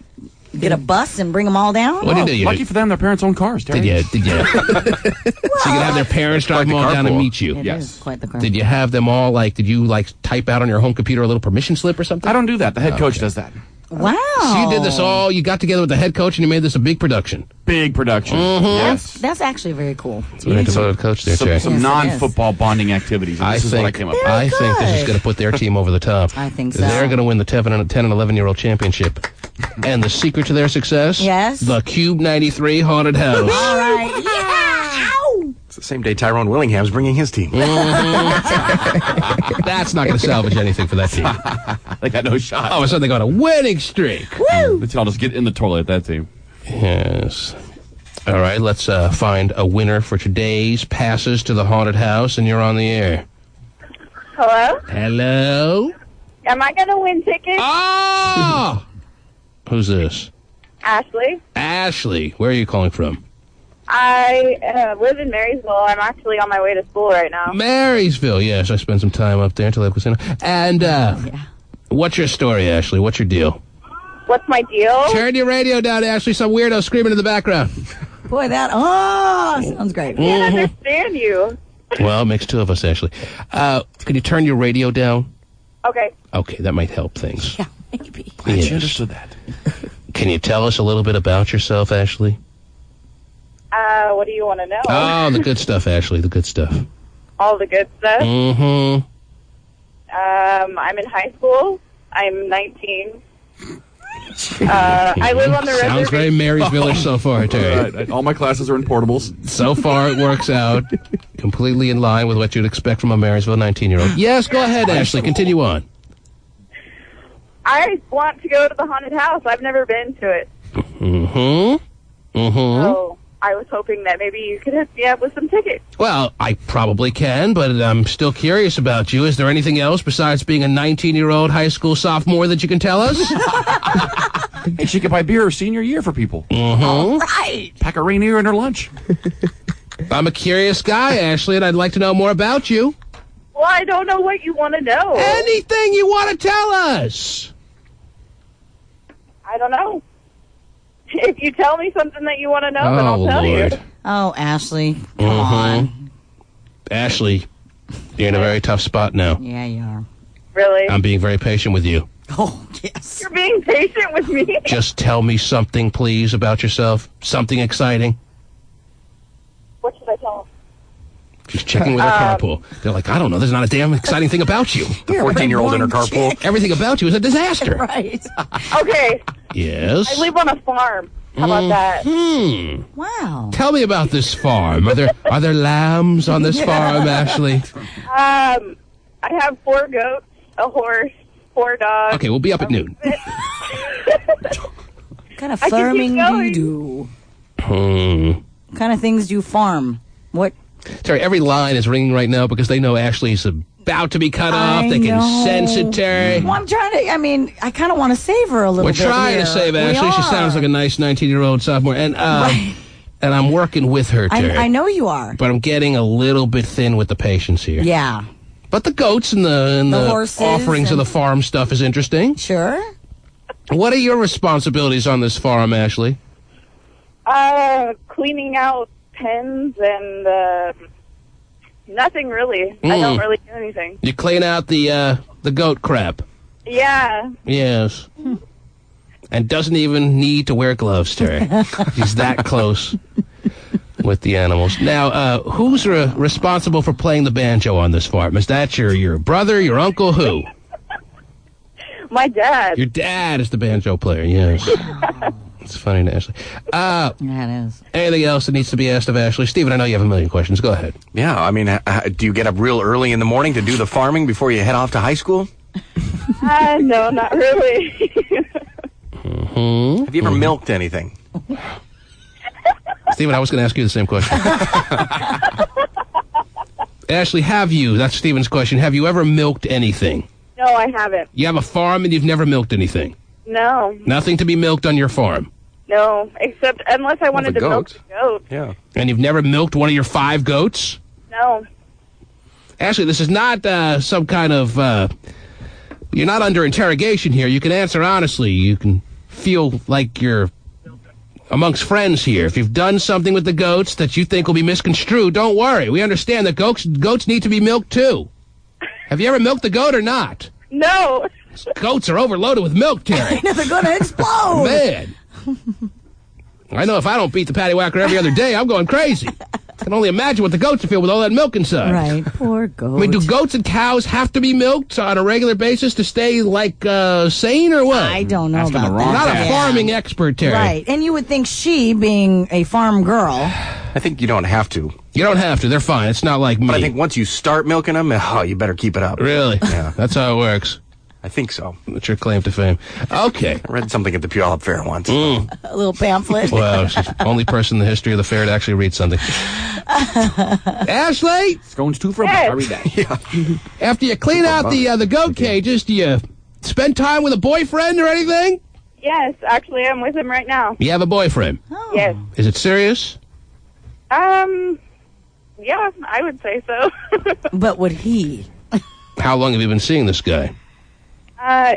Speaker 2: get a bus and bring them all down?
Speaker 1: What do you do?
Speaker 9: Lucky for them, their parents own cars, Terry.
Speaker 1: Did you? So you can have their parents drive them all down and meet you?
Speaker 2: It
Speaker 9: Yes.
Speaker 2: is quite the car.
Speaker 1: Did you have them all, did you type out on your home computer a little permission slip or something?
Speaker 9: I don't do that. The head coach does that.
Speaker 2: Wow.
Speaker 1: So you did this all, you got together with the head coach and you made this a big production.
Speaker 9: Big production. Yes.
Speaker 2: That's actually very cool.
Speaker 1: So we had to coach there, Terry.
Speaker 9: Some
Speaker 2: Yes, it
Speaker 9: non-football bonding activities. And this is what I came up with.
Speaker 1: I think this is going to put their team over the top.
Speaker 2: I think so.
Speaker 1: They're going to win the 10 and 11-year-old championship. And the secret to their success?
Speaker 2: Yes.
Speaker 1: The Cube 93 Haunted House.
Speaker 2: All right. Yeah. Ow.
Speaker 4: It's the same day Tyrone Willingham's bringing his team.
Speaker 1: That's not going to salvage anything for that team.
Speaker 9: They got no shot.
Speaker 1: All of a sudden, they got a winning streak.
Speaker 2: Woo.
Speaker 9: I'll just get in the toilet, that team.
Speaker 1: Yes. All right, let's find a winner for today's passes to the haunted house, and you're on the air.
Speaker 13: Hello?
Speaker 1: Hello?
Speaker 13: Am I going to win tickets?
Speaker 1: Oh! Who's this?
Speaker 13: Ashley.
Speaker 1: Ashley. Where are you calling from?
Speaker 13: I live in Marysville. I'm actually on my way to school right now.
Speaker 1: Marysville. Yes, I spent some time up there until I was in. And what's your story, Ashley? What's your deal?
Speaker 13: What's my deal?
Speaker 1: Turn your radio down, Ashley. Some weirdo screaming in the background.
Speaker 2: Boy, that sounds great.
Speaker 13: I can't understand you.
Speaker 1: Well, it makes 2 of us, Ashley. Can you turn your radio down?
Speaker 13: Okay.
Speaker 1: Okay, that might help things.
Speaker 2: Yeah, maybe.
Speaker 9: Glad you understood that.
Speaker 1: Can you tell us a little bit about yourself, Ashley?
Speaker 13: What do you want to know?
Speaker 1: Oh, the good stuff, Ashley, the good stuff.
Speaker 13: All the good stuff?
Speaker 1: Mm-hmm.
Speaker 13: I'm in high school. I'm 19. I live on the reservation.
Speaker 1: Sounds very Marysville-ish so far, Terry.
Speaker 9: All my classes are in portables.
Speaker 1: So far, it works out completely in line with what you'd expect from a Marysville 19-year-old. Yes, go ahead, Ashley. Continue on.
Speaker 13: I want to go to the haunted house. I've never been to it.
Speaker 1: Mm-hmm. Mm-hmm.
Speaker 13: So I was hoping that maybe you could hook me up with some tickets.
Speaker 1: Well, I probably can, but I'm still curious about you. Is there anything else besides being a 19-year-old high school sophomore that you can tell us?
Speaker 9: And she could buy beer her senior year for people.
Speaker 2: All right.
Speaker 9: Pack a Rainier in her lunch.
Speaker 1: I'm a curious guy, Ashley, and I'd like to know more about you.
Speaker 13: Well, I don't know what you want to know.
Speaker 1: Anything you want to tell us.
Speaker 13: I don't know. If you tell me something that you want to know, then I'll tell
Speaker 1: Lord.
Speaker 13: you.
Speaker 2: Oh, Ashley, come on.
Speaker 1: Ashley, you're in a very tough spot now.
Speaker 2: Yeah, you are.
Speaker 13: Really?
Speaker 1: I'm being very patient with you.
Speaker 2: Oh, yes.
Speaker 13: You're being patient with me.
Speaker 1: Just tell me something, please, about yourself. Something exciting.
Speaker 13: What should I tell him?
Speaker 1: Just checking with her carpool. They're like, I don't know. There's not a damn exciting thing about you.
Speaker 4: The 14-year-old in her carpool.
Speaker 1: Everything about you is a disaster.
Speaker 2: Right.
Speaker 13: Okay.
Speaker 1: Yes.
Speaker 13: I live on a farm. How about that?
Speaker 2: Wow.
Speaker 1: Tell me about this farm. Are there lambs on this farm, Ashley?
Speaker 13: I have 4 goats, a horse, 4 dogs.
Speaker 1: Okay, we'll be up at noon.
Speaker 2: What kind of
Speaker 13: I can keep
Speaker 2: farming do
Speaker 13: going.
Speaker 2: you do? What kind of things do you farm? What?
Speaker 1: Sorry, every line is ringing right now because they know Ashley's about to be cut off.
Speaker 2: I
Speaker 1: They can
Speaker 2: know.
Speaker 1: sense it, Terry.
Speaker 2: Well, I'm trying to, I kind of want to save her a little
Speaker 1: We're
Speaker 2: bit.
Speaker 1: trying
Speaker 2: here.
Speaker 1: to save
Speaker 2: We
Speaker 1: Ashley. She
Speaker 2: are.
Speaker 1: sounds like a nice 19-year-old sophomore. And and I'm working with her, Terry.
Speaker 2: I know you are.
Speaker 1: But I'm getting a little bit thin with the patience here.
Speaker 2: Yeah.
Speaker 1: But the goats and the
Speaker 2: horses
Speaker 1: offerings of
Speaker 2: and-
Speaker 1: the farm stuff is interesting.
Speaker 2: Sure.
Speaker 1: What are your responsibilities on this farm, Ashley?
Speaker 13: Cleaning out pens and nothing really. I don't really do anything.
Speaker 1: You clean out the goat crap.
Speaker 13: Yeah.
Speaker 1: Yes. And doesn't even need to wear gloves, Terry. He's that close with the animals. Now, who's responsible for playing the banjo on this farm? Is that your brother, your uncle, who?
Speaker 13: My dad.
Speaker 1: Your dad is the banjo player, yes. It's funny to Ashley.
Speaker 2: Yeah, it is.
Speaker 1: Anything else that needs to be asked of Ashley? Steven, I know you have a million questions. Go ahead.
Speaker 4: Yeah, I mean, do you get up real early in the morning to do the farming before you head off to high school?
Speaker 13: No, not really.
Speaker 4: Have you ever milked anything?
Speaker 1: Steven, I was going to ask you the same question. Ashley, that's Steven's question, have you ever milked anything?
Speaker 13: No, I haven't.
Speaker 1: You have a farm and you've never milked anything?
Speaker 13: No.
Speaker 1: Nothing to be milked on your farm?
Speaker 13: No, except unless I wanted to milk the goat.
Speaker 4: Yeah.
Speaker 1: And you've never milked one of your 5 goats?
Speaker 13: No.
Speaker 1: Ashley, this is not some kind of... you're not under interrogation here. You can answer honestly. You can feel like you're amongst friends here. If you've done something with the goats that you think will be misconstrued, don't worry. We understand that goats need to be milked too. Have you ever milked the goat or not?
Speaker 13: No.
Speaker 1: Goats are overloaded with milk, Terry.
Speaker 2: They're going to explode.
Speaker 1: Man. I know if I don't beat the patty whacker every other day, I'm going crazy. I can only imagine what the goats feel with all that milk inside.
Speaker 2: Right, poor goat.
Speaker 1: I mean, do goats and cows have to be milked on a regular basis to stay, sane or what?
Speaker 2: I don't know about that.
Speaker 1: I'm not a farming expert, Terry.
Speaker 2: Right, and you would think she, being a farm girl...
Speaker 4: I think you don't have to.
Speaker 1: You don't have to. They're fine. It's not like me.
Speaker 4: But I think once you start milking them, you better keep it up.
Speaker 1: Really?
Speaker 4: Yeah.
Speaker 1: That's how it works.
Speaker 4: I think so.
Speaker 1: That's your claim to fame. Okay.
Speaker 4: I read something at the Puyallup Fair once.
Speaker 2: A little pamphlet.
Speaker 1: Well, she's the only person in the history of the fair to actually read something. Ashley!
Speaker 9: Scones 2 for a buck. I read that.
Speaker 4: Yeah.
Speaker 1: After you clean out the goat cages, do you spend time with a boyfriend or anything?
Speaker 13: Yes, actually, I'm with him right now.
Speaker 1: You have a boyfriend?
Speaker 2: Oh.
Speaker 13: Yes.
Speaker 1: Is it serious?
Speaker 13: Yeah, I would say so.
Speaker 2: But would he?
Speaker 1: How long have you been seeing this guy?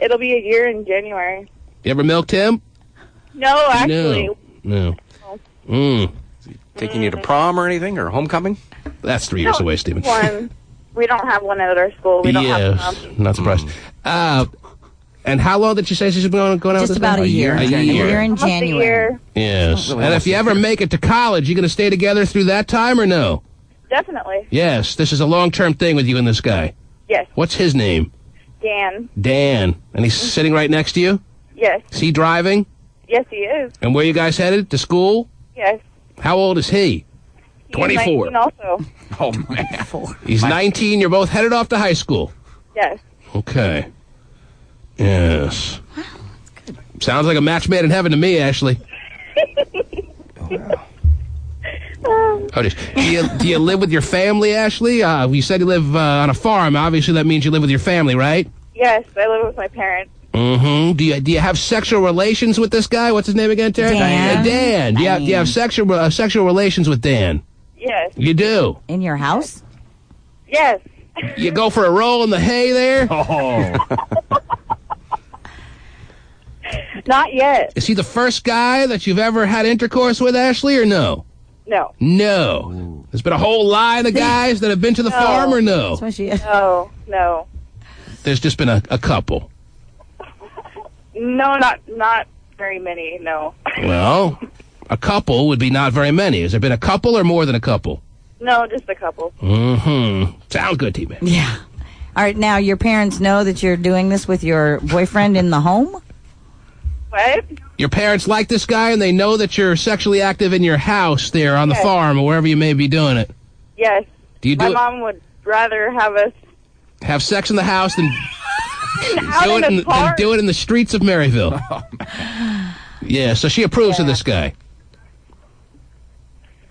Speaker 13: It'll be a year in January.
Speaker 1: You ever milked him?
Speaker 13: No, actually.
Speaker 1: No.
Speaker 4: Taking you to prom or anything, or homecoming?
Speaker 1: That's 3 years away, Steven.
Speaker 13: We don't have one at our school. We don't have one.
Speaker 1: Not surprised. And how long did you say she's been going out
Speaker 2: Just
Speaker 1: with
Speaker 2: about a year.
Speaker 1: A
Speaker 2: A year in
Speaker 13: Almost a
Speaker 2: January.
Speaker 13: year.
Speaker 1: Yes.
Speaker 4: Really
Speaker 1: And if you ever make it to college, you going to stay together through that time or no?
Speaker 13: Definitely.
Speaker 1: Yes. This is a long-term thing with you and this guy.
Speaker 13: Yes.
Speaker 1: What's his name?
Speaker 13: Dan.
Speaker 1: Dan. And he's sitting right next to you?
Speaker 13: Yes.
Speaker 1: Is he driving?
Speaker 13: Yes, he is.
Speaker 1: And where you guys headed? To school?
Speaker 13: Yes.
Speaker 1: How old is he?
Speaker 13: He's
Speaker 1: 24.
Speaker 13: 19 also.
Speaker 9: Oh, man.
Speaker 1: He's 19. You're both headed off to high school.
Speaker 13: Yes.
Speaker 1: Okay. Yes. Sounds like a match made in heaven to me, Ashley. Do you live with your family, Ashley? You said you live on a farm. Obviously, that means you live with your family, right?
Speaker 13: Yes, I live with my parents.
Speaker 1: Mm-hmm. Do you have sexual relations with this guy? What's his name again, Terry?
Speaker 2: Dan.
Speaker 1: Dan. Do you have sexual relations with Dan?
Speaker 13: Yes.
Speaker 1: You do?
Speaker 2: In your house?
Speaker 13: Yes.
Speaker 1: You go for a roll in the hay there?
Speaker 3: Oh.
Speaker 13: Not yet.
Speaker 1: Is he the first guy that you've ever had intercourse with, Ashley, or no?
Speaker 13: No.
Speaker 1: No. There's been a whole line of guys that have been to the farm, or no?
Speaker 2: That's what she is.
Speaker 13: No.
Speaker 1: There's just been a couple.
Speaker 13: No, not very many, no.
Speaker 1: Well, a couple would be not very many. Has there been a couple or more than a couple?
Speaker 13: No, just a couple.
Speaker 1: Mm-hmm. Sounds good, T-Man.
Speaker 2: Yeah. All right, now your parents know that you're doing this with your boyfriend in the home?
Speaker 13: What?
Speaker 1: Your parents like this guy, and they know that you're sexually active in your house there on the farm or wherever you may be doing it.
Speaker 13: Yes.
Speaker 1: Do you
Speaker 13: My mom would rather have us
Speaker 1: have sex in the house than
Speaker 13: out
Speaker 1: do it in the streets of Maryville? Yeah, so she approves of this guy.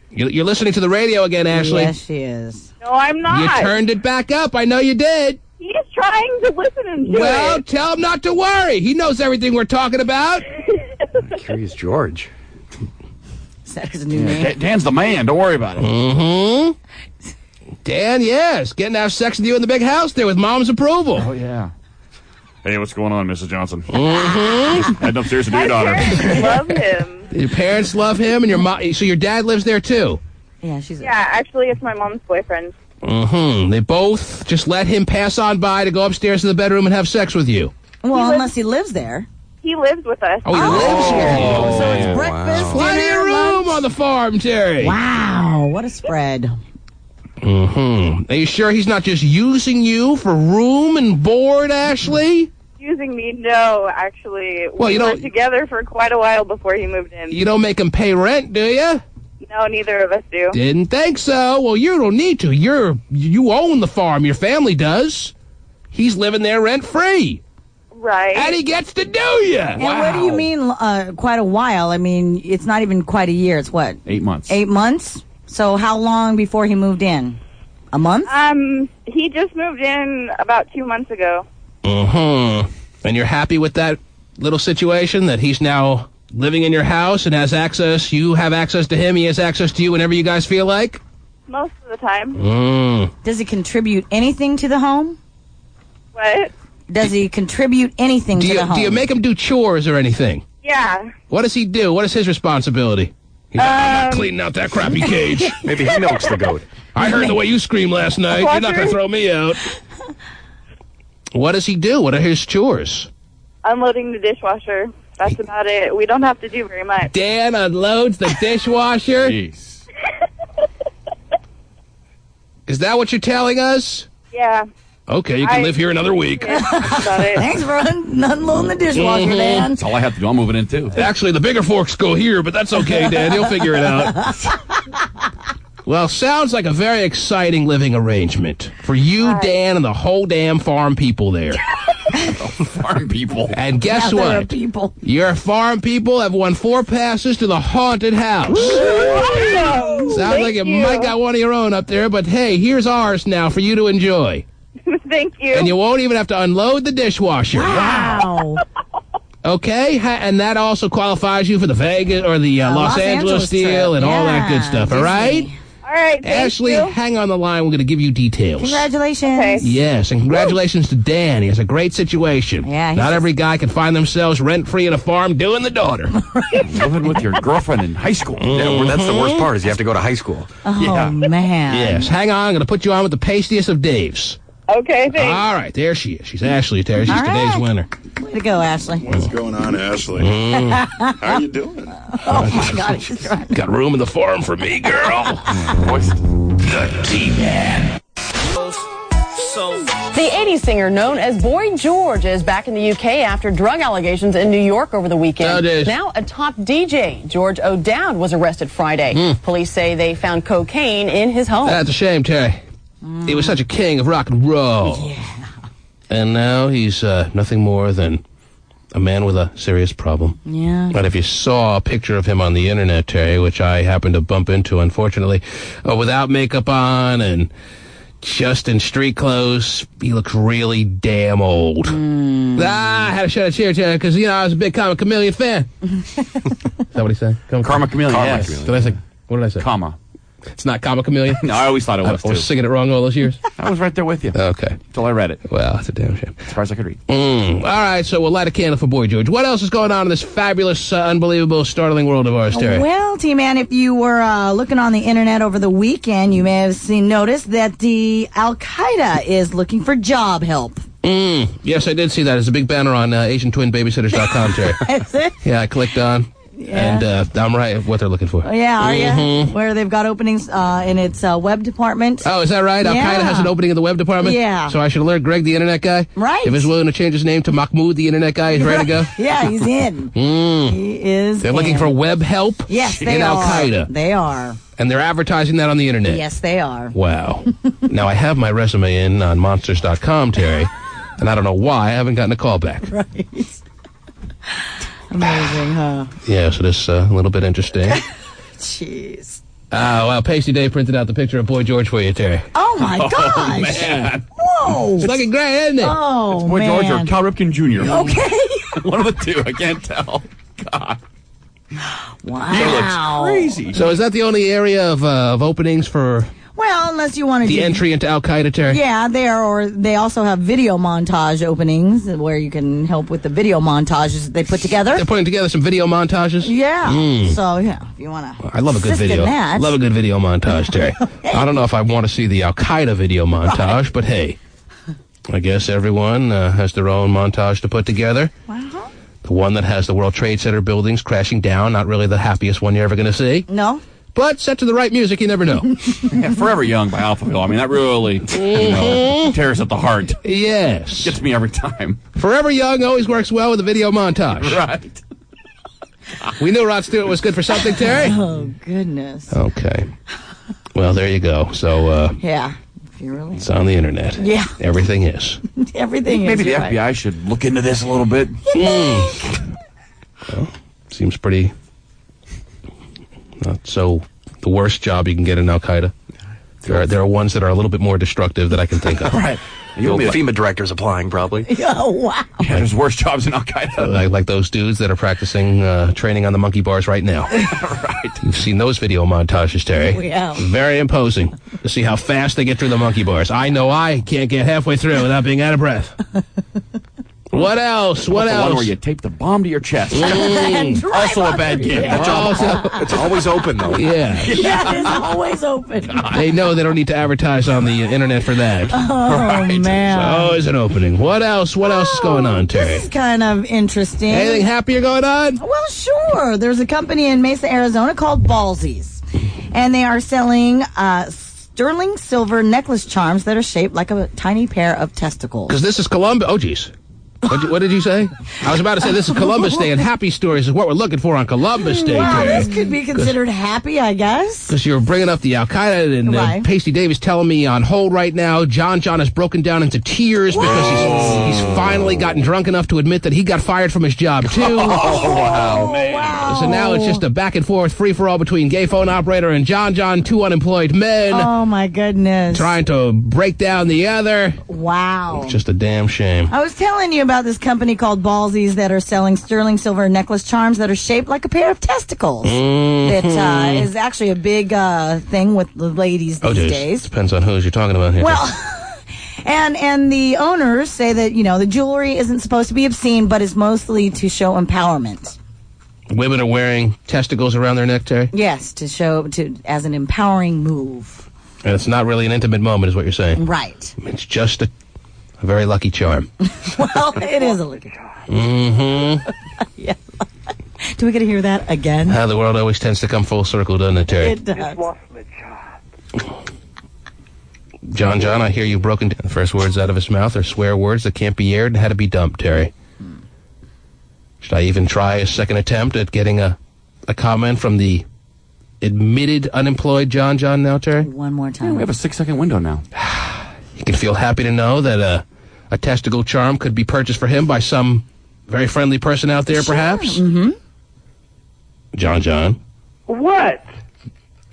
Speaker 1: You're listening to the radio again, Ashley.
Speaker 2: Yes, she is.
Speaker 13: No, I'm not.
Speaker 1: You turned it back up. I know you did.
Speaker 13: He's trying to listen and do
Speaker 1: Well,
Speaker 13: it.
Speaker 1: tell him not to worry. He knows everything we're talking about.
Speaker 4: Curious George.
Speaker 2: Is that his new name?
Speaker 9: Dan's the man. Don't worry about it.
Speaker 1: Mm-hmm. Dan, yes. Getting to have sex with you in the big house there with Mom's approval.
Speaker 9: Oh, yeah.
Speaker 3: Hey, what's going on, Mrs. Johnson?
Speaker 1: Mm-hmm.
Speaker 3: Heading upstairs to do your daughter.
Speaker 13: Love him.
Speaker 1: Your parents love him, and your mom. So your dad lives there too.
Speaker 2: Yeah,
Speaker 13: actually, it's my mom's boyfriend.
Speaker 1: Mm-hmm. They both just let him pass on by to go upstairs to the bedroom and have sex with you.
Speaker 2: Well, unless he lives there.
Speaker 13: He lives with us.
Speaker 1: Oh, he lives here.
Speaker 2: So it's breakfast,
Speaker 1: Plenty
Speaker 2: dinner,
Speaker 1: of room
Speaker 2: lunch.
Speaker 1: on the farm, Terry.
Speaker 2: Wow, what a spread.
Speaker 1: Mm-hmm. Are you sure he's not just using you for room and board, Ashley?
Speaker 13: Using me? No, actually.
Speaker 1: Well,
Speaker 13: we
Speaker 1: you
Speaker 13: were
Speaker 1: don't-
Speaker 13: together for quite a while before he moved in.
Speaker 1: You don't make him pay rent, do you?
Speaker 13: No, neither of us do.
Speaker 1: Didn't think so. Well, you don't need to. You own the farm. Your family does. He's living there rent-free.
Speaker 13: Right.
Speaker 1: And he gets to do you.
Speaker 2: And what do you mean quite a while? I mean, it's not even quite a year. It's what?
Speaker 9: 8 months.
Speaker 2: 8 months? So how long before he moved in? A month?
Speaker 13: He just moved in about 2 months ago.
Speaker 1: Mm-hmm. And you're happy with that little situation, that he's now living in your house and has access, you have access to him, he has access to you whenever you guys feel like?
Speaker 13: Most of the time.
Speaker 2: Does he contribute anything to the home?
Speaker 13: What?
Speaker 2: Does he contribute anything to the home?
Speaker 1: Do you make him do chores or anything?
Speaker 13: Yeah.
Speaker 1: What does he do? What is his responsibility? He's like, I'm not cleaning out that crappy cage.
Speaker 4: Maybe he milks the goat.
Speaker 1: I heard the way you screamed last night. You're not going to throw me out. What does he do? What are his chores?
Speaker 13: Unloading the dishwasher. That's about it. We don't have to do very much.
Speaker 1: Dan unloads the dishwasher?
Speaker 9: Jeez.
Speaker 1: Is that what you're telling us?
Speaker 13: Yeah.
Speaker 1: Okay, you can live here another week.
Speaker 13: Yeah, that's about it.
Speaker 2: Thanks for unloading the dishwasher, Dan.
Speaker 9: That's all I have to do. I'm moving in, too.
Speaker 1: Actually, the bigger forks go here, but that's okay, Dan. You'll figure it out. Well, sounds like a very exciting living arrangement for you, Dan, and the whole damn farm people there.
Speaker 9: Farm people.
Speaker 1: And guess
Speaker 2: There are
Speaker 1: what?
Speaker 2: people.
Speaker 1: Your farm people have won 4 passes to the haunted house.
Speaker 13: Awesome.
Speaker 1: Sounds like you might got one of your own up there, but hey, here's ours now for you to enjoy.
Speaker 13: Thank you.
Speaker 1: And you won't even have to unload the dishwasher.
Speaker 2: Wow.
Speaker 1: Okay, and that also qualifies you for the Vegas or the Los Angeles deal and all that good stuff. All right,
Speaker 13: All right. Thank
Speaker 1: Ashley,
Speaker 13: you.
Speaker 1: hang on the line. We're going to give you details.
Speaker 2: Congratulations.
Speaker 13: Okay.
Speaker 1: Yes, and congratulations to Dan. He has a great situation.
Speaker 2: Yeah,
Speaker 1: not every guy can find themselves rent-free in a farm doing the daughter.
Speaker 9: Living with your girlfriend in high school.
Speaker 4: Yeah, well, that's the worst part is you have to go to high school.
Speaker 2: Oh, man.
Speaker 1: Yes, hang on. I'm going to put you on with the pastiest of Daves.
Speaker 13: Okay, thanks.
Speaker 1: All right, there she is. She's Ashley, Terry. She's
Speaker 2: All
Speaker 1: today's
Speaker 2: right.
Speaker 1: winner.
Speaker 2: Way to go, Ashley.
Speaker 8: What's going on, Ashley? How you doing?
Speaker 2: Oh, my God. She's trying.
Speaker 1: Got room in the farm for me, girl.
Speaker 5: The T-Man.
Speaker 14: The 80s singer known as Boy George is back in the UK after drug allegations in New York over the weekend.
Speaker 1: Nowadays.
Speaker 14: Now a top DJ, George O'Dowd, was arrested Friday. Police say they found cocaine in his home.
Speaker 1: That's a shame, Terry. He was such a king of rock and roll.
Speaker 2: Yeah.
Speaker 1: And now he's nothing more than a man with a serious problem.
Speaker 2: Yeah.
Speaker 1: But if you saw a picture of him on the internet, Terry, which I happened to bump into, unfortunately, without makeup on and just in street clothes. He looks really damn old. I had to shed a tear because, I was a big Karma Chameleon fan. Is that what he said?
Speaker 9: Karma Chameleon, yes.
Speaker 1: Did I say? What did I say?
Speaker 9: Comma.
Speaker 1: It's not Karma Chameleon?
Speaker 9: No, I always thought it was,
Speaker 1: I was singing it wrong all those years.
Speaker 9: I was right there with you.
Speaker 1: Okay.
Speaker 9: Until I read it.
Speaker 1: Well, that's a damn shame.
Speaker 9: As far as I could read.
Speaker 1: All right, so we'll light a candle for Boy George. What else is going on in this fabulous, unbelievable, startling world of ours, Terry?
Speaker 2: Well, T-Man, if you were looking on the internet over the weekend, you may have noticed that the Al-Qaeda is looking for job help.
Speaker 1: Yes, I did see that. It's a big banner on AsianTwinBabysitters.com, Terry.
Speaker 2: Is it?
Speaker 1: Yeah, I clicked on.
Speaker 2: Yeah.
Speaker 1: And I'm right what they're looking for.
Speaker 2: Oh, yeah, are you? Where they've got openings in its web department.
Speaker 1: Oh, is that right?
Speaker 2: Yeah.
Speaker 1: Al-Qaeda has an opening in the web department?
Speaker 2: Yeah.
Speaker 1: So I should alert Greg, the internet guy?
Speaker 2: Right.
Speaker 1: If he's willing to change his name to Mahmoud, the internet guy, he's ready to go?
Speaker 2: Yeah, he's in. He is
Speaker 1: They're looking for web help?
Speaker 2: Yes, they
Speaker 1: in
Speaker 2: are.
Speaker 1: Al-Qaeda.
Speaker 2: They are.
Speaker 1: And they're advertising that on the internet?
Speaker 2: Yes, they are.
Speaker 1: Wow. Now, I have my resume in on monsters.com, Terry, and I don't know why I haven't gotten a call back.
Speaker 2: Right. Amazing, huh?
Speaker 1: Yeah, so this a little bit interesting.
Speaker 2: Jeez.
Speaker 1: Well, Pasty Dave printed out the picture of Boy George for you, Terry.
Speaker 2: Oh, my gosh.
Speaker 9: Man.
Speaker 2: Whoa.
Speaker 1: It's looking great, isn't it?
Speaker 2: Oh,
Speaker 9: Boy
Speaker 2: man.
Speaker 9: George or Cal Ripken Jr.
Speaker 2: Okay.
Speaker 9: One of the two. I can't tell. God.
Speaker 2: Wow.
Speaker 9: That looks crazy.
Speaker 1: So is that the only area of openings for
Speaker 2: Well, unless you want to
Speaker 1: the entry into Al-Qaeda, Terry?
Speaker 2: Yeah, they also have video montage openings where you can help with the video montages that they put together.
Speaker 1: They're putting together some video montages?
Speaker 2: Yeah. So, yeah, if you want to
Speaker 1: I love a good video. Love a good video montage, Terry. I don't know if I want to see the Al-Qaeda video montage, but hey, I guess everyone has their own montage to put together.
Speaker 2: Wow.
Speaker 1: The one that has the World Trade Center buildings crashing down, not really the happiest one you're ever going to see.
Speaker 2: No.
Speaker 1: But set to the right music, you never know.
Speaker 9: Yeah, Forever Young by Alphaville. I mean, that really tears at the heart.
Speaker 1: Yes.
Speaker 9: Gets me every time.
Speaker 1: Forever Young always works well with a video montage.
Speaker 9: Right.
Speaker 1: We knew Rod Stewart was good for something, Terry.
Speaker 2: Oh, goodness.
Speaker 1: Okay. Well, there you go. So,
Speaker 2: yeah. If you really...
Speaker 1: It's on the internet.
Speaker 2: Yeah.
Speaker 1: Everything is.
Speaker 2: Everything is.
Speaker 9: Maybe the FBI should look into this a little bit.
Speaker 1: Well, seems pretty... Not so the worst job you can get in Al-Qaeda. There are ones that are a little bit more destructive that I can think of.
Speaker 4: Right. The FEMA director's applying, probably.
Speaker 2: Oh, wow.
Speaker 9: Yeah, there's worse jobs in Al-Qaeda.
Speaker 1: Like those dudes that are practicing training on the monkey bars right now.
Speaker 9: Right.
Speaker 1: You've seen those video montages, Terry.
Speaker 2: We have.
Speaker 1: Very imposing to see how fast they get through the monkey bars. I know I can't get halfway through without being out of breath. What else? What
Speaker 9: The
Speaker 1: else?
Speaker 9: one where you tape the bomb to your chest. Also a bad gig.
Speaker 4: It's always open, though.
Speaker 1: Yeah.
Speaker 2: That is always open.
Speaker 1: They know they don't need to advertise on the internet for that.
Speaker 2: Oh, man.
Speaker 1: So always an opening. What else? What else is going on, Terry?
Speaker 2: This is kind of interesting.
Speaker 1: Anything happier going on?
Speaker 2: Well, sure. There's a company in Mesa, Arizona called Ballsies, and they are selling sterling silver necklace charms that are shaped like a tiny pair of testicles.
Speaker 1: Because this is Columbus. Oh, geez. What did you say? I was about to say this is Columbus Day, and happy stories is what we're looking for on Columbus Day.
Speaker 2: Wow, this could be considered happy, I guess.
Speaker 1: Because you're bringing up the Al-Qaeda, and
Speaker 2: Right.
Speaker 1: Pasty Dave is telling me on hold right now, John has broken down into tears because he's finally gotten drunk enough to admit that he got fired from his job, too.
Speaker 2: Wow.
Speaker 1: So now it's just a back-and-forth free-for-all between gay phone operator and John, two unemployed men.
Speaker 2: Oh, my goodness.
Speaker 1: Trying to break down the other.
Speaker 2: Wow.
Speaker 1: It's just a damn shame.
Speaker 2: I was telling you about this company called Ballsies that are selling sterling silver necklace charms that are shaped like a pair of testicles. That is actually a big thing with the ladies these days.
Speaker 1: Depends on who you're talking about here.
Speaker 2: Well, and the owners say that, the jewelry isn't supposed to be obscene, but is mostly to show empowerment.
Speaker 1: Women are wearing testicles around their neck, Terry?
Speaker 2: Yes, as an empowering move.
Speaker 1: And it's not really an intimate moment, is what you're saying.
Speaker 2: Right.
Speaker 1: It's just a very lucky charm.
Speaker 2: Well, it is a lucky charm.
Speaker 1: Mm-hmm.
Speaker 2: Yeah. Do we get to hear that again?
Speaker 1: The world always tends to come full circle, doesn't it, Terry?
Speaker 2: It does.
Speaker 1: John, I hear you broken down. The first words out of his mouth are swear words that can't be aired and had to be dumped, Terry. Should I even try a second attempt at getting a comment from the admitted unemployed John now, Terry?
Speaker 2: One more time.
Speaker 9: Yeah, we have a 6-second window now.
Speaker 1: You can feel happy to know that a testicle charm could be purchased for him by some very friendly person out there, perhaps?
Speaker 2: Mm-hmm.
Speaker 1: John.
Speaker 7: What?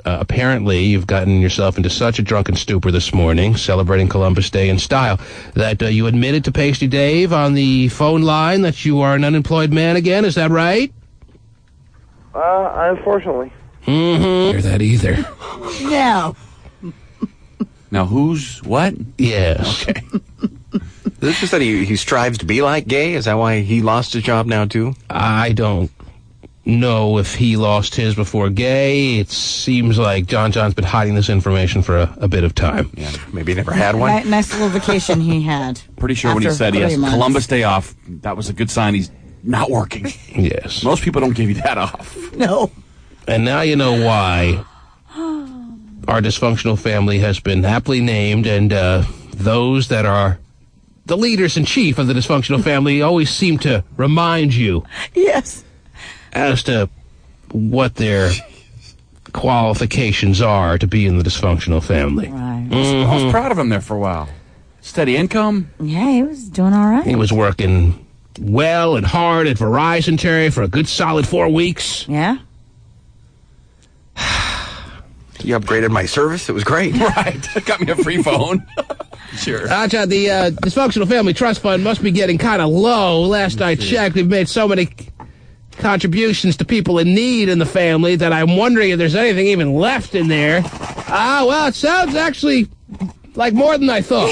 Speaker 1: apparently you've gotten yourself into such a drunken stupor this morning, celebrating Columbus Day in style, that you admitted to Pasty Dave on the phone line that you are an unemployed man again. Is that right?
Speaker 15: Unfortunately.
Speaker 1: Mm-hmm. Hear that either.
Speaker 2: No.
Speaker 9: Now, who's what?
Speaker 1: Yes.
Speaker 9: Okay.
Speaker 4: This is that he strives to be like Gay? Is that why he lost his job now, too?
Speaker 1: I don't know if he lost his before Gay. It seems like John's been hiding this information for a bit of time.
Speaker 4: Yeah, maybe he never had one.
Speaker 2: Nice little vacation he had.
Speaker 9: Pretty sure when he said he has Columbus Day off, that was a good sign he's not working.
Speaker 1: Yes.
Speaker 9: Most people don't give you that off.
Speaker 2: No.
Speaker 1: And now you know why our dysfunctional family has been aptly named, and those that are the leaders in chief of the dysfunctional family always seem to remind you.
Speaker 2: Yes.
Speaker 1: As to what their qualifications are to be in the dysfunctional family.
Speaker 2: Right.
Speaker 9: I was proud of him there for a while. Steady income.
Speaker 2: Yeah, he was doing all right.
Speaker 1: He was working well and hard at Verizon, Terry, for a good solid 4 weeks.
Speaker 2: Yeah.
Speaker 4: You upgraded my service. It was great.
Speaker 9: Right. Got me a free phone. Sure.
Speaker 1: John, the Dysfunctional Family Trust Fund must be getting kind of low. Last I checked, we've made so many contributions to people in need in the family that I'm wondering if there's anything even left in there. Well, it sounds actually like more than I thought.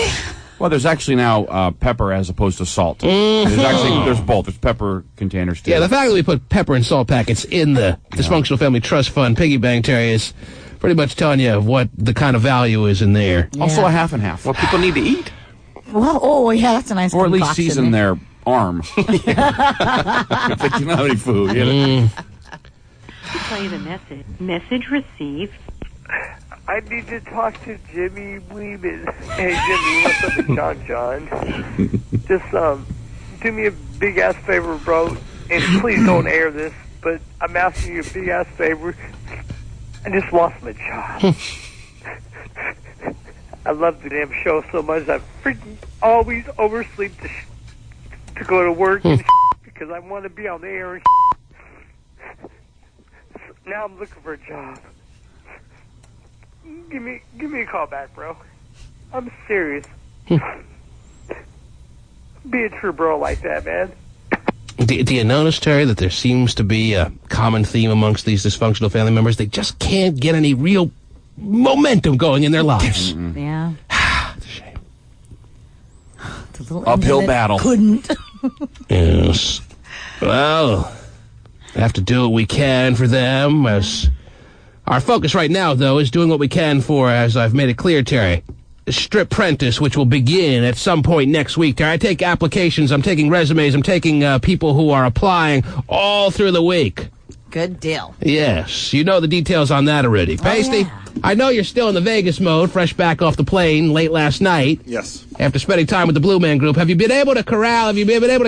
Speaker 9: Well, there's actually now pepper as opposed to salt. There's both. There's pepper containers, too.
Speaker 1: Yeah, the fact that we put pepper and salt packets in the Dysfunctional Family Trust Fund piggy bank, Terry, is pretty much telling you what the kind of value is in there.
Speaker 2: Yeah.
Speaker 9: Also a half and half.
Speaker 4: Well, people need to eat.
Speaker 2: Well, yeah, that's a nice
Speaker 9: or at least
Speaker 2: concoction
Speaker 9: season their arm. If they don't have any food. You know?
Speaker 16: Play the message. Message received.
Speaker 15: I need to talk to Jimmy Weeman. Hey, Jimmy, what's up with John? Just do me a big-ass favor, bro, and please don't air this, but I'm asking you a big-ass favor. I just lost my job. I love the damn show so much I freaking always oversleep to go to work and because I want to be on the air and so now I'm looking for a job. Give me a call back, bro. I'm serious. Be a true bro like that, man.
Speaker 1: Do you notice, Terry, that there seems to be a common theme amongst these dysfunctional family members? They just can't get any real momentum going in their lives.
Speaker 2: Yeah.
Speaker 1: It's a shame.
Speaker 2: The little
Speaker 9: uphill battle.
Speaker 2: Couldn't.
Speaker 1: Yes. Well, we have to do what we can for them. As our focus right now, though, is doing what we can for, as I've made it clear, Terry, Strip Prentice, which will begin at some point next week. Terry, I take applications, I'm taking resumes, I'm taking people who are applying all through the week.
Speaker 2: Good deal.
Speaker 1: Yes, you know the details on that already. Pasty,
Speaker 2: yeah.
Speaker 1: I know you're still in the Vegas mode, fresh back off the plane late last night.
Speaker 8: Yes.
Speaker 1: After spending time with the Blue Man Group. Have you been able to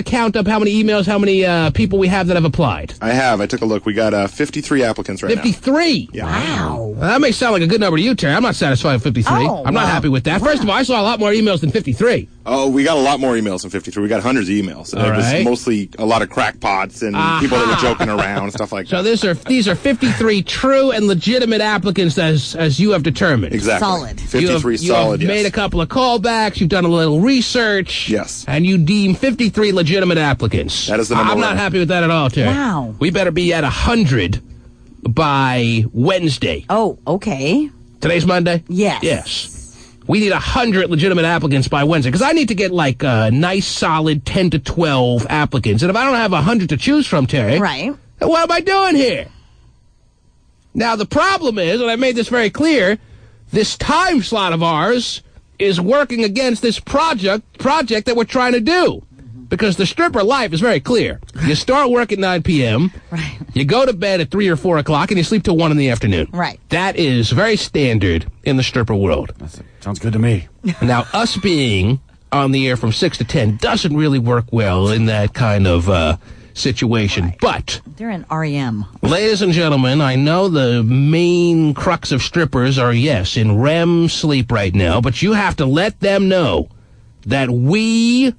Speaker 1: count up how many emails, how many people we have that have applied?
Speaker 8: I have. I took a look. We got 53 applicants right
Speaker 1: 53?
Speaker 8: now.
Speaker 2: Wow.
Speaker 1: Well, that may sound like a good number to you, Terry. I'm not satisfied with 53. I'm not happy with that. First of all, I saw a lot more emails than 53.
Speaker 8: Oh, we got a lot more emails than 53. We got hundreds of emails.
Speaker 1: All
Speaker 8: it was
Speaker 1: right.
Speaker 8: mostly a lot of crackpots and people that were joking around and stuff like that.
Speaker 1: So these are 53 true and legitimate applicants as you have determined.
Speaker 8: Exactly.
Speaker 2: Solid.
Speaker 8: 53
Speaker 1: you
Speaker 8: solid,
Speaker 1: have
Speaker 8: yes.
Speaker 1: made a couple of callbacks. You've done a little research.
Speaker 8: Yes.
Speaker 1: And you deem 53 legitimate applicants.
Speaker 8: That is the number
Speaker 1: I'm
Speaker 8: one.
Speaker 1: not happy with that at all, Terry.
Speaker 2: Wow.
Speaker 1: We better be at 100 by Wednesday.
Speaker 2: Oh, okay.
Speaker 1: Today's Monday?
Speaker 2: Yes.
Speaker 1: Yes. We need 100 legitimate applicants by Wednesday, because I need to get, like, a nice, solid 10 to 12 applicants. And if I don't have 100 to choose from, Terry,
Speaker 2: right,
Speaker 1: then what am I doing here? Now, the problem is, and I made this very clear, this time slot of ours is working against this project that we're trying to do. Because the stripper life is very clear. You start work at 9 p.m.,
Speaker 2: right.
Speaker 1: You go to bed at 3 or 4 o'clock, and you sleep till 1 in the afternoon.
Speaker 2: Right.
Speaker 1: That is very standard in the stripper world.
Speaker 9: Sounds good to me.
Speaker 1: Now, us being on the air from 6 to 10 doesn't really work well in that kind of situation. Right. But
Speaker 2: they're in REM.
Speaker 1: Ladies and gentlemen, I know the main crux of strippers are, yes, in REM sleep right now, but you have to let them know that we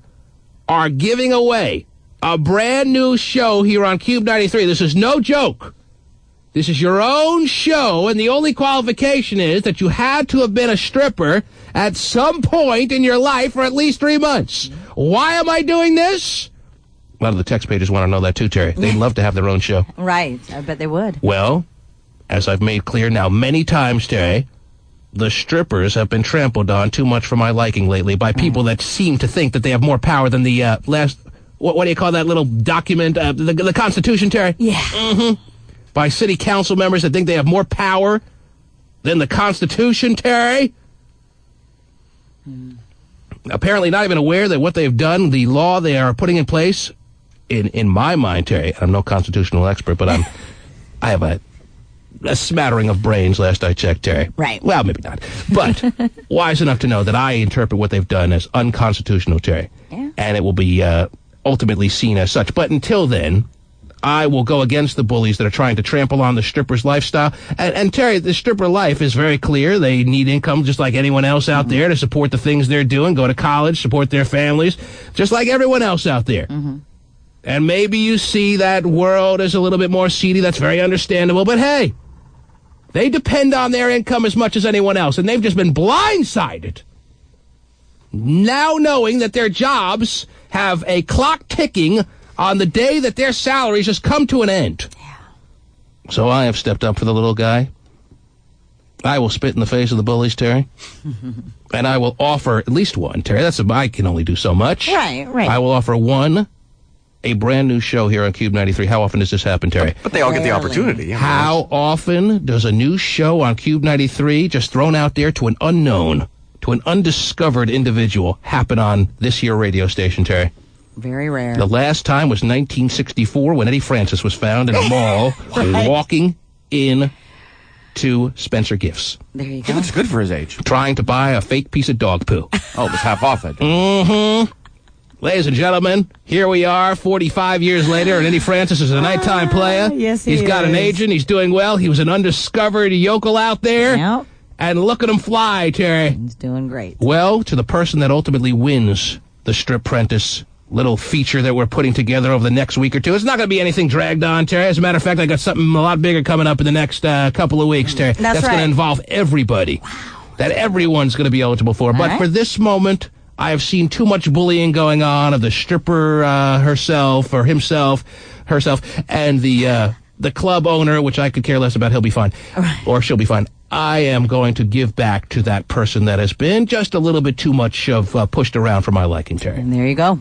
Speaker 1: are giving away a brand new show here on Cube 93. This is no joke. This is your own show, and the only qualification is that you had to have been a stripper at some point in your life for at least 3 months. Why am I doing this? A lot of the text pages want to know that too, Terry. They'd love to have their own show.
Speaker 2: Right. I bet they would.
Speaker 1: Well, as I've made clear now many times, Terry, the strippers have been trampled on too much for my liking lately by people that seem to think that they have more power than the last... What do you call that little document? The Constitution, Terry?
Speaker 2: Yeah.
Speaker 1: Mm-hmm. By city council members that think they have more power than the Constitution, Terry. Apparently not even aware that what they've done, the law they are putting in place, in my mind, Terry, I'm no constitutional expert, but I have a smattering of brains last I checked, Terry.
Speaker 2: Right.
Speaker 1: Well, maybe not. But wise enough to know that I interpret what they've done as unconstitutional, Terry.
Speaker 2: Yeah.
Speaker 1: And it will be ultimately seen as such. But until then, I will go against the bullies that are trying to trample on the stripper's lifestyle. And Terry, the stripper life is very clear. They need income just like anyone else out there to support the things they're doing, go to college, support their families, just like everyone else out there. And maybe you see that world as a little bit more seedy. That's very understandable. But hey, they depend on their income as much as anyone else, and they've just been blindsided. Now knowing that their jobs have a clock ticking on the day that their salaries just come to an end. Yeah. So I have stepped up for the little guy. I will spit in the face of the bullies, Terry. And I will offer at least one, Terry. I can only do so much.
Speaker 2: Right.
Speaker 1: I will offer one, a brand new show here on Cube 93. How often does this happen, Terry?
Speaker 4: But they all get the opportunity. Yeah,
Speaker 1: How often does a new show on Cube 93 just thrown out there to an unknown, to an undiscovered individual happen on this here radio station, Terry?
Speaker 2: Very rare.
Speaker 1: The last time was 1964 when Eddie Francis was found in a mall walking in to Spencer Gifts.
Speaker 2: There you
Speaker 9: go. That's good for his age.
Speaker 1: Trying to buy a fake piece of dog poo.
Speaker 9: Oh, it was half off it.
Speaker 1: Mm-hmm. Ladies and gentlemen, here we are 45 years later, and Eddie Francis is a nighttime player.
Speaker 2: Yes,
Speaker 1: He's got an agent. He's doing well. He was an undiscovered yokel out there.
Speaker 2: Yep.
Speaker 1: And look at him fly, Terry.
Speaker 2: He's doing great.
Speaker 1: Well, to the person that ultimately wins the Strip Prentice little feature that we're putting together over the next week or two. It's not going to be anything dragged on, Terry. As a matter of fact, I got something a lot bigger coming up in the next couple of weeks, Terry.
Speaker 2: That's
Speaker 1: going to involve everybody. Wow. That everyone's going to be eligible for. But for this moment, I have seen too much bullying going on of the stripper herself or himself, herself, and the club owner, which I could care less about. He'll be fine. Or she'll be fine. I am going to give back to that person that has been just a little bit too much of pushed around for my liking, Terry.
Speaker 2: And there you go.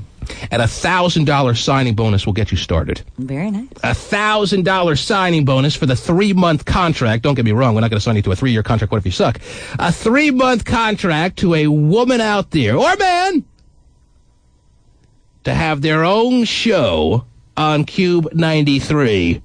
Speaker 1: And $1,000 signing bonus will get you started.
Speaker 2: Very nice.
Speaker 1: $1,000 signing bonus for the 3-month contract. Don't get me wrong, we're not going to sign you to a 3-year contract. What if you suck? A 3-month contract to a woman out there, or man, to have their own show on Cube 93.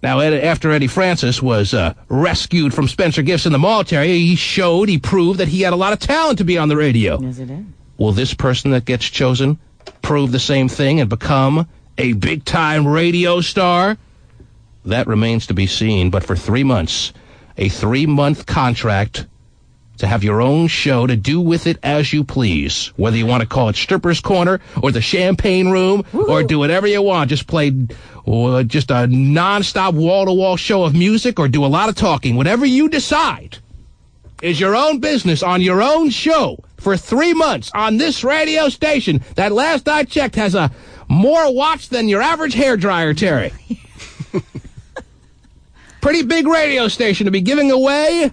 Speaker 1: Now, after Eddie Francis was rescued from Spencer Gifts in the mall, Terry, he proved that he had a lot of talent to be on the radio.
Speaker 2: Yes, it did.
Speaker 1: Will this person that gets chosen prove the same thing and become a big-time radio star? That remains to be seen. But for 3 months, a 3-month contract to have your own show, to do with it as you please. Whether you want to call it Stripper's Corner or the Champagne Room, or do whatever you want. Just play just a non-stop wall-to-wall show of music, or do a lot of talking. Whatever you decide is your own business on your own show for 3 months on this radio station that last I checked has a more watts than your average hairdryer, Terry. Pretty big radio station to be giving away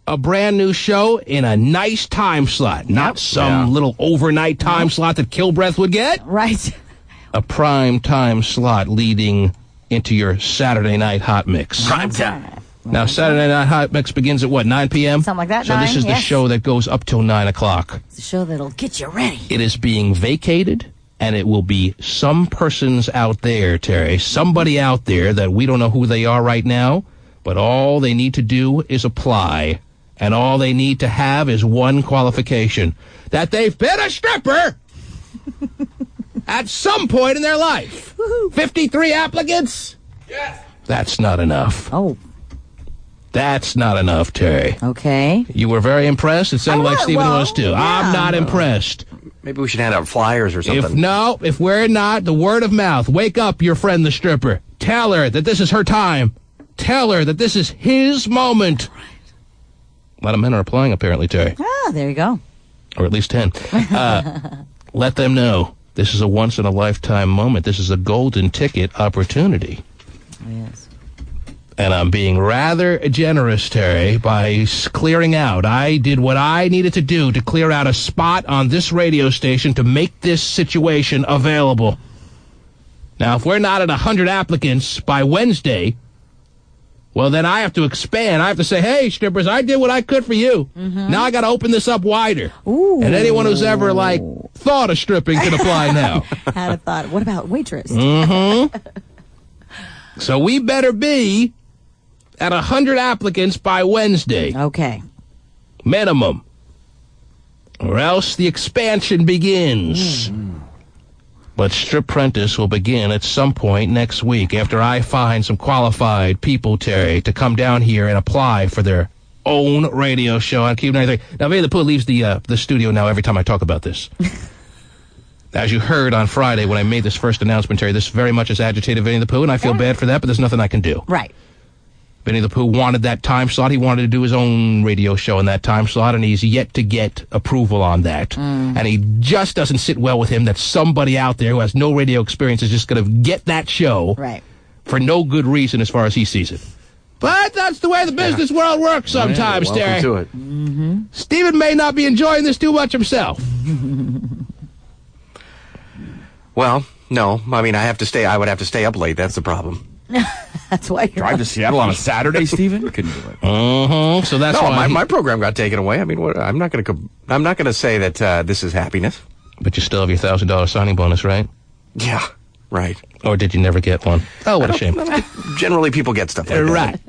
Speaker 1: a brand new show in a nice time slot, not some little overnight time slot that Kilbreath would get.
Speaker 2: Right.
Speaker 1: A prime time slot leading into your Saturday night hot mix.
Speaker 4: Prime time.
Speaker 1: Now, Saturday Night Hot Mix begins at what, 9 p.m.?
Speaker 2: Something like that,
Speaker 1: So
Speaker 2: 9,
Speaker 1: this is the show that goes up till 9 o'clock.
Speaker 2: It's a show that'll get you ready.
Speaker 1: It is being vacated, and it will be some persons out there, Terry, somebody out there that we don't know who they are right now, but all they need to do is apply, and all they need to have is one qualification, that they've been a stripper at some point in their life. 53 applicants? Yes. That's not enough.
Speaker 2: Oh.
Speaker 1: That's not enough, Terry.
Speaker 2: Okay.
Speaker 1: You were very impressed? It sounded like Stephen was too.
Speaker 2: Yeah.
Speaker 1: I'm not impressed.
Speaker 4: Maybe we should hand out flyers or something.
Speaker 1: If we're not, the word of mouth. Wake up your friend the stripper. Tell her that this is her time. Tell her that this is his moment. A lot of men are applying, apparently, Terry.
Speaker 2: Ah, there you go.
Speaker 1: Or at least 10. Let them know this is a once-in-a-lifetime moment. This is a golden ticket opportunity.
Speaker 2: Yes.
Speaker 1: And I'm being rather generous, Terry, by clearing out. I did what I needed to do to clear out a spot on this radio station to make this situation available. Now, if we're not at 100 applicants by Wednesday, well, then I have to expand. I have to say, hey, strippers, I did what I could for you. Now I got to open this up wider.
Speaker 2: Ooh.
Speaker 1: And anyone who's ever, thought of stripping can apply now.
Speaker 2: Had a thought. What about waitress?
Speaker 1: So we better be at 100 applicants by Wednesday.
Speaker 2: Okay.
Speaker 1: Minimum. Or else the expansion begins. But Strip Prentice will begin at some point next week after I find some qualified people, Terry, to come down here and apply for their own radio show on Cube 93. Now, Vinny the Pooh leaves the studio now every time I talk about this. As you heard on Friday when I made this first announcement, Terry, this very much has agitated Vinny the Pooh, and I feel bad for that, but there's nothing I can do.
Speaker 2: Right.
Speaker 1: Vinny the Pooh wanted that time slot. He wanted to do his own radio show in that time slot, and he's yet to get approval on that. And he just doesn't sit well with him that somebody out there who has no radio experience is just going to get that show for no good reason as far as he sees it. But that's the way the business world works sometimes, Terry.
Speaker 4: Welcome to it.
Speaker 1: Stephen may not be enjoying this too much himself.
Speaker 4: Well, no. I mean, I would have to stay up late. That's the problem.
Speaker 2: That's why you're
Speaker 9: Drive to Seattle on a Saturday, Stephen? Couldn't do it.
Speaker 1: So that's
Speaker 4: no,
Speaker 1: why
Speaker 4: my program got taken away. I mean, I'm not going to say that this is happiness.
Speaker 1: But you still have your $1,000 signing bonus, right?
Speaker 4: Yeah, right.
Speaker 1: Or did you never get one? Oh, what a shame.
Speaker 4: Generally, people get stuff like that.
Speaker 1: Right.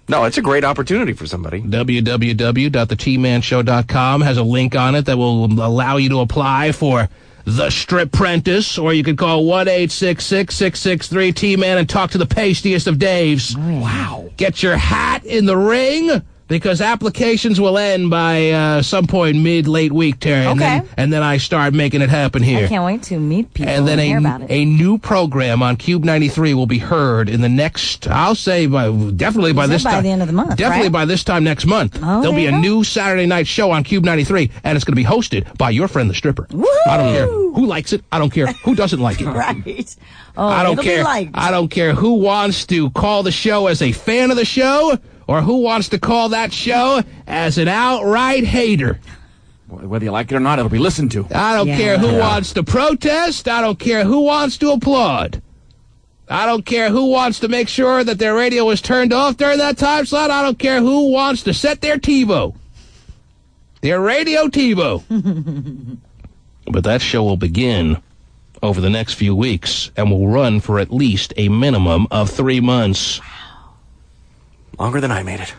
Speaker 4: No, it's a great opportunity for somebody.
Speaker 1: www.thetmanshow.com has a link on it that will allow you to apply for The Strip Prentice, or you could call 1-866-663-T-Man and talk to the pastiest of Daves.
Speaker 2: Oh, yeah.
Speaker 1: Wow. Get your hat in the ring, because applications will end by some point mid-late week, Terry.
Speaker 2: Okay.
Speaker 1: And then I start making it happen here.
Speaker 2: I can't wait to meet people
Speaker 1: And then
Speaker 2: hear about it.
Speaker 1: a new program on Cube 93 will be heard in the next, I'll say, definitely by this time.
Speaker 2: By the end of the month,
Speaker 1: Definitely
Speaker 2: right?
Speaker 1: by this time next month.
Speaker 2: Oh,
Speaker 1: There'll be
Speaker 2: there
Speaker 1: a
Speaker 2: you go.
Speaker 1: new Saturday night show on Cube 93, and it's going to be hosted by your friend the stripper.
Speaker 2: Woo!
Speaker 1: I don't care who likes it. I don't care who doesn't like it.
Speaker 2: Right. Oh,
Speaker 1: I don't
Speaker 2: it'll
Speaker 1: care.
Speaker 2: Be liked.
Speaker 1: I don't care who wants to call the show as a fan of the show or who wants to call that show as an outright hater.
Speaker 9: Whether you like it or not, it'll be listened to.
Speaker 1: I don't care who wants to protest. I don't care who wants to applaud. I don't care who wants to make sure that their radio is turned off during that time slot. I don't care who wants to set their TiVo. Their radio TiVo. But that show will begin over the next few weeks and will run for at least a minimum of 3 months.
Speaker 4: Longer than I made it.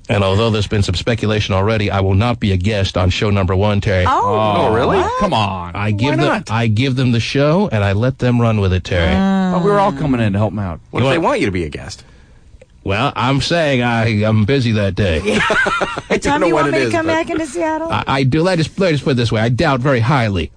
Speaker 1: And although there's been some speculation already, I will not be a guest on show number 1, Terry.
Speaker 4: Oh, really?
Speaker 2: What?
Speaker 9: Come on.
Speaker 1: I give them the show, and I let them run with it, Terry.
Speaker 9: But we were all coming in to help them out.
Speaker 4: What if they want you to be a guest?
Speaker 1: Well, I'm saying I'm busy that day.
Speaker 2: What time do you want me to come back into Seattle?
Speaker 1: I do. Let us put it this way. I doubt very highly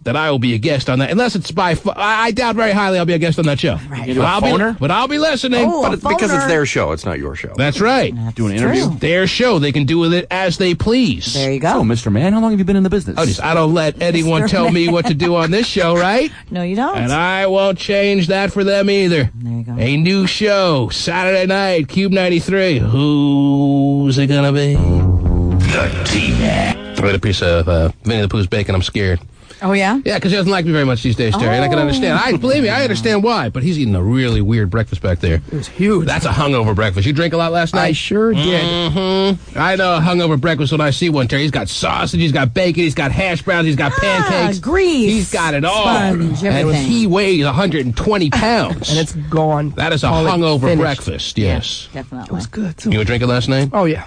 Speaker 1: that I will be a guest on that, unless it's by I doubt very highly I'll be a guest on that show.
Speaker 2: Right.
Speaker 1: But I'll be listening.
Speaker 2: Oh,
Speaker 4: But because it's their show, it's not your show.
Speaker 1: That's right.
Speaker 9: Do an interview?
Speaker 1: Their show. They can do with it as they please.
Speaker 2: There you go.
Speaker 9: So, Mr. Man, how long have you been in the business?
Speaker 1: I don't let anyone tell me what to do on this show, right?
Speaker 2: No, you don't.
Speaker 1: And I won't change that for them either.
Speaker 2: There you go.
Speaker 1: A new show, Saturday night, Cube 93. Who's it gonna be?
Speaker 5: The T-Man.
Speaker 1: I ate a piece of Vinny the Pooh's bacon. I'm scared.
Speaker 2: Oh, yeah?
Speaker 1: Yeah, because he doesn't like me very much these days, Terry, and I can understand. Believe me, I understand why, but he's eating a really weird breakfast back there.
Speaker 11: It was huge.
Speaker 1: That's a hungover breakfast. You drink a lot last night?
Speaker 11: I sure did.
Speaker 1: Mm-hmm. I know a hungover breakfast when I see one, Terry. He's got sausage, he's got bacon, he's got hash browns, he's got pancakes.
Speaker 2: Grease.
Speaker 1: He's got it all.
Speaker 2: Sponge,
Speaker 1: and
Speaker 2: everything.
Speaker 1: he weighs 120 pounds.
Speaker 11: And it's gone.
Speaker 1: That is a
Speaker 11: Call it
Speaker 1: hungover
Speaker 11: finished.
Speaker 1: breakfast, yes.
Speaker 2: Definitely.
Speaker 11: It was good, too.
Speaker 1: You were drinking last night?
Speaker 11: Oh, yeah.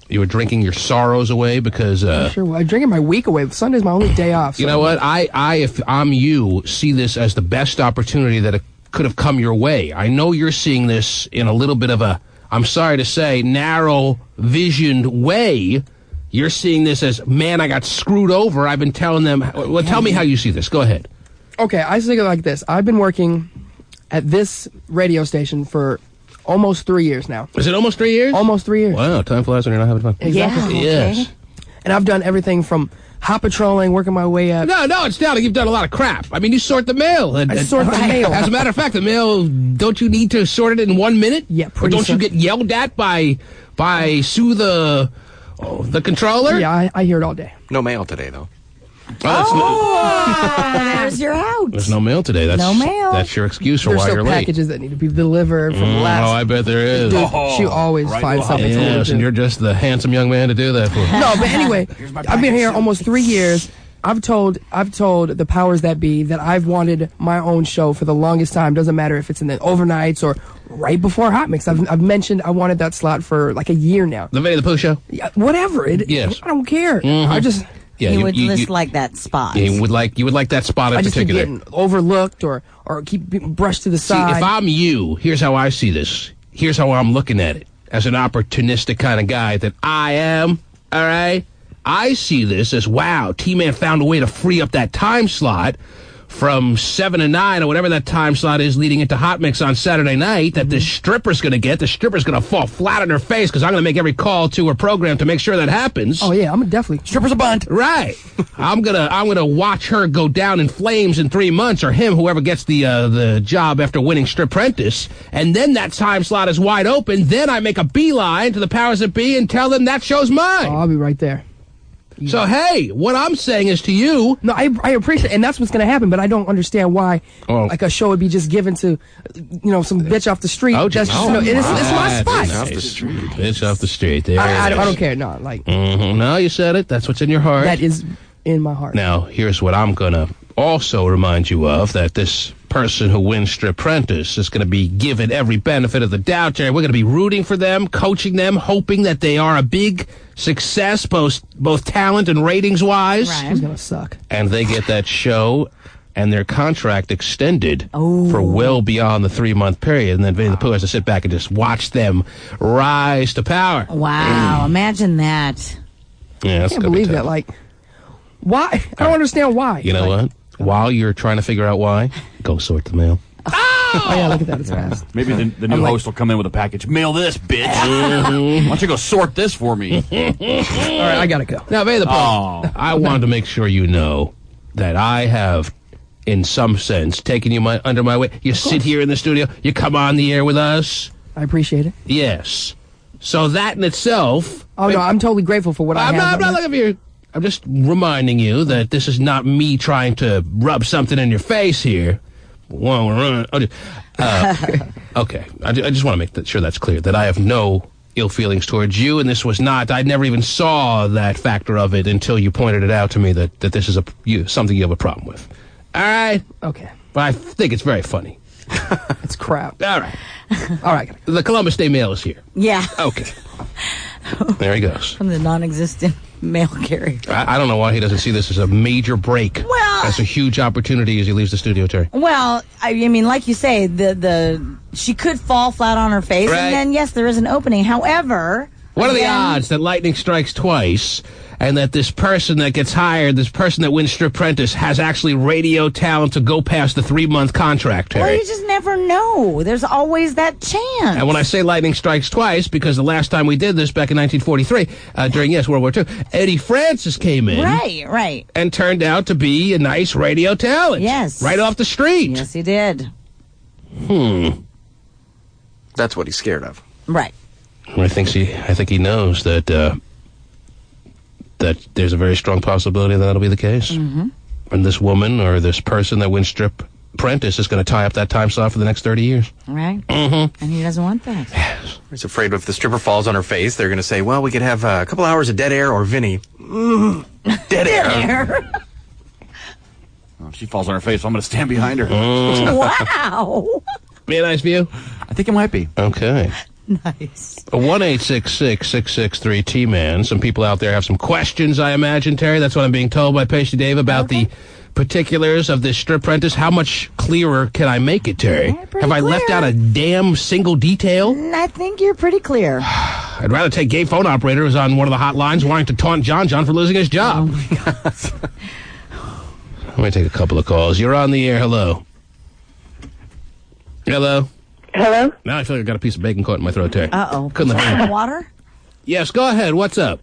Speaker 1: You were drinking your sorrows away because...
Speaker 11: Sure. Well, I'm drinking my week away. Sunday's my only day off. So.
Speaker 1: You know what? I, if I'm you, see this as the best opportunity that it could have come your way. I know you're seeing this in a little bit of a, I'm sorry to say, narrow-visioned way. You're seeing this as, man, I got screwed over. I've been telling them... Well, tell me how you see this. Go ahead.
Speaker 11: Okay, I think it like this. I've been working at this radio station for almost 3 years now.
Speaker 1: Is it almost 3 years?
Speaker 11: Almost 3 years.
Speaker 1: Wow, time flies when you're not having fun.
Speaker 11: Exactly.
Speaker 1: Yeah. Yes.
Speaker 11: And I've done everything from hot patrolling, working my way up.
Speaker 1: No, it's down. You've done a lot of crap. I mean, you sort the mail.
Speaker 11: I sort the mail.
Speaker 1: As a matter of fact, the mail, don't you need to sort it in 1 minute?
Speaker 11: Yeah,
Speaker 1: Or
Speaker 11: pretty
Speaker 1: don't you get yelled at by Sue the controller?
Speaker 11: Yeah, I hear it all day.
Speaker 4: No mail today, though.
Speaker 2: There's your out.
Speaker 1: There's no mail today. That's
Speaker 2: No mail.
Speaker 1: That's your excuse for
Speaker 11: There's
Speaker 1: why
Speaker 11: still
Speaker 1: you're late.
Speaker 11: packages that need to be delivered from last.
Speaker 1: Oh, I bet there is.
Speaker 11: Dude, she always finds something for me to
Speaker 1: Yes,
Speaker 11: do.
Speaker 1: and you're just the handsome young man to do that for.
Speaker 11: No, but anyway, I've been here almost 3 years. I've told the powers that be that I've wanted my own show for the longest time. Doesn't matter if it's in the overnights or right before Hot Mix. I've mentioned I wanted that slot for like a year now.
Speaker 1: The Vinny the Pooh show?
Speaker 11: Yeah, whatever.
Speaker 1: Yes.
Speaker 11: I don't care.
Speaker 1: Mhm.
Speaker 11: I just...
Speaker 1: Yeah,
Speaker 2: you would like that spot.
Speaker 1: You would like that spot in
Speaker 11: I just keep
Speaker 1: particular.
Speaker 11: getting overlooked or keep being brushed to the
Speaker 1: See,
Speaker 11: side.
Speaker 1: if I'm you, here's how I see this. Here's how I'm looking at it. As an opportunistic kind of guy that I am, all right? I see this as, wow, T-Man found a way to free up that time slot from 7 to 9 or whatever that time slot is leading into Hot Mix on Saturday night that the stripper's going to get. The stripper's going to fall flat on her face because I'm going to make every call to her program to make sure that happens.
Speaker 11: Oh, yeah, I'm definitely...
Speaker 9: Stripper's a bunt.
Speaker 1: Right. I'm gonna watch her go down in flames in 3 months, or him, whoever gets the job after winning Stripprentice, and then that time slot is wide open. Then I make a beeline to the powers that be and tell them that show's mine.
Speaker 11: Oh, I'll be right there.
Speaker 1: So, hey, what I'm saying is to you...
Speaker 11: No, I appreciate it, and that's what's going to happen, but I don't understand why like a show would be just given to, some bitch off the street.
Speaker 1: Oh,
Speaker 11: That's just, it's my spot.
Speaker 1: Bitch off the street. Bitch off the street. There
Speaker 11: I
Speaker 1: it is.
Speaker 11: don't care. No, like...
Speaker 1: No, you said it. That's what's in your heart.
Speaker 11: That is in my heart.
Speaker 1: Now, here's what I'm going to also remind you of, that this person who wins Stripprentice is going to be given every benefit of the doubt, Jerry. We're going to be rooting for them, coaching them, hoping that they are a big success, both talent and ratings-wise.
Speaker 11: Right. She's going to suck.
Speaker 1: And they get that show and their contract extended for well beyond the 3-month period. And then Vinny the Pooh has to sit back and just watch them rise to power.
Speaker 2: Wow, imagine that.
Speaker 1: Yeah, that's
Speaker 11: I can't
Speaker 1: gonna be
Speaker 11: believe
Speaker 1: tough.
Speaker 11: that. Like, why? I don't understand why.
Speaker 1: You know what? While you're trying to figure out why, go sort the mail.
Speaker 11: Oh, yeah, look at that. It's fast.
Speaker 9: Maybe the new host will come in with a package. Mail this, bitch. Why don't you go sort this for me?
Speaker 11: All right, I got to go.
Speaker 1: Now, Vinny the Pooh, I wanted to make sure you know that I have, in some sense, taken you under my wing. You sit here in the studio. You come on the air with us.
Speaker 11: I appreciate it.
Speaker 1: Yes. So that in itself...
Speaker 11: Oh, no, I'm totally grateful for what I have.
Speaker 1: I'm not looking for you. I'm just reminding you that this is not me trying to rub something in your face here. Okay. I just want to make sure that's clear, that I have no ill feelings towards you, and this was not... I never even saw that factor of it until you pointed it out to me that this is something you have a problem with. All right?
Speaker 11: Okay.
Speaker 1: But I think it's very funny.
Speaker 11: It's crap.
Speaker 1: All right.
Speaker 11: All right.
Speaker 1: The Columbus Day Mail is here.
Speaker 2: Yeah.
Speaker 1: Okay. There he goes.
Speaker 2: From the non-existent mail carrier.
Speaker 1: I don't know why he doesn't see this as a major break.
Speaker 2: Well,
Speaker 1: as a huge opportunity as he leaves the studio, Terry.
Speaker 2: Well, I mean, like you say, she could fall flat on her face,
Speaker 1: Right.
Speaker 2: and then yes, there is an opening. However,
Speaker 1: what are the odds that lightning strikes twice, and that this person that gets hired, this person that wins Stripprentice, has actually radio talent to go past the 3-month contract, Terry?
Speaker 2: Well, you just never know. There's always that chance.
Speaker 1: And when I say lightning strikes twice, because the last time we did this back in 1943, during, World War II, Eddie Francis came in.
Speaker 2: Right.
Speaker 1: And turned out to be a nice radio talent.
Speaker 2: Yes.
Speaker 1: Right off the street.
Speaker 2: Yes, he did.
Speaker 4: That's what he's scared of.
Speaker 2: Right.
Speaker 1: I think he knows that that there's a very strong possibility that'll be the case.
Speaker 2: Mm-hmm.
Speaker 1: And this woman or this person that wins Stripprentice is going to tie up that time slot for the next 30 years.
Speaker 2: Right.
Speaker 1: Mm-hmm.
Speaker 2: And he doesn't want that.
Speaker 4: He's afraid if the stripper falls on her face, they're going to say, well, we could have a couple hours of dead air or Vinny. Dead air.
Speaker 9: Oh, if she falls on her face, I'm going to stand behind her.
Speaker 2: Wow.
Speaker 1: Be a nice view?
Speaker 9: I think it might be.
Speaker 1: Okay.
Speaker 2: Nice.
Speaker 1: 1-866-663-T-Man. Some people out there have some questions, I imagine, Terry. That's what I'm being told by Pacey Dave about the particulars of this Stripprentice. How much clearer can I make it, Terry? Have I left out a damn single detail?
Speaker 2: I think you're pretty clear.
Speaker 1: I'd rather take gay phone operator who's on one of the hotlines wanting to taunt John for losing his job.
Speaker 2: Oh, my God.
Speaker 1: Let me take a couple of calls. You're on the air. Hello. Hello?
Speaker 17: Hello?
Speaker 1: Now I feel like I got a piece of bacon caught in my throat, Terry.
Speaker 2: Uh-oh.
Speaker 1: Couldn't have heard it.
Speaker 2: Water?
Speaker 1: Yes, go ahead. What's up?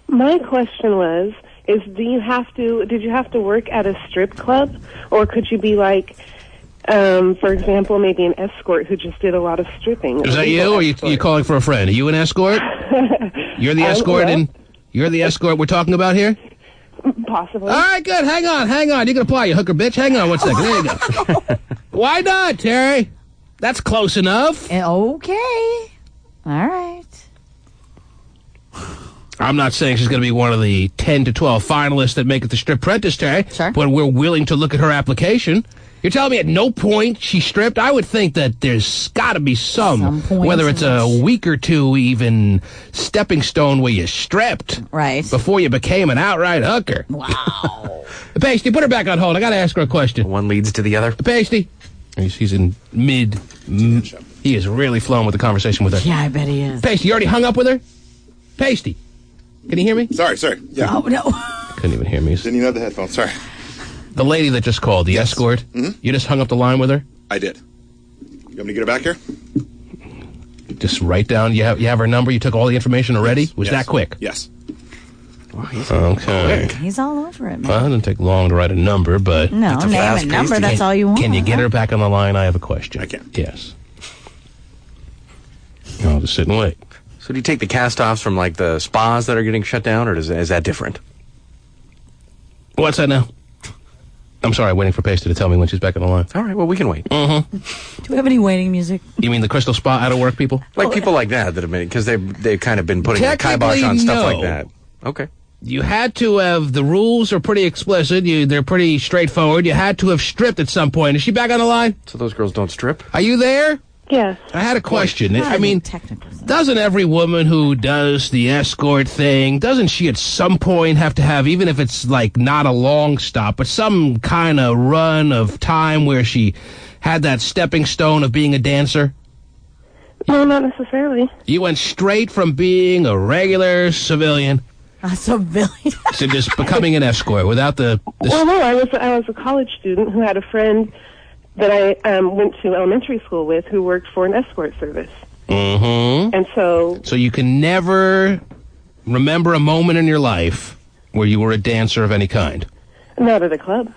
Speaker 17: My question was, did you have to work at a strip club? Or could you be like, for example, maybe an escort who just did a lot of stripping?
Speaker 1: Is that you, or you calling for a friend? Are you an escort? You're the escort, you're the escort we're talking about here?
Speaker 17: Possibly.
Speaker 1: All right, good. Hang on. You can apply, you hooker bitch. Hang on 1 second. There you go. Why not, Terry? That's close enough.
Speaker 2: Okay. All right.
Speaker 1: I'm not saying she's going to be one of the 10 to 12 finalists that make it to Strip Apprentice, Terry.
Speaker 2: Sure.
Speaker 1: But we're willing to look at her application. You're telling me at no point she stripped? I would think that there's got to be some whether it's a week or two, even stepping stone where you stripped.
Speaker 2: Right.
Speaker 1: Before you became an outright hooker.
Speaker 2: Wow.
Speaker 1: Pasty, put her back on hold. I got to ask her a question.
Speaker 4: One leads to the other.
Speaker 1: Pasty. He's in mid. He is really flowing with the conversation with her.
Speaker 2: Yeah, I bet he is.
Speaker 1: Pasty, you already hung up with her? Pasty, can you hear me?
Speaker 8: Sorry. Yeah.
Speaker 2: Oh, no.
Speaker 1: Couldn't even hear me.
Speaker 8: Didn't even have the headphones. Sorry.
Speaker 1: The lady that just called, the escort, you just hung up the line with her?
Speaker 8: I did. You want me to get her back here?
Speaker 1: Just write down, you have her number, you took all the information already? Was that quick?
Speaker 8: Yes.
Speaker 1: Okay.
Speaker 2: He's all over it, man.
Speaker 1: Well, it didn't take long to write a number, but...
Speaker 2: No, name and number, that's all you want.
Speaker 1: Can you get her back on the line? I have a question.
Speaker 8: I can.
Speaker 1: Yes. I'll just sit and wait.
Speaker 4: So do you take the cast-offs from, like, the spas that are getting shut down, or is that different?
Speaker 1: What's that now? I'm sorry, waiting for Pasty to tell me when she's back on the line.
Speaker 4: All right, well, we can wait.
Speaker 2: Mm-hmm. Do we have any waiting music?
Speaker 1: You mean the Crystal Spa out of work people?
Speaker 4: Like people like that have been, because they've kind of been putting the kibosh on stuff like that. Okay.
Speaker 1: You had to have, the rules are pretty explicit. They're pretty straightforward. You had to have stripped at some point. Is she back on the line?
Speaker 4: So those girls don't strip?
Speaker 1: Are you there?
Speaker 17: Yes.
Speaker 1: I had a question. I mean, doesn't every woman who does the escort thing, doesn't she at some point have to have, even if it's like not a long stop, but some kind of run of time where she had that stepping stone of being a dancer?
Speaker 17: No, not necessarily.
Speaker 1: You went straight from being a regular civilian
Speaker 2: A civilian.
Speaker 1: to just becoming an escort without the...
Speaker 17: Well, no, I was a college student who had a friend that I went to elementary school with who worked for an escort service.
Speaker 1: Mm-hmm.
Speaker 17: And so...
Speaker 1: So you can never remember a moment in your life where you were a dancer of any kind?
Speaker 17: Not at a club.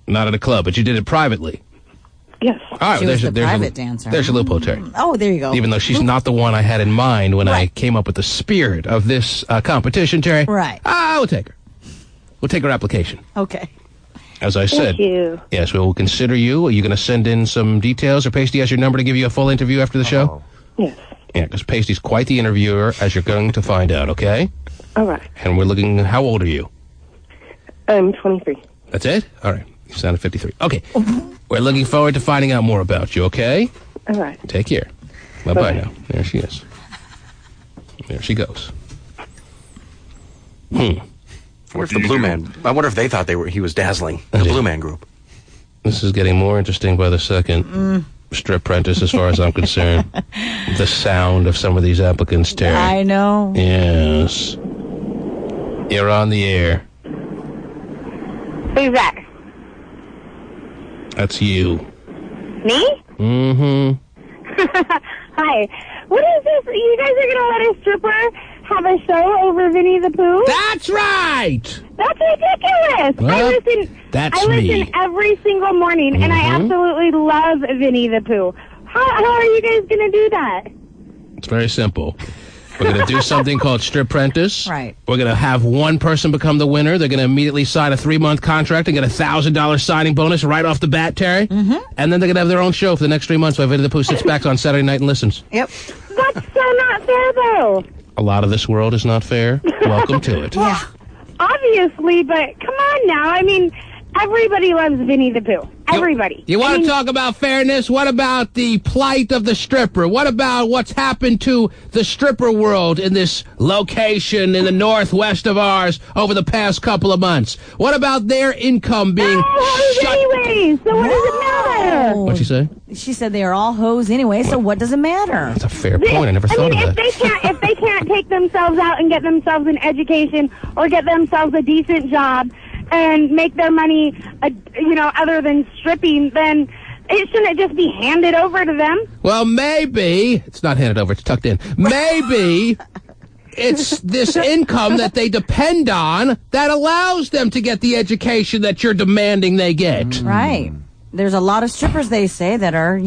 Speaker 1: Not at a club, but you did it privately?
Speaker 17: Yes.
Speaker 1: All right,
Speaker 2: She was the private dancer.
Speaker 1: There's your loophole, Terry.
Speaker 2: Oh, there you go.
Speaker 1: Even though she's not the one I had in mind when I came up with the spirit of this competition, Terry.
Speaker 2: Right.
Speaker 1: We'll take her. We'll take her application.
Speaker 2: Okay.
Speaker 1: As I said.
Speaker 17: Thank you.
Speaker 1: Yes, we will consider you. Are you going to send in some details, or Pasty has your number to give you a full interview after the show?
Speaker 17: Yes.
Speaker 1: Yeah, because Pasty's quite the interviewer, as you're going to find out, okay?
Speaker 17: All right.
Speaker 1: And we're looking, how old are you?
Speaker 17: I'm 23.
Speaker 1: That's it? All right. You sounded 53. Okay. We're looking forward to finding out more about you, okay?
Speaker 17: All right.
Speaker 1: Take care. Bye-bye now. There she is. There she goes.
Speaker 4: Where's the Blue Man? I wonder if they thought he was dazzling. The Blue Man Group.
Speaker 1: This is getting more interesting by the second. Strip Apprentice, as far as I'm concerned. The sound of some of these applicants, Terry.
Speaker 2: I know.
Speaker 1: Yes. You're on the air.
Speaker 13: Who's that?
Speaker 1: That's you.
Speaker 13: Me?
Speaker 1: Mm-hmm.
Speaker 13: Hi. What is this? You guys are going to let a stripper have a show over Winnie the Pooh?
Speaker 1: That's right!
Speaker 13: That's ridiculous!
Speaker 1: Well,
Speaker 13: I listen every single morning, and I absolutely love Winnie the Pooh. How are you guys going to do that?
Speaker 1: It's very simple. We're going to do something called Strip Apprentice.
Speaker 2: Right.
Speaker 1: We're going to have one person become the winner. They're going to immediately sign a 3-month contract and get a $1,000 signing bonus right off the bat, Terry. Mm-hmm. And then they're going to have their own show for the next 3 months while Winnie the Pooh sits back on Saturday night and listens.
Speaker 2: Yep.
Speaker 13: That's so not fair, though.
Speaker 1: A lot of this world is not fair. Welcome to it.
Speaker 2: Yeah.
Speaker 13: Obviously, but come on now. I mean, everybody loves Winnie the Pooh. Everybody.
Speaker 1: You want to talk about fairness? What about the plight of the stripper? What about what's happened to the stripper world in this location in the northwest of ours over the past couple of months? What about their income being shut?
Speaker 13: Anyways, so what does it matter?
Speaker 1: What'd she say?
Speaker 2: She said they are all hoes anyway, so what does it matter?
Speaker 1: That's a fair point. I never thought of that.
Speaker 13: If they can't take themselves out and get themselves an education or get themselves a decent job and make their money, other than stripping, then shouldn't it just be handed over to them?
Speaker 1: Well, maybe. It's not handed over. It's tucked in. Maybe it's this income that they depend on that allows them to get the education that you're demanding they get.
Speaker 2: Right. There's a lot of strippers, they say, that are,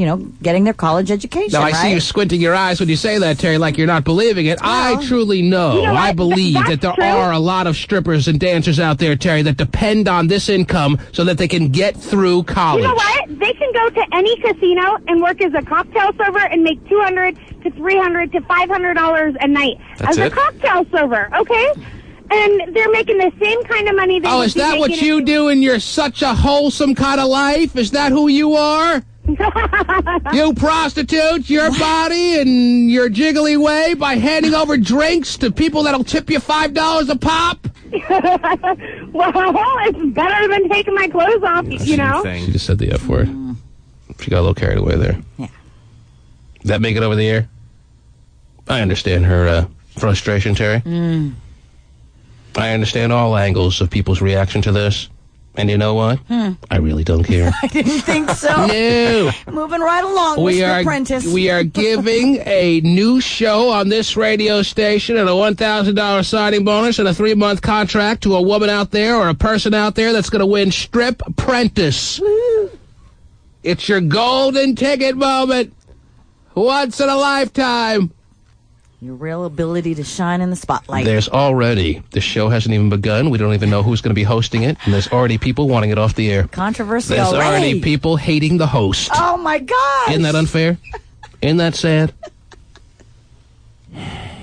Speaker 2: getting their college education.
Speaker 1: Now, I see you squinting your eyes when you say that, Terry, like you're not believing it. Well, I truly know. I believe that there are a lot of strippers and dancers out there, Terry, that depend on this income so that they can get through college.
Speaker 13: You know what? They can go to any casino and work as a cocktail server and make $200 to $300 to $500 a night as a cocktail server, okay? And they're making the same kind of money.
Speaker 1: Is that what you do and you're such a wholesome kind of life? Is that who you are? You prostitute your body in your jiggly way by handing over drinks to people that'll tip you $5 a pop?
Speaker 13: Well, it's better than taking my clothes off, you know?
Speaker 1: She just said the F word. She got a little carried away there.
Speaker 2: Yeah.
Speaker 1: Does that make it over the air? I understand her frustration, Terry. I understand all angles of people's reaction to this. And you know what? I really don't care.
Speaker 2: I didn't think so.
Speaker 1: No.
Speaker 2: Moving right along with The Apprentice.
Speaker 1: We are giving a new show on this radio station and a $1,000 signing bonus and a 3-month contract to a woman out there or a person out there that's going to win Strip Apprentice. Woo. It's your golden ticket moment. Once in a lifetime.
Speaker 2: Your real ability to shine in the spotlight.
Speaker 1: There's already, the show hasn't even begun. We don't even know who's going to be hosting it. And there's already people wanting it off the air.
Speaker 2: Controversy
Speaker 1: There's
Speaker 2: already.
Speaker 1: already people hating the host.
Speaker 2: Oh, my gosh.
Speaker 1: Isn't that unfair? Isn't that sad?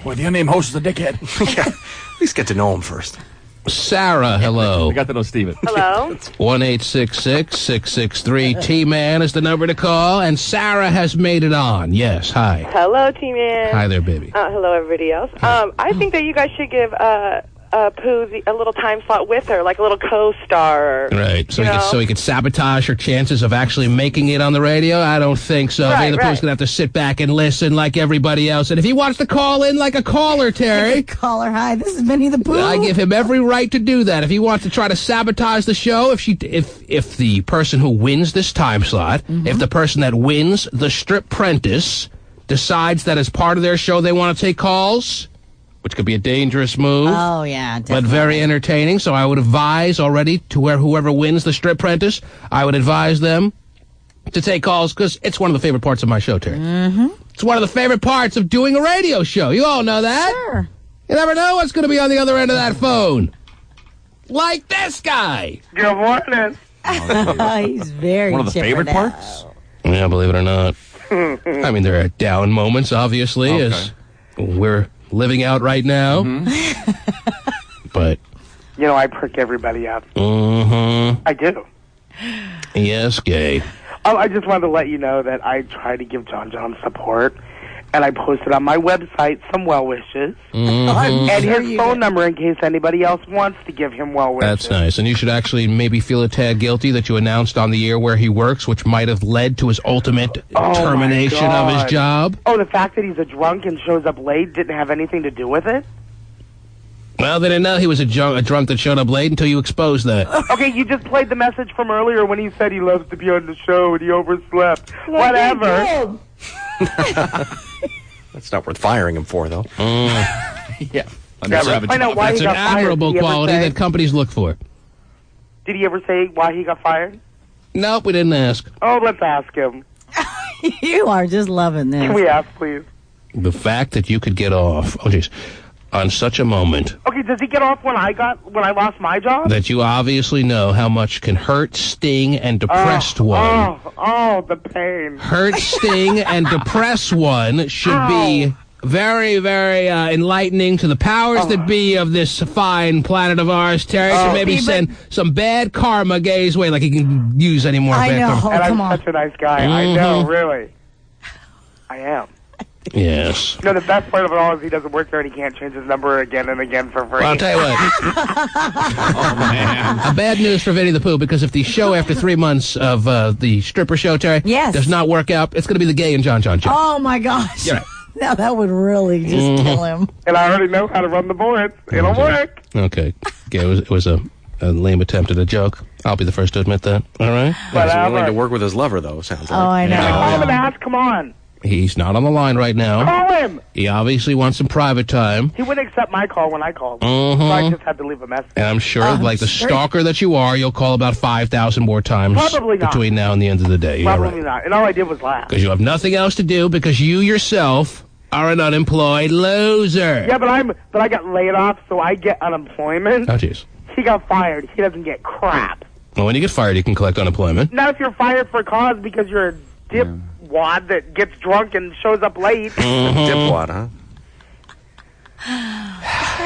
Speaker 9: Boy, the unnamed host is a dickhead.
Speaker 4: Yeah. At least get to know him first.
Speaker 1: Sarah, hello.
Speaker 9: I got to know Steven.
Speaker 18: Hello?
Speaker 1: 1-866-663-T-Man is the number to call, and Sarah has made it on. Yes, hi.
Speaker 18: Hello, T-Man.
Speaker 1: Hi there, baby.
Speaker 18: Hello, everybody else. I think that you guys should give Pooh a little time slot with her, like a little co-star.
Speaker 1: Right, so he could sabotage her chances of actually making it on the radio? I don't think so.
Speaker 18: Right,
Speaker 1: Vinny the Pooh's going to have to sit back and listen like everybody else. And if he wants to call in like a caller, Terry.
Speaker 2: Caller, hi, this is Vinny the Pooh.
Speaker 1: I give him every right to do that. If he wants to try to sabotage the show, if the person who wins this time slot, if the person that wins the Strip Prentice decides that as part of their show they want to take calls, which could be a dangerous move.
Speaker 2: Oh, yeah, definitely.
Speaker 1: But very entertaining. So I would advise already to whoever wins the Strip Prentice, I would advise them to take calls because it's one of the favorite parts of my show, Terry. It's one of the favorite parts of doing a radio show. You all know that.
Speaker 2: Sure.
Speaker 1: You never know what's going to be on the other end of that phone. Like this guy.
Speaker 12: Good morning.
Speaker 2: He's very
Speaker 9: One of the favorite
Speaker 2: chipper now.
Speaker 9: parts?
Speaker 1: Yeah, believe it or not. I mean, there are down moments, obviously, as we're living out right now. But
Speaker 12: You know, I prick everybody up. I do.
Speaker 1: Yes, gay.
Speaker 12: I just wanted to let you know that I try to give John support, and I posted on my website some well wishes and his phone number in case anybody else wants to give him well wishes.
Speaker 1: That's nice. And you should actually maybe feel a tad guilty that you announced on the air where he works, which might have led to his ultimate termination of his job.
Speaker 12: Oh, the fact that he's a drunk and shows up late didn't have anything to do with it?
Speaker 1: Well, they didn't know he was a drunk that showed up late until you exposed that.
Speaker 12: Okay, you just played the message from earlier when he said he loves to be on the show and he overslept. Whatever.
Speaker 4: That's not worth firing him for, though.
Speaker 9: Yeah.
Speaker 1: That's an admirable quality that companies look for.
Speaker 12: Did he ever say why he got fired?
Speaker 1: Nope, we didn't ask.
Speaker 12: Oh, let's ask him.
Speaker 2: You are just loving this.
Speaker 12: Can we ask, please?
Speaker 1: The fact that you could get off, on such a moment
Speaker 12: Okay, does he get off when I lost my job?
Speaker 1: that you obviously know how much can hurt, sting, and depress one.
Speaker 12: Oh, the pain.
Speaker 1: Hurt, sting, and depress one should be very, very enlightening to the powers that be of this fine planet of ours, Terry. So maybe send some bad karma Gay's way, like he can use any more bad karma.
Speaker 12: And I'm such a nice guy. I know, really. I am.
Speaker 1: Yes.
Speaker 12: You know, the best part of it all is he doesn't work there and he can't change his number again and again for free.
Speaker 1: Well, I'll tell you what. Bad news for Vinny the Pooh, because if the show after 3 months of the stripper show, Terry, does not work out, it's going to be the Gay and John show.
Speaker 2: Oh, my gosh.
Speaker 1: You're right.
Speaker 2: Now that would really just kill him.
Speaker 12: And I already know how to run the boards. It'll work.
Speaker 1: Okay. Yeah, it was a lame attempt at a joke. I'll be the first to admit that. All right?
Speaker 4: He's willing to work with his lover, though, sounds like.
Speaker 2: Oh, I know.
Speaker 7: Call him and ask. Come on.
Speaker 1: He's not on the line right now.
Speaker 7: Call him.
Speaker 1: He obviously wants some private time.
Speaker 7: He wouldn't accept my call when I called. So I just had to leave a message.
Speaker 1: And I'm sure, like the stalker that you are, you'll call about 5,000 more times
Speaker 7: Probably not.
Speaker 1: between now and the end of the day. Yeah,
Speaker 7: Probably
Speaker 1: right.
Speaker 7: not. And all I did was laugh.
Speaker 1: Because you have nothing else to do because you yourself are an unemployed loser.
Speaker 7: Yeah, but I got laid off, so I get unemployment.
Speaker 1: Oh, jeez.
Speaker 7: He got fired. He doesn't get crap.
Speaker 1: Well, when you get fired, you can collect unemployment.
Speaker 7: Not if you're fired for cause because you're a dipwad that gets drunk and shows up late.
Speaker 4: Dipwad, huh?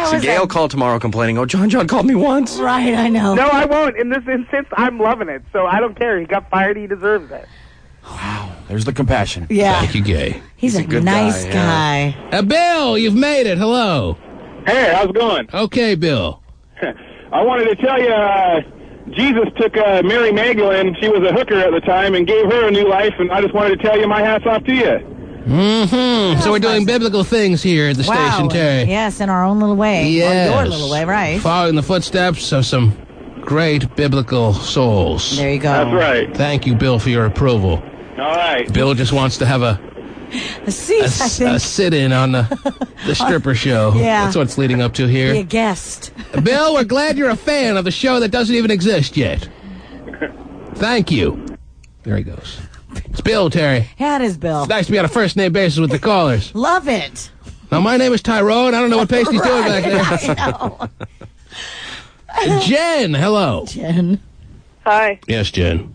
Speaker 4: So Gail called tomorrow complaining, John called me once.
Speaker 2: Right, I know.
Speaker 7: No, I won't. In this instance, I'm loving it, so I don't care. He got fired. He deserves it.
Speaker 9: Wow. There's the compassion.
Speaker 2: Yeah.
Speaker 1: Thank you, Gay.
Speaker 2: He's a
Speaker 4: good
Speaker 2: nice
Speaker 4: guy.
Speaker 2: guy.
Speaker 1: Bill, you've made it. Hello.
Speaker 19: Hey, how's it going?
Speaker 1: Okay, Bill.
Speaker 19: I wanted to tell you, Jesus took Mary Magdalene, she was a hooker at the time, and gave her a new life, and I just wanted to tell you my hat's off to you.
Speaker 1: Mm-hmm. So we're doing biblical things here at the station, Terry.
Speaker 2: Yes, in our own little way.
Speaker 1: Yes.
Speaker 2: Or your little way, right.
Speaker 1: Following the footsteps of some great biblical souls.
Speaker 2: There you go.
Speaker 19: That's right.
Speaker 1: Thank you, Bill, for your approval.
Speaker 19: All right.
Speaker 1: Bill just wants to have a sit-in on the stripper show.
Speaker 2: Yeah.
Speaker 1: That's what it's leading up to here.
Speaker 2: Be a guest.
Speaker 1: Bill, we're glad you're a fan of the show that doesn't even exist yet. Thank you. There he goes. It's Bill, Terry.
Speaker 2: Yeah, it is Bill.
Speaker 1: It's nice to be on a first-name basis with the callers.
Speaker 2: Love it.
Speaker 1: Now, my name is Tyrone. I don't know what Pasty's doing back there.
Speaker 2: I know.
Speaker 1: Jen, hello.
Speaker 2: Jen.
Speaker 18: Hi.
Speaker 1: Yes, Jen.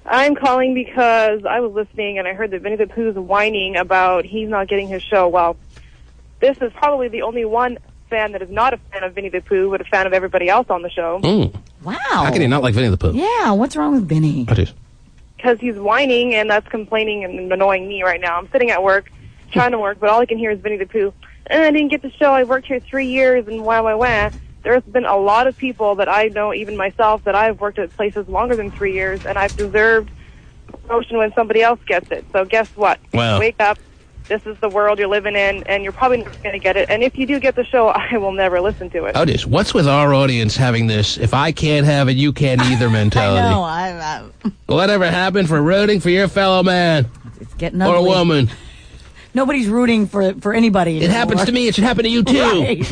Speaker 18: I'm calling because I was listening and I heard that Winnie the Pooh's whining about he's not getting his show. Well, this is probably the only one fan that is not a fan of Winnie the Pooh, but a fan of everybody else on the show.
Speaker 2: Wow.
Speaker 1: How can he not like Winnie the Pooh?
Speaker 2: Yeah, what's wrong with Vinny?
Speaker 18: Because he's whining and that's complaining and annoying me right now. I'm sitting at work, trying to work, but all I can hear is Winnie the Pooh. And I didn't get the show. I worked here 3 years and wah. There's been a lot of people that I know, even myself, that I've worked at places longer than 3 years, and I've deserved promotion when somebody else gets it. So guess what?
Speaker 1: Wow.
Speaker 18: Wake up. This is the world you're living in, and you're probably never going to get it. And if you do get the show, I will never listen to it.
Speaker 1: Oh, this. What's with our audience having this, if I can't have it, you can't either mentality?
Speaker 2: I know.
Speaker 1: Whatever happened for rooting for your fellow man?
Speaker 2: It's getting
Speaker 1: Or
Speaker 2: ugly.
Speaker 1: woman?
Speaker 2: Nobody's rooting for anybody anymore.
Speaker 1: It happens to me. It should happen to you, too.
Speaker 2: Right.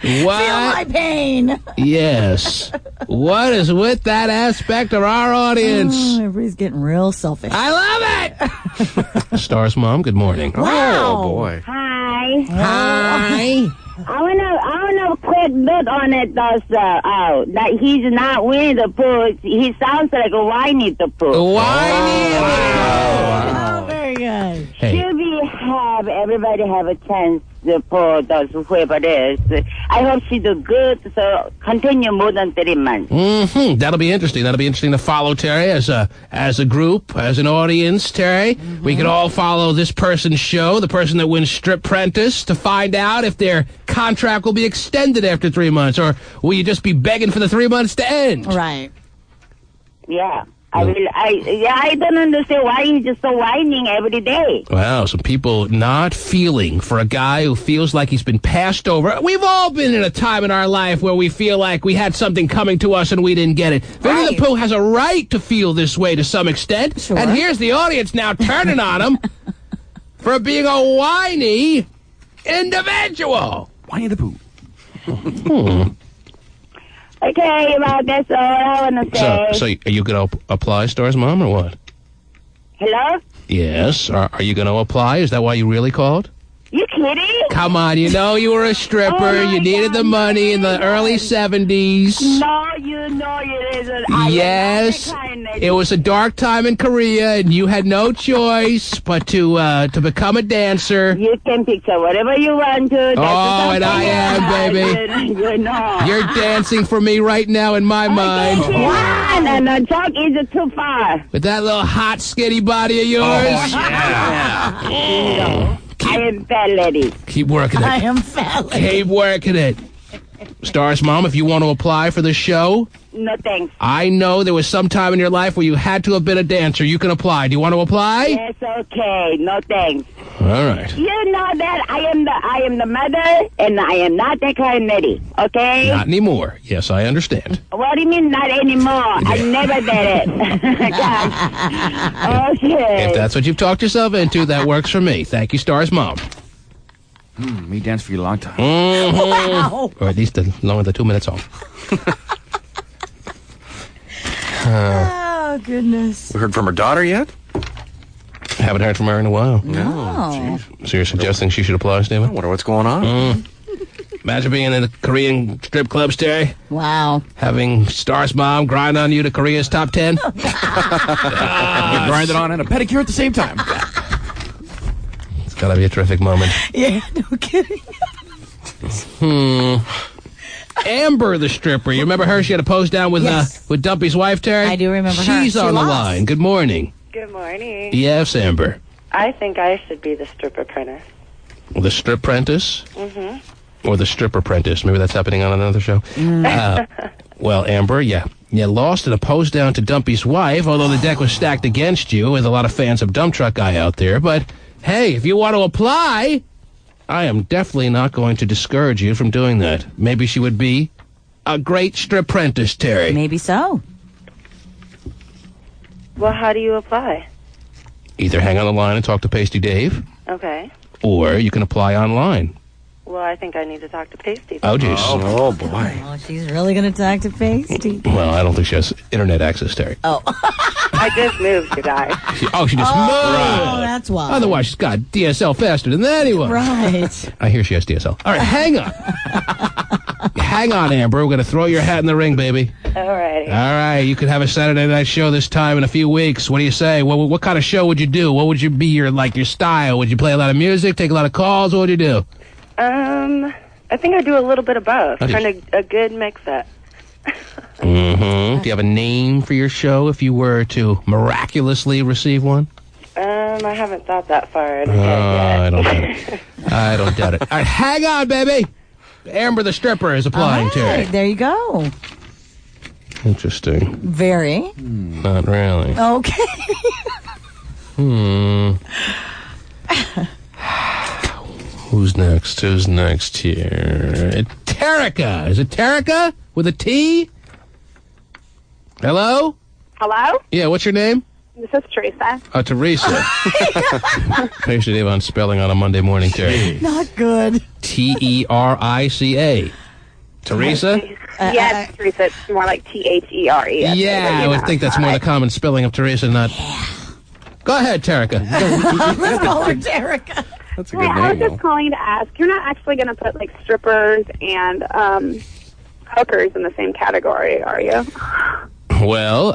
Speaker 1: What?
Speaker 2: Feel my pain.
Speaker 1: Yes. What is with that aspect of our audience?
Speaker 2: Oh, everybody's getting real selfish.
Speaker 1: I love it! Star's mom, good morning.
Speaker 2: Wow.
Speaker 4: Oh, boy.
Speaker 20: Hi.
Speaker 1: Hi.
Speaker 20: I wanna quick bit on it though, sir. That he's not Winnie the Pooh. He sounds like a Winnie the Pooh.
Speaker 2: Oh, very good.
Speaker 1: Hey.
Speaker 20: Should we have everybody have a chance for those whoever it is? I hope she do good. So continue more than 3 months.
Speaker 1: Mm-hmm. That'll be interesting. That'll be interesting to follow, Terry, as a group, as an audience, Terry. Mm-hmm. We could all follow this person's show, the person that wins Strip Prentice, to find out if their contract will be extended after 3 months, or will you just be begging for the 3 months to end?
Speaker 2: Right.
Speaker 20: Yeah. I don't understand why he's just so whining every day.
Speaker 1: Wow, some people not feeling for a guy who feels like he's been passed over. We've all been in a time in our life where we feel like we had something coming to us and we didn't get it. Winnie the Pooh has a right to feel this way to some extent.
Speaker 2: Sure.
Speaker 1: And here's the audience now turning on him for being a whiny individual.
Speaker 9: Winnie the Pooh.
Speaker 20: Okay, well, that's all I want to say.
Speaker 1: So are you going to apply, Star's mom, or what?
Speaker 20: Hello?
Speaker 1: Yes. Are you going to apply? Is that why you really called?
Speaker 20: You kidding?
Speaker 1: Come on, you know you were a stripper. You needed the money in the early 70s.
Speaker 20: No, you know it isn't.
Speaker 1: Yes, it was a dark time in Korea, and you had no choice but to become a dancer.
Speaker 20: You can picture whatever you want to.
Speaker 1: Oh, and I am, baby.
Speaker 20: You know.
Speaker 1: You're dancing for me right now in my mind.
Speaker 20: And the talk is too far.
Speaker 1: With that little hot, skinny body of yours.
Speaker 20: Oh, yeah. I am fat lady.
Speaker 1: Keep working it.
Speaker 2: I am fat lady.
Speaker 1: Keep working it. Stars Mom, if you want to apply for the show,
Speaker 20: No thanks.
Speaker 1: I know there was some time in your life where you had to have been a dancer. You can apply. Do you want to apply?
Speaker 20: Yes, okay. No thanks.
Speaker 1: All right.
Speaker 20: You know that I am the mother, and I am not that kind of lady. Okay?
Speaker 1: Not anymore. Yes, I understand.
Speaker 20: What do you mean not anymore? I never did it. God. Okay.
Speaker 1: If that's what you've talked yourself into, that works for me. Thank you, Stars Mom.
Speaker 9: Me dance for you a long time.
Speaker 2: Wow.
Speaker 1: Or at least longer than 2 minutes off.
Speaker 2: Oh, goodness.
Speaker 4: We heard from her daughter yet?
Speaker 1: Haven't heard from her in a while.
Speaker 2: No.
Speaker 1: So you're suggesting she should apply, Stephen?
Speaker 4: I wonder what's going on.
Speaker 1: Imagine being in the Korean strip clubs, Terry.
Speaker 2: Wow.
Speaker 1: Having Stars Mom grind on you to Korea's top 10.
Speaker 9: You grind it on and a pedicure at the same time.
Speaker 1: It's got to be a terrific moment.
Speaker 2: Yeah, no kidding.
Speaker 1: Amber, the stripper. You remember her? She had a pose down with with Dumpy's wife, Terry?
Speaker 2: I do remember her.
Speaker 1: She's
Speaker 2: She
Speaker 1: on the
Speaker 2: lost.
Speaker 1: line. Good morning.
Speaker 21: Good morning.
Speaker 1: Yes, Amber.
Speaker 21: I think I should be the strip apprentice.
Speaker 1: The strip apprentice?
Speaker 21: Mm-hmm.
Speaker 1: Or the strip apprentice. Maybe that's happening on another show. Well, Amber, you lost in a pose down to Dumpy's wife, although the deck was stacked against you with a lot of fans of Dump Truck Guy out there. But, hey, if you want to apply, I am definitely not going to discourage you from doing that. Maybe she would be a great strip apprentice, Terry.
Speaker 2: Maybe so.
Speaker 21: Well, how do you apply?
Speaker 1: Either hang on the line and talk to Pasty Dave,
Speaker 21: Okay.
Speaker 1: or you can apply online.
Speaker 21: Well, I think I need to talk to Pasty.
Speaker 1: Oh, jeez.
Speaker 4: Oh, boy.
Speaker 2: Oh, she's really going to talk to Pasty.
Speaker 1: Well, I don't think she has internet access, Terry.
Speaker 2: Oh.
Speaker 21: I just moved, you guys.
Speaker 1: She just moved.
Speaker 2: Oh, that's why.
Speaker 1: Otherwise, she's got DSL faster than anyone.
Speaker 2: Right.
Speaker 1: I hear she has DSL. All right, hang on. Hang on, Amber. We're going to throw your hat in the ring, baby.
Speaker 21: All righty.
Speaker 1: All right, you could have a Saturday night show this time in a few weeks. What do you say? What kind of show would you do? What would you be your style? Would you play a lot of music, take a lot of calls? What would you do?
Speaker 21: I think I do a little bit of both.
Speaker 1: Okay.
Speaker 21: Kind of a good mix-up.
Speaker 1: Mm-hmm. Do you have a name for your show if you were to miraculously receive one?
Speaker 21: I haven't thought that far in
Speaker 1: I don't doubt it. I don't doubt it. All right, hang on, baby. Amber the stripper is applying, Terry.
Speaker 2: There you go.
Speaker 1: Interesting.
Speaker 2: Very.
Speaker 1: Not really.
Speaker 2: Okay.
Speaker 1: Who's next? Who's next here? Terica. Is it Terica with a T? Hello?
Speaker 18: Hello?
Speaker 1: Yeah, what's your name?
Speaker 18: This is Teresa.
Speaker 1: Oh, Teresa. Patient Dave on spelling on a Monday morning, Terry.
Speaker 2: Not good.
Speaker 1: Terica. Teresa?
Speaker 18: Yes, Teresa. It's more like T-H-E-R-E.
Speaker 1: Yeah, I would think that's more the common spelling of Teresa, not... Go ahead, Terica.
Speaker 2: Let's call her Terica.
Speaker 1: That's
Speaker 18: Hey, I was just calling to ask. You're not actually going to put like strippers and hookers in the same category, are you?
Speaker 1: Well,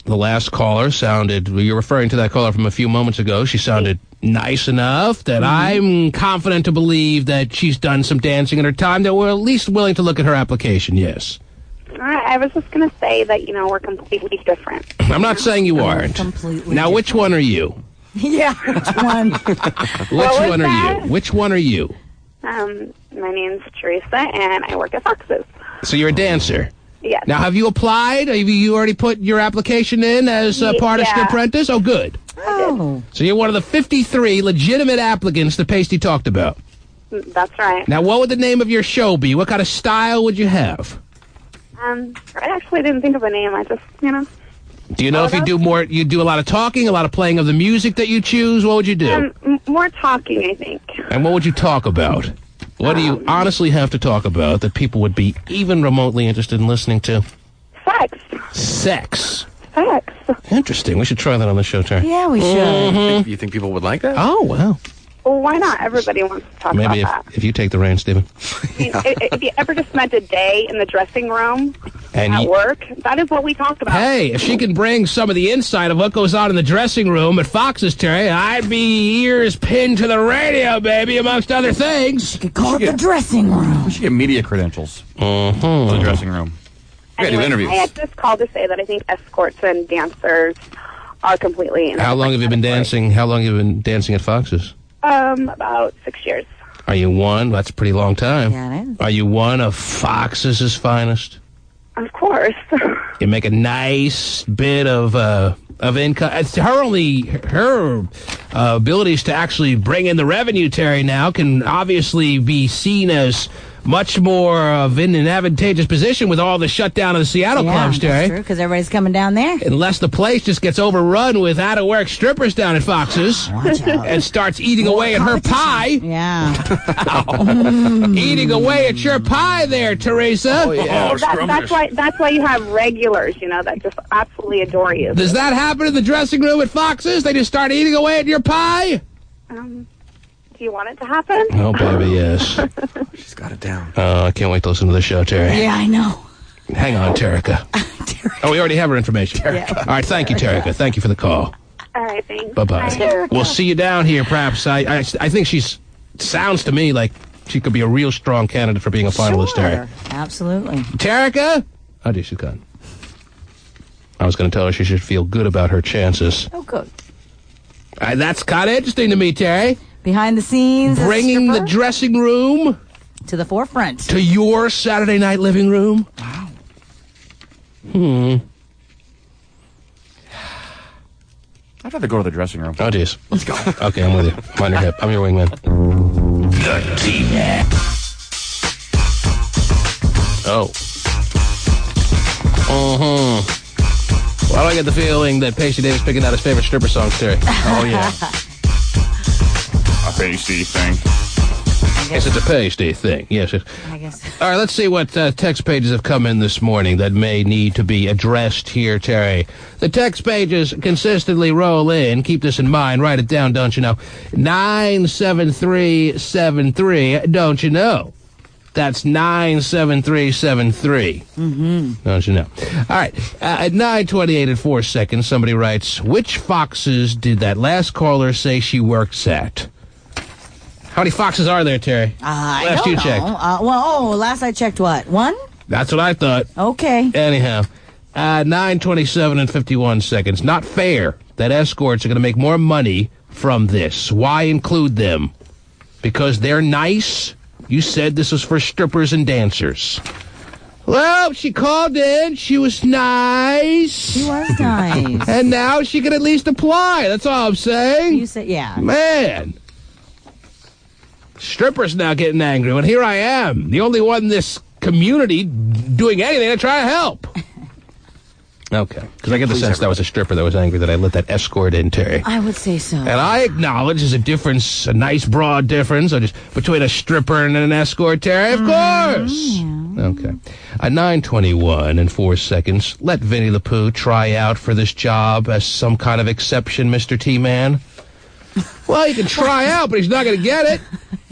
Speaker 1: the last caller sounded... You're referring to that caller from a few moments ago. She sounded nice enough that I'm confident to believe that she's done some dancing in her time, that we're at least willing to look at her application, yes.
Speaker 18: All right, I was just going to say that, we're completely different.
Speaker 1: I'm not saying you aren't.
Speaker 2: Completely
Speaker 1: now, which one are you?
Speaker 2: Yeah, which one?
Speaker 1: Which one are you? Which one are you?
Speaker 18: My name's Teresa, and I work at Fox's.
Speaker 1: So you're a dancer?
Speaker 18: Yes.
Speaker 1: Now, have you applied? Have you already put your application in as part of Strip Apprentice? Oh, good.
Speaker 2: Oh.
Speaker 1: So you're one of the 53 legitimate applicants that Pasty talked about.
Speaker 18: That's right.
Speaker 1: Now, what would the name of your show be? What kind of style would you have?
Speaker 18: I actually didn't think of a name. I just,
Speaker 1: Do you know if you do a lot of talking, a lot of playing of the music that you choose? What would you do?
Speaker 18: more talking, I think.
Speaker 1: And what would you talk about? What do you honestly have to talk about that people would be even remotely interested in listening to?
Speaker 18: Sex.
Speaker 1: Sex.
Speaker 18: Sex.
Speaker 1: Interesting. We should try that on the show, Terry.
Speaker 2: Yeah, we should.
Speaker 4: You think people would like that?
Speaker 1: Oh, wow.
Speaker 18: Well, why not? Everybody wants to talk
Speaker 1: Maybe
Speaker 18: about that.
Speaker 1: if you take the reins, Stephen.
Speaker 18: If you ever just spent a day in the dressing room
Speaker 1: And
Speaker 18: at
Speaker 1: you-
Speaker 18: work, that is what we talk about.
Speaker 1: Hey, if she can bring some of the insight of what goes on in the dressing room at Fox's, Terry, I'd be ears pinned to the radio, baby, amongst other things.
Speaker 2: You could call it the dressing room.
Speaker 9: We should get media credentials for the dressing room. We gotta do
Speaker 18: Anyway,
Speaker 9: interviews.
Speaker 18: I had just called to say that I think escorts and dancers are completely
Speaker 1: How long have you been dancing? How long have you been dancing at Fox's?
Speaker 18: about 6 years.
Speaker 1: Are you one? That's a pretty long time.
Speaker 2: Yeah, it is.
Speaker 1: Are you one of Fox's finest?
Speaker 21: Of course.
Speaker 1: You make a nice bit of income. It's her abilities to actually bring in the revenue, Terry, now can obviously be seen as much more of in an advantageous position with all the shutdown of the Seattle clubs, Terry.
Speaker 2: That's true, because everybody's coming down there.
Speaker 1: Unless the place just gets overrun with out-of-work strippers down at Fox's
Speaker 2: Watch out.
Speaker 1: and starts eating away at her pie.
Speaker 2: Yeah.
Speaker 1: Eating away at your pie there, Teresa.
Speaker 21: Oh, that's why you have regulars, that just absolutely adore you.
Speaker 1: Does that happen in the dressing room at Fox's? They just start eating away at your pie?
Speaker 21: Do you want it to happen?
Speaker 1: Oh, baby, yes.
Speaker 4: She's got it down.
Speaker 1: I can't wait to listen to the show, Terry.
Speaker 2: Yeah, I know.
Speaker 1: Hang on, Terica. Oh, we already have her information.
Speaker 2: Yeah.
Speaker 1: All right, thank you, Terica. Thank you for the call.
Speaker 21: All right, thanks.
Speaker 1: Bye-bye. We'll see you down here, perhaps. I think sounds to me like she could be a real strong candidate for being a finalist, Terry.
Speaker 2: Absolutely.
Speaker 1: Terica? Oh, dear, she's gone. I was going to tell her she should feel good about her chances.
Speaker 2: Oh, good.
Speaker 1: That's kind of interesting to me, Terry.
Speaker 2: Behind the scenes.
Speaker 1: Bringing the dressing room
Speaker 2: to the forefront.
Speaker 1: To your Saturday night living room.
Speaker 2: Wow.
Speaker 9: I'd rather go to the dressing room.
Speaker 1: Oh, jeez. Let's go. Okay, I'm with you. Mind your hip. I'm your wingman.
Speaker 5: The T-Man.
Speaker 1: Oh. Why do I get the feeling that Pacey Davis picking out his favorite stripper songs, Terry?
Speaker 9: Oh, yeah. A pasty thing.
Speaker 1: Yes, it's a pasty thing. Yes.
Speaker 2: I guess.
Speaker 1: All right, let's see what text pages have come in this morning that may need to be addressed here, Terry. The text pages consistently roll in. Keep this in mind. Write it down, don't you know? 97373, don't you know? That's 97373. Don't you know? All right. At 9:28 and 4 seconds, somebody writes, which Foxes did that last caller say she works at? How many Foxes are there, Terry?
Speaker 2: Last
Speaker 1: you checked.
Speaker 2: Last I checked, what? One?
Speaker 1: That's what I thought.
Speaker 2: Okay.
Speaker 1: Anyhow, 9:27 and 51 seconds. Not fair that escorts are going to make more money from this. Why include them? Because they're nice? You said this was for strippers and dancers. Well, she called in. She was nice.
Speaker 2: She was nice.
Speaker 1: And now she can at least apply. That's all I'm saying.
Speaker 2: You said, yeah.
Speaker 1: Man. Strippers now getting angry. And here I am, the only one in this community doing anything to try to help. Okay. Because I get the sense that was a stripper that was angry that I let that escort in, Terry.
Speaker 2: I would say so.
Speaker 1: And I acknowledge there's a difference, a nice broad difference between a stripper and an escort, Terry. Of course.
Speaker 2: Yeah.
Speaker 1: Okay. At 9:21 and 4 seconds, let Vinnie the Pooh try out for this job as some kind of exception, Mr. T-Man. Well, he can try out, but he's not going to get it.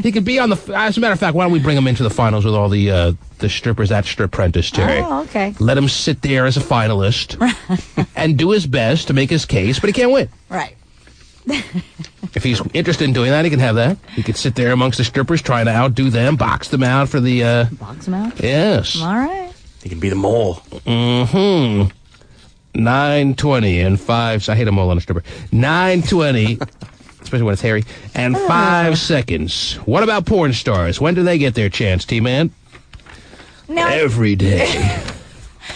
Speaker 1: He could be on the... As a matter of fact, why don't we bring him into the finals with all the strippers at Stripprentice, Terry?
Speaker 2: Oh, okay.
Speaker 1: Let him sit there as a finalist and do his best to make his case, but he can't win.
Speaker 2: Right.
Speaker 1: If he's interested in doing that, he can have that. He could sit there amongst the strippers trying to outdo them, box them out for the...
Speaker 2: Box them out?
Speaker 1: Yes.
Speaker 2: All right.
Speaker 4: He can be the mole.
Speaker 1: 9:20 and 5... I hate a mole on a stripper. 9:20... especially when it's hairy, and 5 seconds. What about porn stars? When do they get their chance, T-Man?
Speaker 2: Now,
Speaker 1: every day.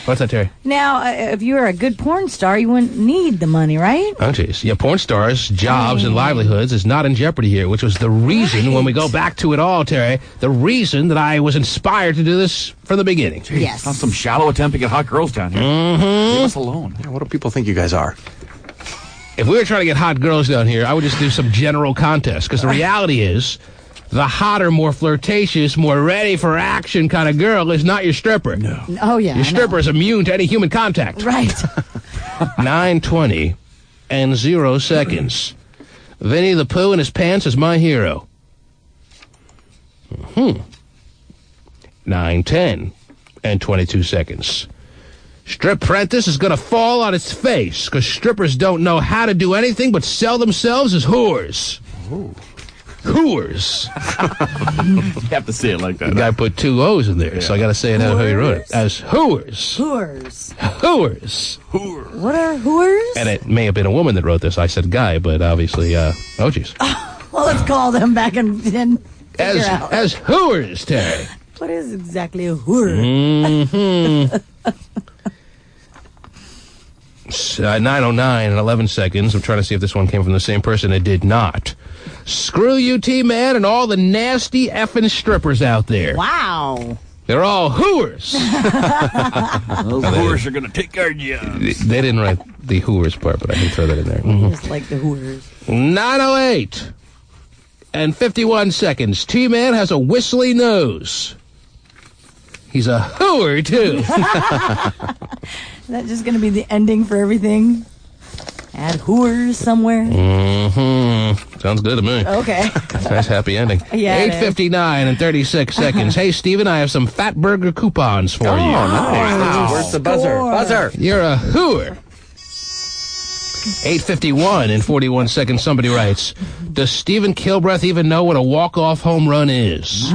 Speaker 1: What's that, Terry?
Speaker 2: Now, if you were a good porn star, you wouldn't need the money, right?
Speaker 1: Oh, jeez. Yeah, porn stars, jobs, and livelihoods is not in jeopardy here, which was the reason, when we go back to it all, Terry, the reason that I was inspired to do this from the beginning.
Speaker 9: Jeez, yes. Not some shallow attempt to get hot girls down here. Leave us alone.
Speaker 4: Yeah, what do people think you guys are?
Speaker 1: If we were trying to get hot girls down here, I would just do some general contest. Because the reality is, the hotter, more flirtatious, more ready for action kind of girl is not your stripper. No.
Speaker 2: Oh, yeah.
Speaker 1: Your stripper is immune to any human contact.
Speaker 2: Right.
Speaker 1: 9:20 and 0 seconds. Vinnie the Pooh in his pants is my hero. 9:10 and 22 seconds. Stripprentice is going to fall on its face because strippers don't know how to do anything but sell themselves as whores.
Speaker 9: Ooh.
Speaker 1: Whores.
Speaker 9: You have to say it like that.
Speaker 1: The guy put 2 O's in there, so I got to say it how he wrote it. As whores.
Speaker 2: Whores.
Speaker 1: Whores.
Speaker 2: Whores. What are whores?
Speaker 1: And it may have been a woman that wrote this. I said guy, but obviously, oh, geez.
Speaker 2: Well, let's call them back in
Speaker 1: as hooers, Terry.
Speaker 2: What is exactly a hooer?
Speaker 1: 9:09 and 11 seconds. I'm trying to see if this one came from the same person. It did not. Screw you, T-Man, and all the nasty effing strippers out there.
Speaker 2: Wow.
Speaker 1: They're all hooers.
Speaker 9: Those hooers are going to take our jobs.
Speaker 1: They didn't write the hooers part, but I can throw that in there.
Speaker 2: Just like the hooters.
Speaker 1: 9:08 and 51 seconds. T-Man has a whistly nose. He's a hooer, too.
Speaker 2: Is that just going to be the ending for everything? Add hooers somewhere?
Speaker 1: Sounds good to me.
Speaker 2: Okay.
Speaker 1: Nice happy ending.
Speaker 2: Yeah,
Speaker 1: 8:59 and 36 seconds. Hey, Steven, I have some Fat Burger coupons for you.
Speaker 4: Nice. Where's the buzzer? Buzzer.
Speaker 1: You're a hooer. 8:51 and 41 seconds. Somebody writes, does Stephen Kilbreth even know what a walk-off home run is?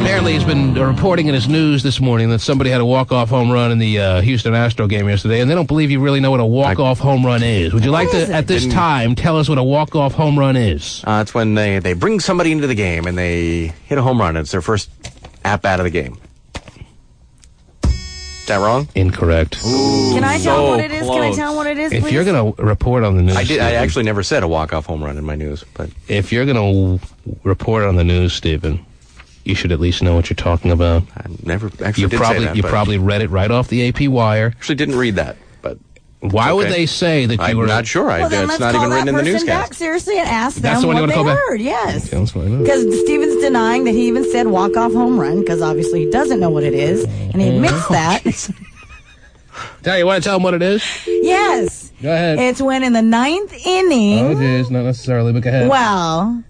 Speaker 1: Apparently he's been reporting in his news this morning that somebody had a walk-off home run in the Houston Astro game yesterday, and they don't believe you really know what a walk-off home run is. Would you like to, at this time, tell us what a walk-off home run is?
Speaker 4: It's when they bring somebody into the game and they hit a home run. It's their first at-bat of the game. Is that wrong?
Speaker 1: Incorrect.
Speaker 2: Can I tell them what it is? Can I tell them what it is,
Speaker 1: If
Speaker 2: please?
Speaker 1: you're going to report on the news...
Speaker 4: I actually never said a walk-off home run in my news, but...
Speaker 1: If you're going to report on the news, Stephen, you should at least know what you're talking about.
Speaker 4: I never actually did say that.
Speaker 1: You probably read it right off the AP wire.
Speaker 4: Actually didn't read that, but...
Speaker 1: Why would they say that you were...
Speaker 4: I'm not sure.
Speaker 2: Well, then
Speaker 4: it's
Speaker 2: let's
Speaker 4: not
Speaker 2: call
Speaker 4: even written in the
Speaker 2: that person
Speaker 4: newscast.
Speaker 2: back seriously and ask
Speaker 1: That's
Speaker 2: them
Speaker 1: the one you
Speaker 2: what
Speaker 1: wanna
Speaker 2: they
Speaker 1: call back?
Speaker 2: heard. Yes.
Speaker 1: Okay, let's find out.
Speaker 2: Because Steven's denying that he even said walk-off home run, because obviously he doesn't know what it is, and he admits that.
Speaker 1: Tell you want to tell him what it is?
Speaker 2: Yes.
Speaker 1: Go ahead.
Speaker 2: It's when in the 9th inning...
Speaker 1: Oh, geez, not necessarily, but go ahead.
Speaker 2: Well...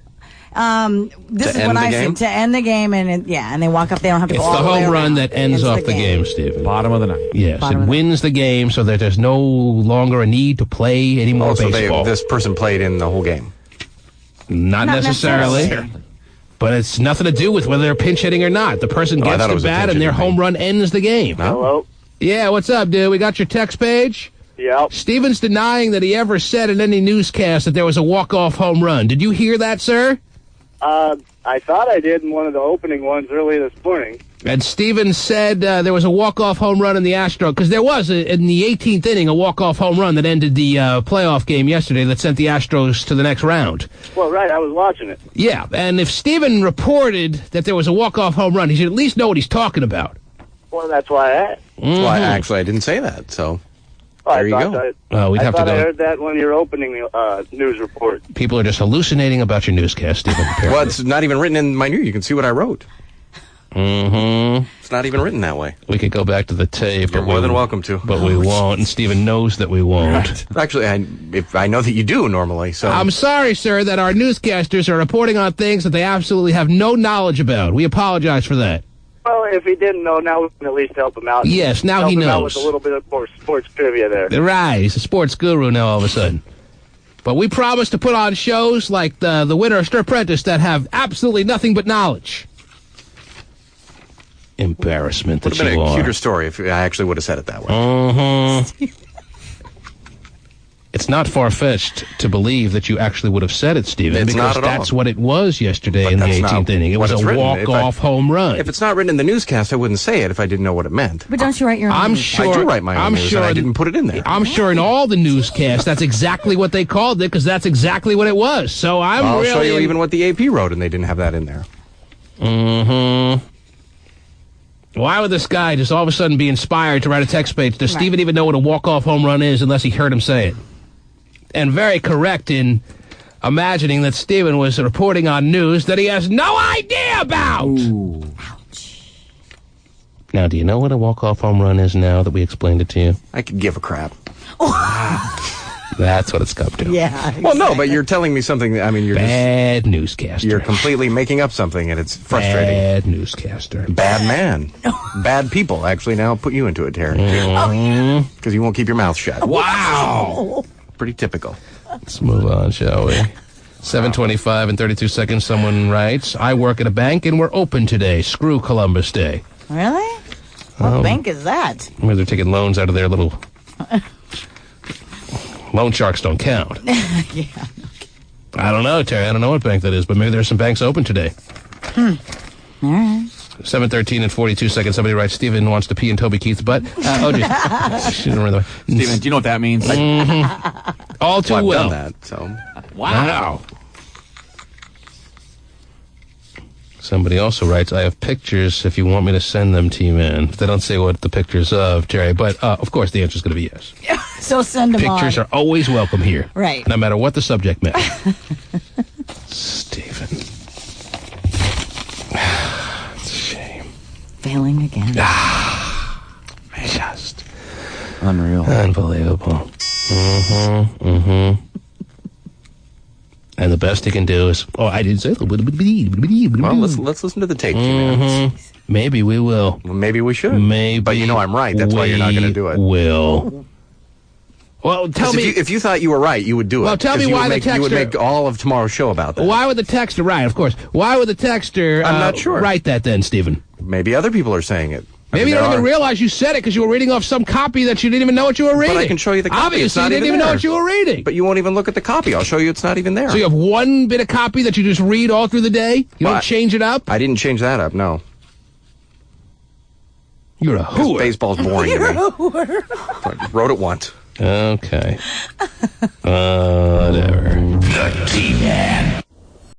Speaker 2: this is when I said to end the game, and and they walk up. They don't have to
Speaker 1: It's
Speaker 2: go
Speaker 1: the
Speaker 2: all the way
Speaker 1: home run
Speaker 2: around.
Speaker 1: that ends off the game, Stephen.
Speaker 9: Bottom of the ninth.
Speaker 1: Yes, it wins the game so that there's no longer a need to play any more baseball.
Speaker 4: This person played in the whole game.
Speaker 1: Not necessarily. But it's nothing to do with whether they're pinch hitting or not. The person gets the bat and their home run ends the game.
Speaker 10: Hello?
Speaker 1: Yeah, what's up, dude? We got your text page?
Speaker 10: Yep.
Speaker 1: Steven's denying that he ever said in any newscast that there was a walk-off home run. Did you hear that, sir?
Speaker 10: I thought I did in one of the opening ones early this morning.
Speaker 1: And Steven said there was a walk-off home run in the Astro, because there was, in the 18th inning, a walk-off home run that ended the playoff game yesterday that sent the Astros to the next round.
Speaker 10: Well, right, I was watching it.
Speaker 1: Yeah, and if Steven reported that there was a walk-off home run, he should at least know what he's talking about.
Speaker 10: Well, that's why I asked.
Speaker 4: Well, actually, I didn't say that, so there you go.
Speaker 1: We'd have to go.
Speaker 10: I heard that when you're opening news report.
Speaker 1: People are just hallucinating about your newscast, Stephen.
Speaker 4: Well, it's not even written in my news. You can see what I wrote. It's not even written that way.
Speaker 1: We could go back to the tape.
Speaker 4: You're more than welcome to.
Speaker 1: But we won't, and Stephen knows that we won't.
Speaker 4: Actually, I know that you do normally, so...
Speaker 1: I'm sorry, sir, that our newscasters are reporting on things that they absolutely have no knowledge about. We apologize for that.
Speaker 10: Well, if he didn't know, now we can at least help him out.
Speaker 1: Yes, now
Speaker 10: help
Speaker 1: he
Speaker 10: him out
Speaker 1: knows.
Speaker 10: with a little bit of more sports trivia there.
Speaker 1: Right, he's a sports guru now all of a sudden. But we promise to put on shows like the winner of Apprentice that have absolutely nothing but knowledge. Embarrassment that
Speaker 4: Would have been
Speaker 1: you
Speaker 4: a
Speaker 1: are.
Speaker 4: cuter story if I actually would have said it that way.
Speaker 1: It's not far-fetched to believe that you actually would have said it, Stephen,
Speaker 4: It's
Speaker 1: because
Speaker 4: not at all.
Speaker 1: that's what it was yesterday
Speaker 4: But
Speaker 1: in the
Speaker 4: that's not
Speaker 1: 18th inning. It
Speaker 4: what
Speaker 1: was
Speaker 4: it's
Speaker 1: a
Speaker 4: written.
Speaker 1: walk-off home run.
Speaker 4: If it's not written in the newscast, I wouldn't say it if I didn't know what it meant.
Speaker 2: But don't you write your own
Speaker 1: I'm
Speaker 2: news?
Speaker 1: sure.
Speaker 4: I do write my own
Speaker 1: I'm
Speaker 4: news,
Speaker 1: sure
Speaker 4: and I didn't put it in there.
Speaker 1: I'm sure in all the newscasts, that's exactly what they called it, because that's exactly what it was. So
Speaker 4: I'll show you even what the AP wrote, and they didn't have that in there.
Speaker 1: Why would this guy just all of a sudden be inspired to write a text page? Does Stephen even know what a walk-off home run is unless he heard him say it? And very correct in imagining that Stephen was reporting on news that he has no idea about.
Speaker 2: Ooh. Ouch.
Speaker 1: Now, do you know what a walk-off home run is now that we explained it to you?
Speaker 4: I could give a crap.
Speaker 1: That's what it's come to.
Speaker 2: Yeah. Exactly.
Speaker 4: Well, no, but you're telling me something. I mean, you're
Speaker 1: bad newscaster.
Speaker 4: You're completely making up something, and it's frustrating.
Speaker 1: Bad newscaster.
Speaker 4: Bad man. Bad people actually now put you into a Terry. Because you won't keep your mouth shut.
Speaker 1: Wow.
Speaker 4: Pretty typical.
Speaker 1: Let's move on, shall we? 7:25 and 32 seconds. Someone writes, I work at a bank and we're open today. Screw Columbus Day.
Speaker 2: Really? What bank is that?
Speaker 1: Where they're taking loans out of their little... Loan sharks don't count.
Speaker 2: Yeah.
Speaker 1: I don't know, Terry. I don't know what bank that is, but maybe there's some banks open today.
Speaker 2: All right.
Speaker 1: 7:13 and 42 seconds. Somebody writes, Stephen wants to pee in Toby Keith's butt. Oh, geez.
Speaker 9: Stephen, do you know what that means?
Speaker 1: All too
Speaker 4: I've
Speaker 1: well.
Speaker 4: done that, so.
Speaker 1: Wow. Somebody also writes, I have pictures if you want me to send them to you, man. They don't say what the pictures of, Terry, but of course the answer is going to be yes.
Speaker 2: So send them
Speaker 1: Pictures
Speaker 2: on.
Speaker 1: are always welcome here.
Speaker 2: Right.
Speaker 1: No matter what the subject matter. Stephen. It's a shame.
Speaker 2: Failing again.
Speaker 1: Just
Speaker 9: unreal.
Speaker 1: Unbelievable. And the best he can do is, I didn't say.
Speaker 4: Well, let's listen to the tape, man.
Speaker 1: Maybe we will.
Speaker 4: Well, maybe we should.
Speaker 1: Maybe.
Speaker 4: But you know I'm right. That's why you're not going to do it.
Speaker 1: Will. Well, tell me.
Speaker 4: If you thought you were right, you would do it.
Speaker 1: Well, tell me why the texter.
Speaker 4: You would make all of tomorrow's show about that.
Speaker 1: Why would the texter, right, of course. Why would the texter
Speaker 4: I'm not sure.
Speaker 1: write that then, Stephen?
Speaker 4: Maybe other people are saying it.
Speaker 1: Maybe you don't even realize you said it because you were reading off some copy that you didn't even know what you were reading.
Speaker 4: But I can show you the copy.
Speaker 1: Obviously,
Speaker 4: it's not
Speaker 1: you didn't even know what you were reading.
Speaker 4: But you won't even look at the copy. I'll show you it's not even there.
Speaker 1: So you have one bit of copy that you just read all through the day? You don't change it up?
Speaker 4: I didn't change that up, no.
Speaker 1: You're a hooer.
Speaker 4: Baseball's boring to me.
Speaker 2: You're a hooer.
Speaker 4: I wrote it once.
Speaker 1: Okay. Whatever.
Speaker 5: The T-Man.